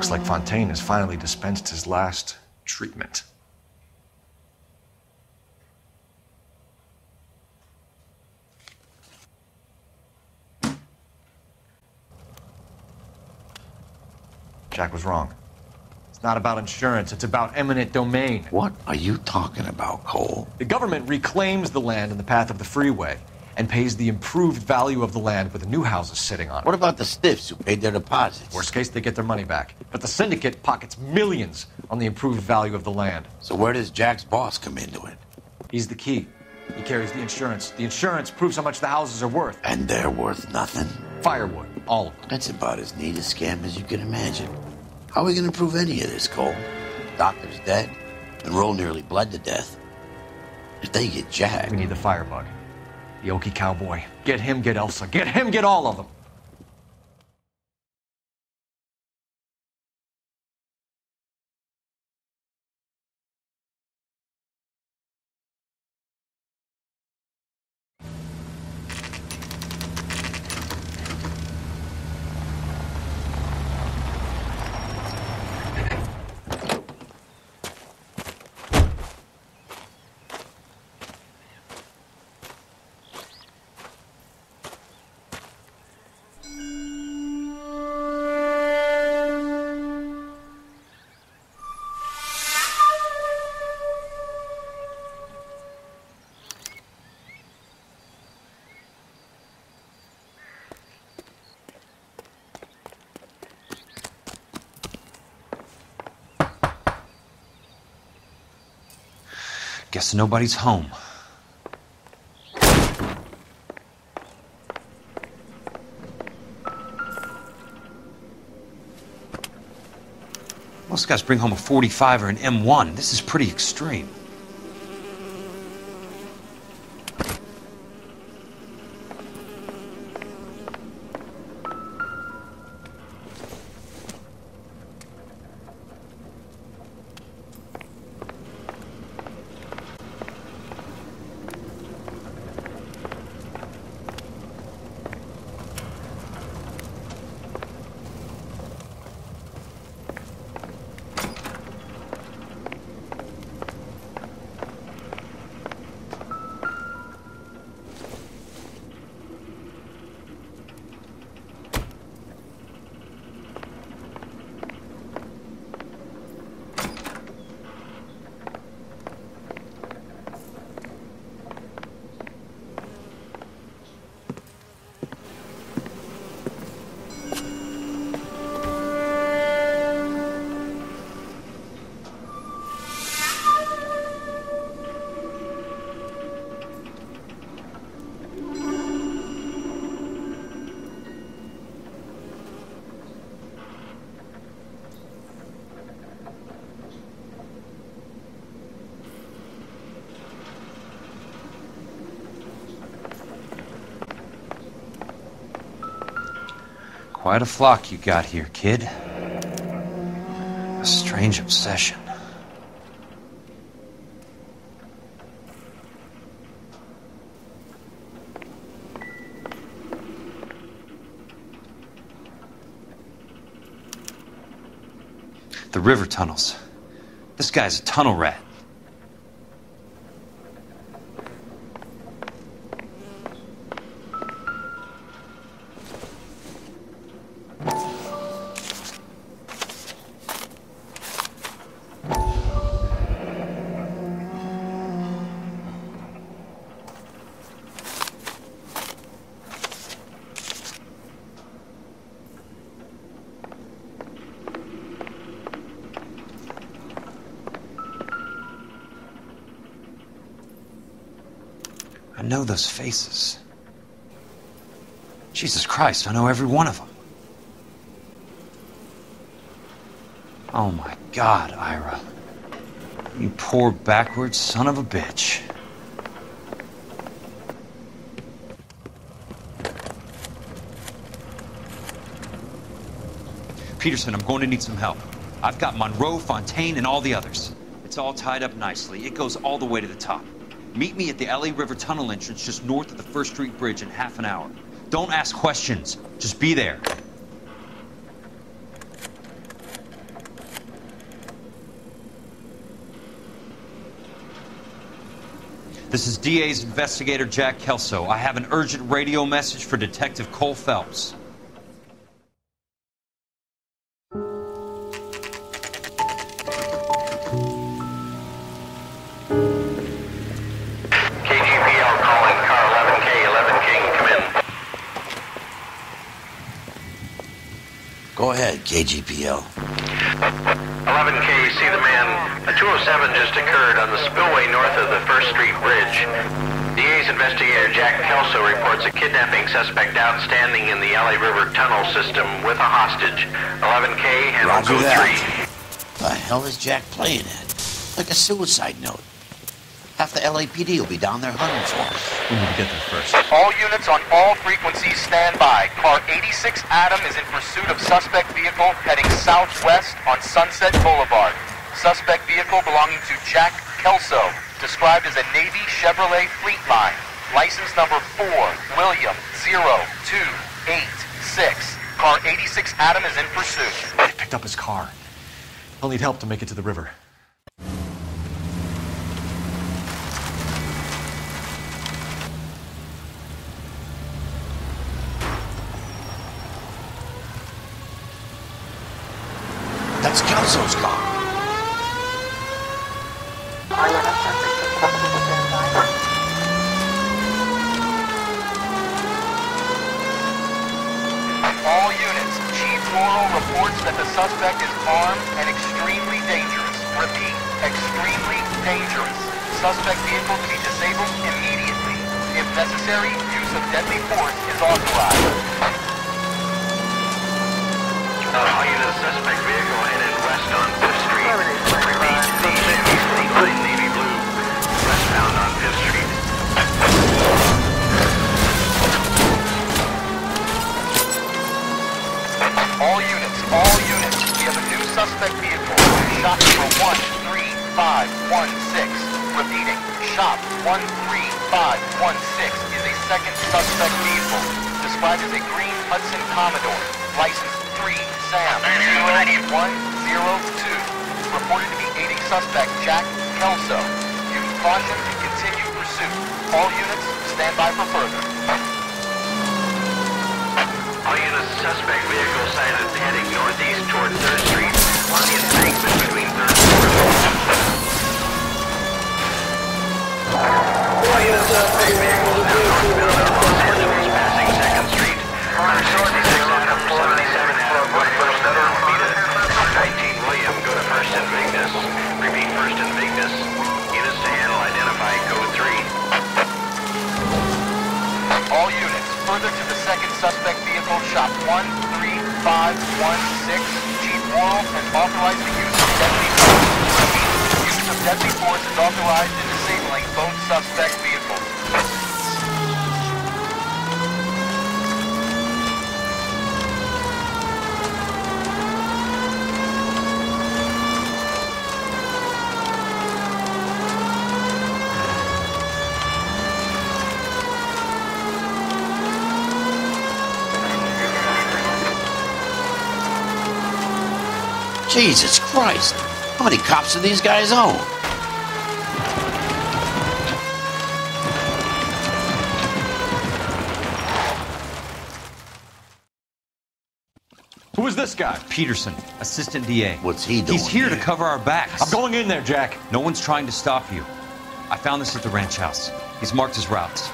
S20: Looks like Fontaine has finally dispensed his last treatment. Jack was wrong. It's not about insurance, it's about eminent domain.
S17: What are you talking about, Cole?
S20: The government reclaims the land in the path of the freeway and pays the improved value of the land with the new houses sitting on it.
S17: What about the stiffs who paid their deposits?
S20: Worst case, they get their money back. But the syndicate pockets millions on the improved value of the land.
S17: So where does Jack's boss come into it?
S20: He's the key. He carries the insurance. The insurance proves how much the houses are worth.
S17: And they're worth nothing?
S20: Firewood, all of them.
S17: That's about as neat a scam as you can imagine. How are we going to prove any of this, Cole? Doctor's dead, and Roll nearly bled to death. If they get Jack...
S20: We need the firebug. The Okie cowboy. Get him, get Elsa. Get him, get all of them.
S2: Guess nobody's home. Most guys bring home a 45 or an M1. This is pretty extreme. Quite a flock you got here, kid. A strange obsession. The river tunnels. This guy's a tunnel rat. I know those faces. Jesus Christ, I know every one of them. Oh my God, Ira. You poor backwards son of a bitch. Peterson, I'm going to need some help. I've got Monroe, Fontaine, and all the others. It's all tied up nicely. It goes all the way to the top. Meet me at the LA River Tunnel entrance just north of the First Street Bridge in half an hour. Don't ask questions. Just be there. This is DA's investigator Jack Kelso. I have an urgent radio message for Detective Cole Phelps.
S17: Go ahead, KGPL.
S11: 11K, see the man. A 207 just occurred on the spillway north of the First Street Bridge. DA's investigator Jack Kelso reports a kidnapping suspect outstanding in the LA River tunnel system with a hostage. 11K, handle
S17: Roger
S11: code
S17: that.
S11: 3.
S17: The hell is Jack playing at? Like a suicide note. Half the LAPD will be down there hunting for us.
S20: We need to get there first.
S14: All units on all frequencies stand by. Car 86 Adam is in pursuit of suspect vehicle heading southwest on Sunset Boulevard. Suspect vehicle belonging to Jack Kelso, described as a Navy Chevrolet Fleetline. License number 4, William 0286. Car 86 Adam is in pursuit.
S20: They picked up his car. He'll need help to make it to the river.
S17: That's Kelso's car.
S14: All units, Chief Laurel reports that the suspect is armed and extremely dangerous. Repeat, extremely dangerous. Suspect vehicle to be disabled immediately. If necessary, use of deadly force is authorized.
S11: All units, suspect vehicle headed west on 5th Street. Repeat, the Chevy Fleet Line Navy Blue, westbound on 5th Street.
S14: All units, we have a new suspect vehicle. Shop number 13516. Repeating, shop 13516 is a second suspect vehicle, described as a green Hudson Commodore, license 3 Sam 0102. Reported to be aiding suspect Jack Kelso. Use caution and continue pursuit. All units, stand by for further.
S11: All units, suspect vehicle sighted heading northeast toward 3rd Street on the embankment between 3rd and 4th. All units, suspect vehicle now northbound on Los Angeles, passing 2nd Street. 166 Adam, 77 Adam, right first and Alameda. 19 William, go to 1st and Vignes. Repeat, 1st and Vignes. Units to handle, identify, code 3.
S14: All units, further to the second suspect vehicle, shop 13516. Chief Worrell has authorized the use of deadly force. Repeat, use of deadly force is authorized in disabling both suspect vehicles.
S17: Jesus Christ. How many cops do these guys own?
S2: Who is this guy? Peterson, assistant DA.
S17: What's he doing?
S2: He's here to cover our backs.
S4: I'm going in there, Jack.
S2: No one's trying to stop you. I found this at the ranch house. He's marked his routes.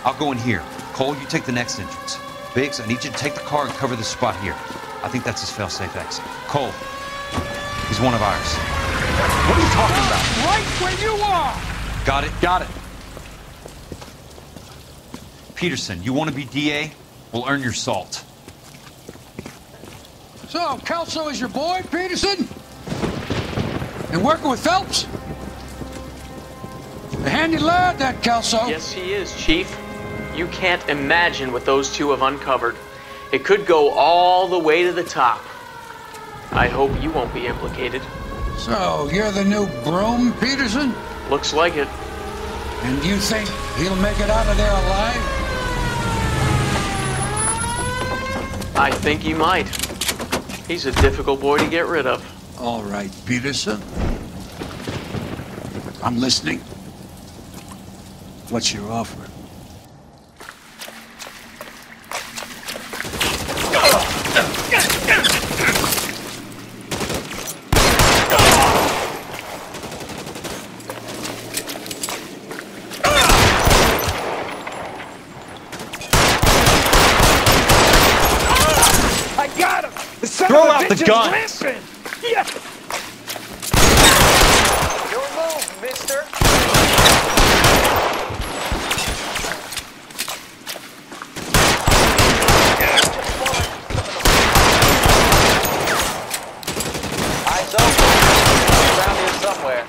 S2: I'll go in here. Cole, you take the next entrance. Biggs, I need you to take the car and cover this spot here. I think that's his fail-safe exit. Cole, he's one of ours.
S4: What are you talking about?
S13: Right where you are!
S2: Got it?
S4: Got it.
S2: Peterson, you want to be DA? We'll earn your salt.
S13: So, Kelso is your boy, Peterson? And working with Phelps? A handy lad, that Kelso.
S15: Yes, he is, Chief. You can't imagine what those two have uncovered. It could go all the way to the top. I hope you won't be implicated.
S13: So, you're the new broom, Peterson?
S15: Looks like it.
S13: And you think he'll make it out of there alive?
S15: I think he might. He's a difficult boy to get rid of.
S13: All right, Peterson. I'm listening. What's your offer?
S4: Throw out the gun!
S13: Yeah.
S15: Your move, mister. Eyes open. Around here somewhere.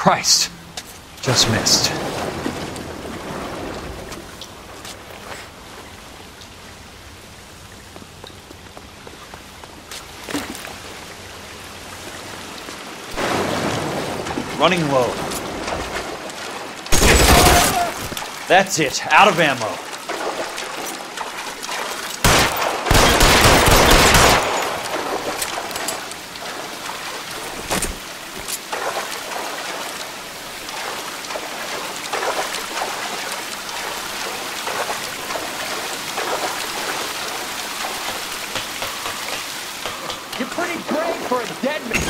S4: Christ. Just missed. Running low. That's it. Out of ammo.
S18: You're pretty brave for a dead man.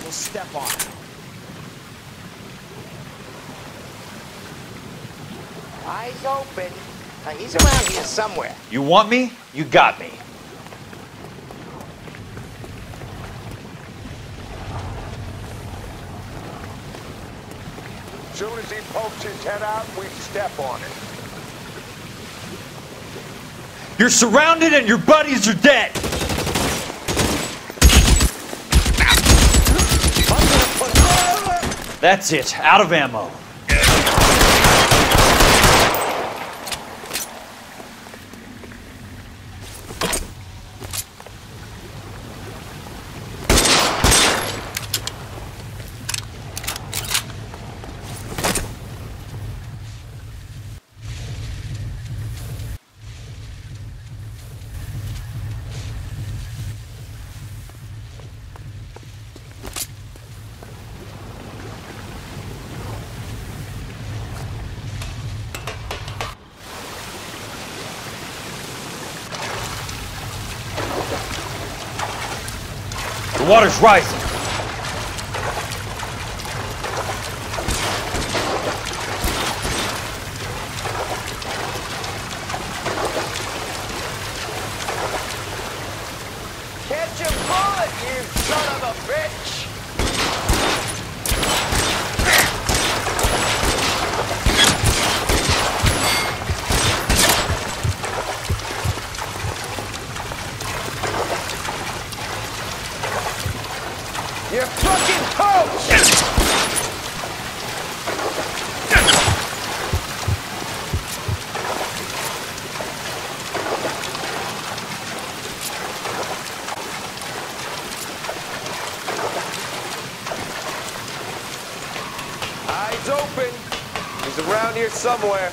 S18: Step on it. Eyes open. He's around here somewhere.
S4: You want me? You got me.
S7: Soon as he pokes his head out, we step on it.
S4: You're surrounded and your buddies are dead. That's it. Out of ammo. The water's rising.
S18: Catch a bullet, you son of a bitch! You're fucking toast! Eyes open. He's around here somewhere.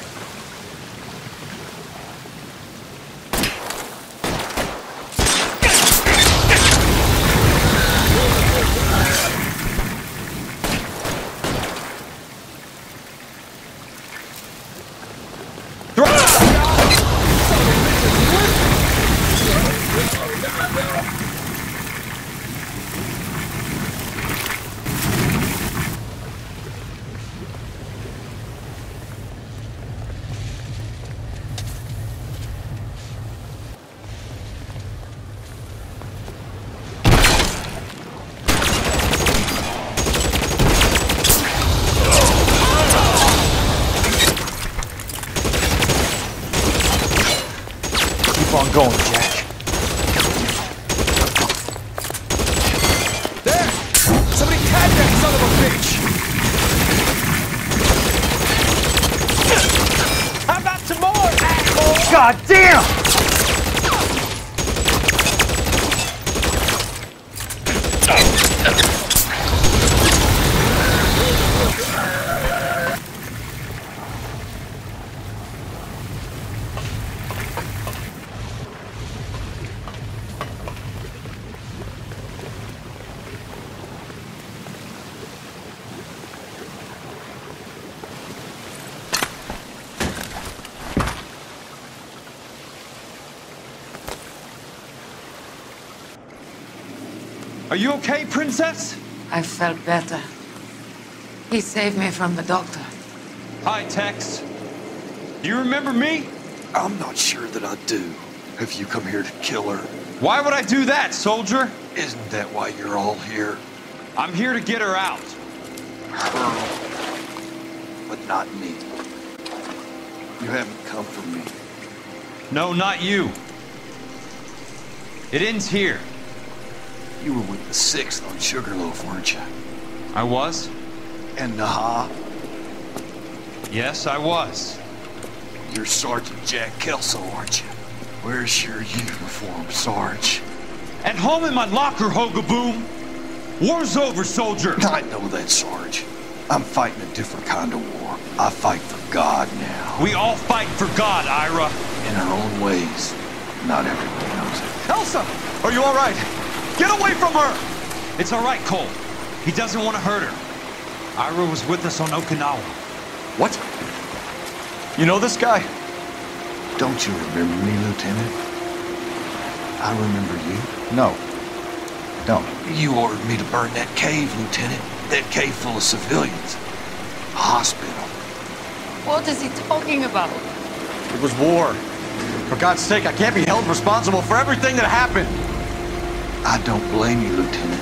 S4: going, Jack.
S21: There! Somebody tag that son of a bitch! How about some more, asshole?
S4: God damn!
S2: Are you okay, Princess?
S3: I felt better. He saved me from the doctor.
S2: Hi, Tex. Do you remember me?
S16: I'm not sure that I do. Have you come here to kill her?
S2: Why would I do that, soldier?
S16: Isn't that why you're all here?
S2: I'm here to get her out.
S16: Her. But not me. You haven't come for me.
S2: No, not you. It ends here.
S16: You were with the 6th on Sugarloaf, weren't you?
S2: I was?
S16: And Naha?
S2: Yes, I was.
S16: You're Sergeant Jack Kelso, aren't you? Where's your uniform, Sarge?
S2: At home in my locker, Hogaboom. War's over, soldier.
S16: I know that, Sarge. I'm fighting a different kind of war. I fight for God now.
S2: We all fight for God, Ira.
S16: In our own ways. Not everyone knows it.
S2: Elsa! Are you all right? Get away from her! It's all right, Cole. He doesn't want to hurt her. Ira was with us on Okinawa.
S16: What?
S20: You know this guy?
S16: Don't you remember me, Lieutenant? I remember you.
S20: No. Don't.
S16: You ordered me to burn that cave, Lieutenant. That cave full of civilians. A hospital.
S3: What is he talking about?
S20: It was war. For God's sake, I can't be held responsible for everything that happened.
S16: I don't blame you, Lieutenant.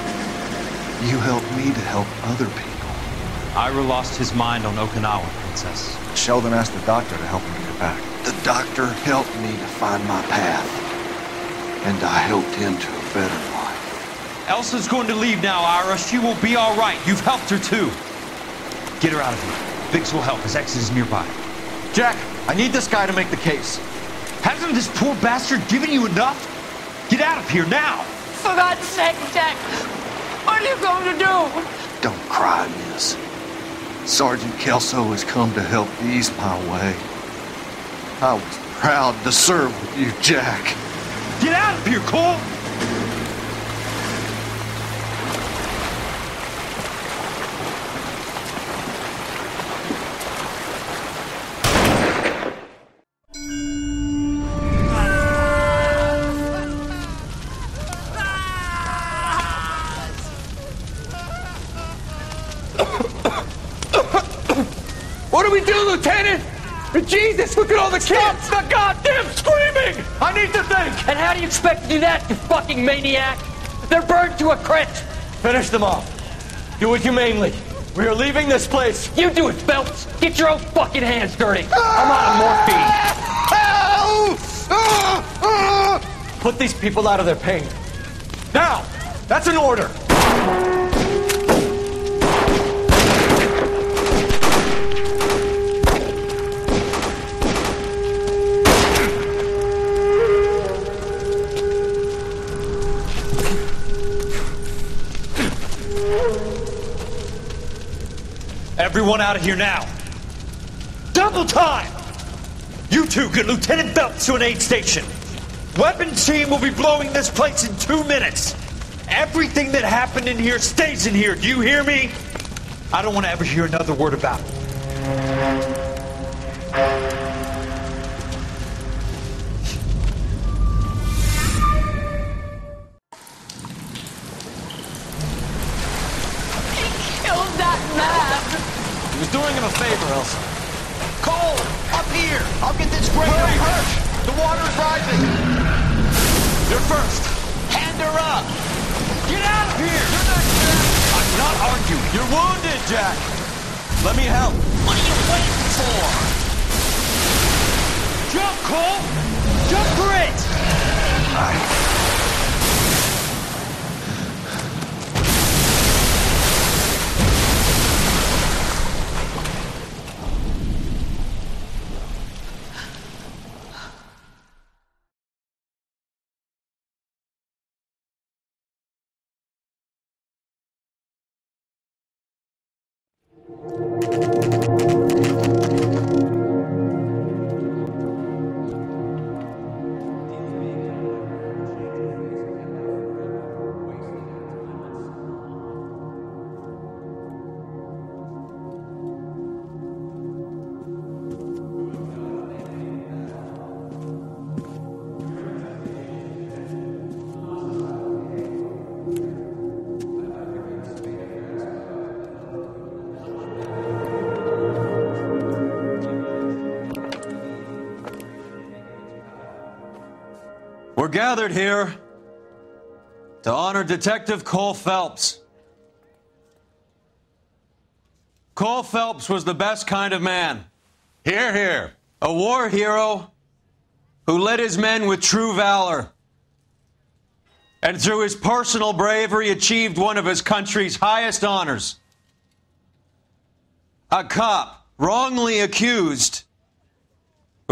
S16: You helped me to help other people.
S2: Ira lost his mind on Okinawa, Princess.
S20: Sheldon asked the doctor to help him get back.
S16: The doctor helped me to find my path. And I helped him to a better life.
S2: Elsa's going to leave now, Ira. She will be all right. You've helped her, too. Get her out of here. Viggs will help. His exit is nearby.
S20: Jack, I need this guy to make the case.
S2: Hasn't this poor bastard given you enough? Get out of here now!
S3: For God's sake, Jack! What are you going to do?
S16: Don't cry, miss. Sergeant Kelso has come to help ease my way. I was proud to serve with you, Jack.
S2: Get out of here, Cole!
S21: What do we do, Lieutenant? Jesus, look at all the kids! Stop the goddamn screaming! I need to think!
S12: And how do you expect to do that, you fucking maniac? They're burned to a crisp!
S21: Finish them off. Do it humanely. We are leaving this place.
S12: You do it, Phelps! Get your own fucking hands dirty! I'm on morphine!
S21: Put these people out of their pain. Now! That's an order!
S2: Everyone out of here now. Double time! You two get Lieutenant Phelps to an aid station. Weapons team will be blowing this place in 2 minutes. Everything that happened in here stays in here. Do you hear me? I don't want to ever hear another word about it.
S21: He was doing him a favor, Elsa.
S18: Cole, up here! I'll get this grader hurt! The water is rising!
S21: You're first!
S18: Hand her up!
S21: Get out of here! You're not Jack! I'm not arguing. You're wounded, Jack! Let me help.
S18: What are you waiting for?
S2: Jump, Cole!
S12: Jump for it!
S8: We're gathered here to honor Detective Cole Phelps. Cole Phelps was the best kind of man.
S21: Hear, hear.
S8: A war hero who led his men with true valor. And through his personal bravery achieved one of his country's highest honors. A cop wrongly accused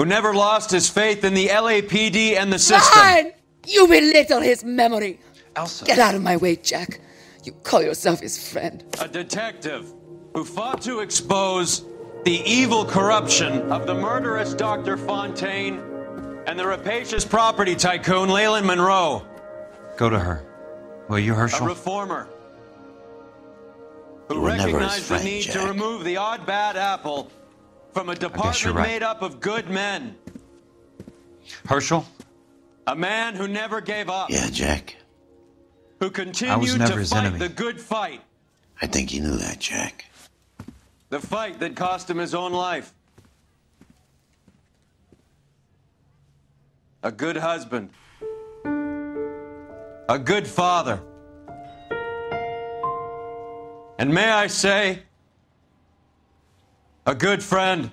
S8: who never lost his faith in the LAPD and the system.
S3: Fine! You belittle his memory.
S8: Elsa.
S3: Get out of my way, Jack. You call yourself his friend.
S8: A detective who fought to expose the evil corruption of the murderous Dr. Fontaine and the rapacious property tycoon Leyland Monroe.
S2: Go to her. Will you, Herschel?
S8: A reformer who
S17: You were never his
S8: recognized
S17: friend,
S8: the need
S17: Jack.
S8: to remove the odd bad apple from a department
S2: right.
S8: made up of good men.
S2: Herschel?
S8: A man who never gave up.
S17: Yeah, Jack.
S8: Who
S2: I was
S8: continued
S2: never
S8: to
S2: his
S8: fight
S2: enemy.
S8: the good fight.
S17: I think you knew that, Jack.
S8: The fight that cost him his own life. A good husband. A good father. And may I say, a good friend.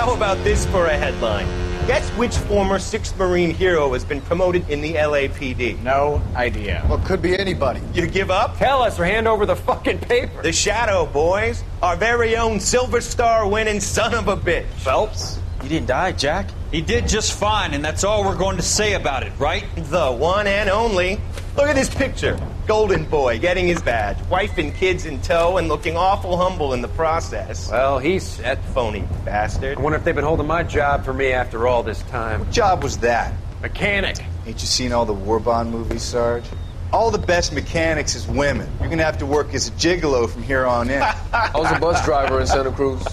S5: How about this for a headline? Guess which former 6th Marine hero has been promoted in the LAPD?
S19: No idea.
S9: Well, could be anybody.
S5: You give up?
S8: Tell us or hand over the fucking paper.
S5: The Shadow, boys. Our very own Silver Star winning son of a bitch.
S2: Phelps?
S6: You didn't die, Jack.
S2: He did just fine, and that's all we're going to say about it, right?
S5: The one and only. Look at this picture. Golden boy getting his badge, wife and kids in tow, and looking awful humble in the process.
S8: Well, he's set.
S5: Phony bastard.
S8: I wonder if they've been holding my job for me after all this time.
S19: What job was that?
S8: Mechanic.
S19: Ain't you seen all the war bond movies, Sarge? All the best mechanics is women. You're gonna have to work as a gigolo from here on in.
S21: I was a bus driver in Santa Cruz.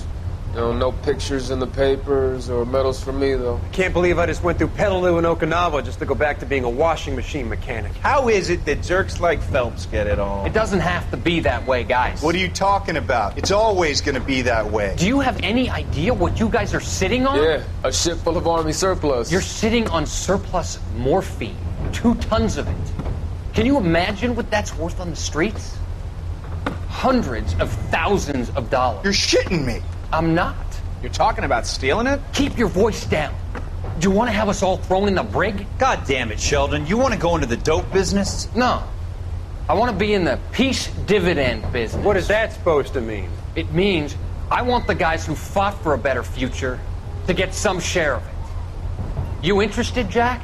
S21: No pictures in the papers or medals for me, though.
S8: I can't believe I just went through Petaloo and Okinawa just to go back to being a washing machine mechanic.
S5: How is it that jerks like Phelps get it all?
S12: It doesn't have to be that way, guys.
S19: What are you talking about? It's always gonna be that way.
S12: Do you have any idea what you guys are sitting on?
S21: Yeah, a ship full of Army surplus.
S12: You're sitting on surplus morphine. 2 tons of it. Can you imagine what that's worth on the streets? Hundreds of thousands of dollars.
S19: You're shitting me.
S12: I'm not.
S19: You're talking about stealing it?
S12: Keep your voice down. Do you want to have us all thrown in the brig?
S2: God damn it, Sheldon. You want to go into the dope business?
S12: No. I want to be in the peace dividend business.
S8: What is that supposed to mean?
S12: It means I want the guys who fought for a better future to get some share of it. You interested, Jack?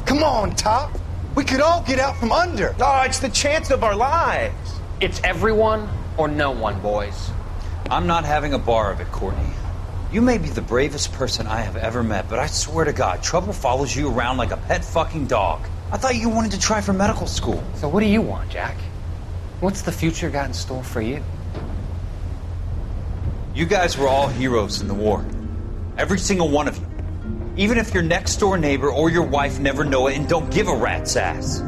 S19: Come on, Top. We could all get out from under.
S5: Oh, it's the chance of our lives.
S12: It's everyone or no one, boys.
S2: I'm not having a bar of it, Courtney. You may be the bravest person I have ever met, but I swear to God, trouble follows you around like a pet fucking dog. I thought you wanted to try for medical school.
S12: So what do you want, Jack? What's the future got in store for you?
S2: You guys were all heroes in the war. Every single one of you. Even if your next door neighbor or your wife never know it and don't give a rat's ass.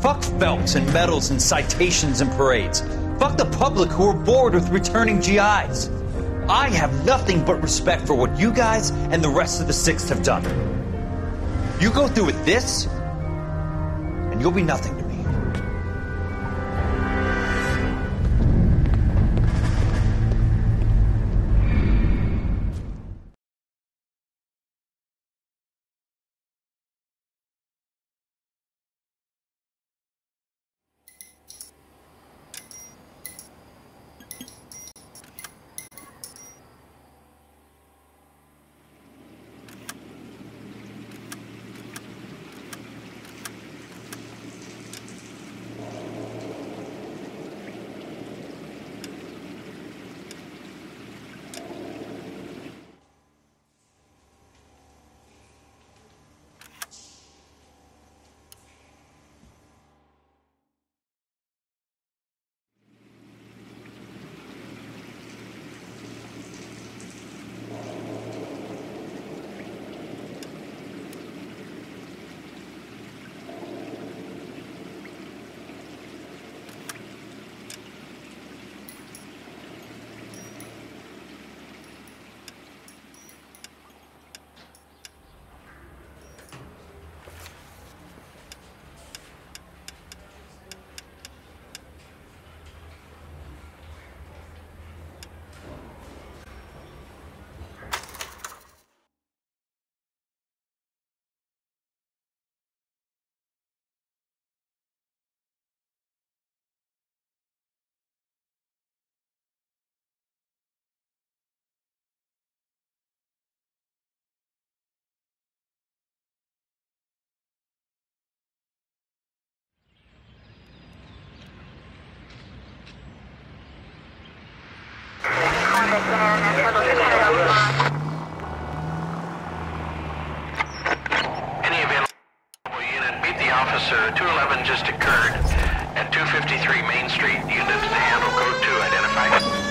S2: Fuck Phelps and medals and citations and parades. Fuck the public who are bored with returning GIs. I have nothing but respect for what you guys and the rest of the 6th have done. You go through with this, and you'll be nothing to me.
S11: Any available unit, meet the officer. 211 just occurred at 253 Main Street. Units to handle code 2. Identify.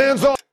S1: Hands off!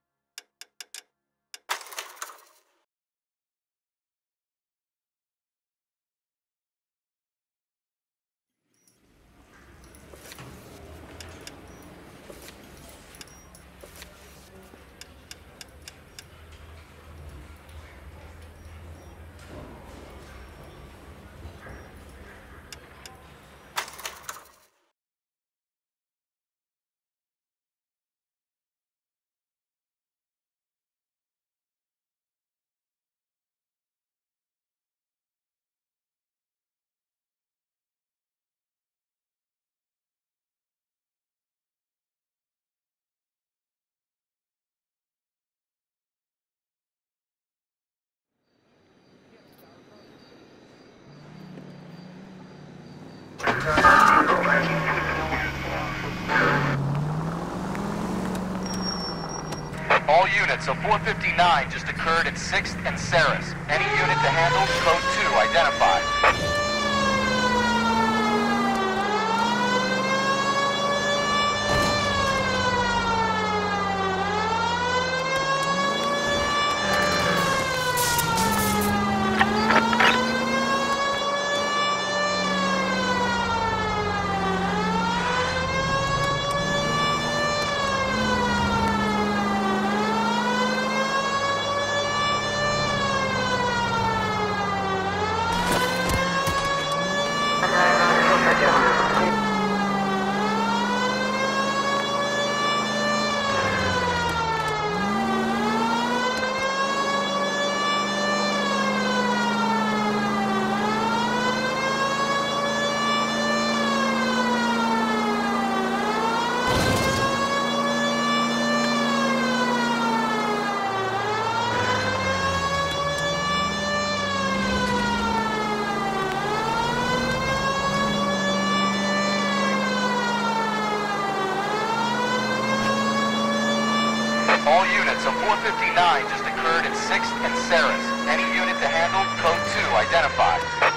S14: All units, a 459 just occurred at 6th and Saris. Any unit to handle, code 2, identify. All units, a 459 just occurred at 6th and Saris. Any unit to handle, code 2, identify.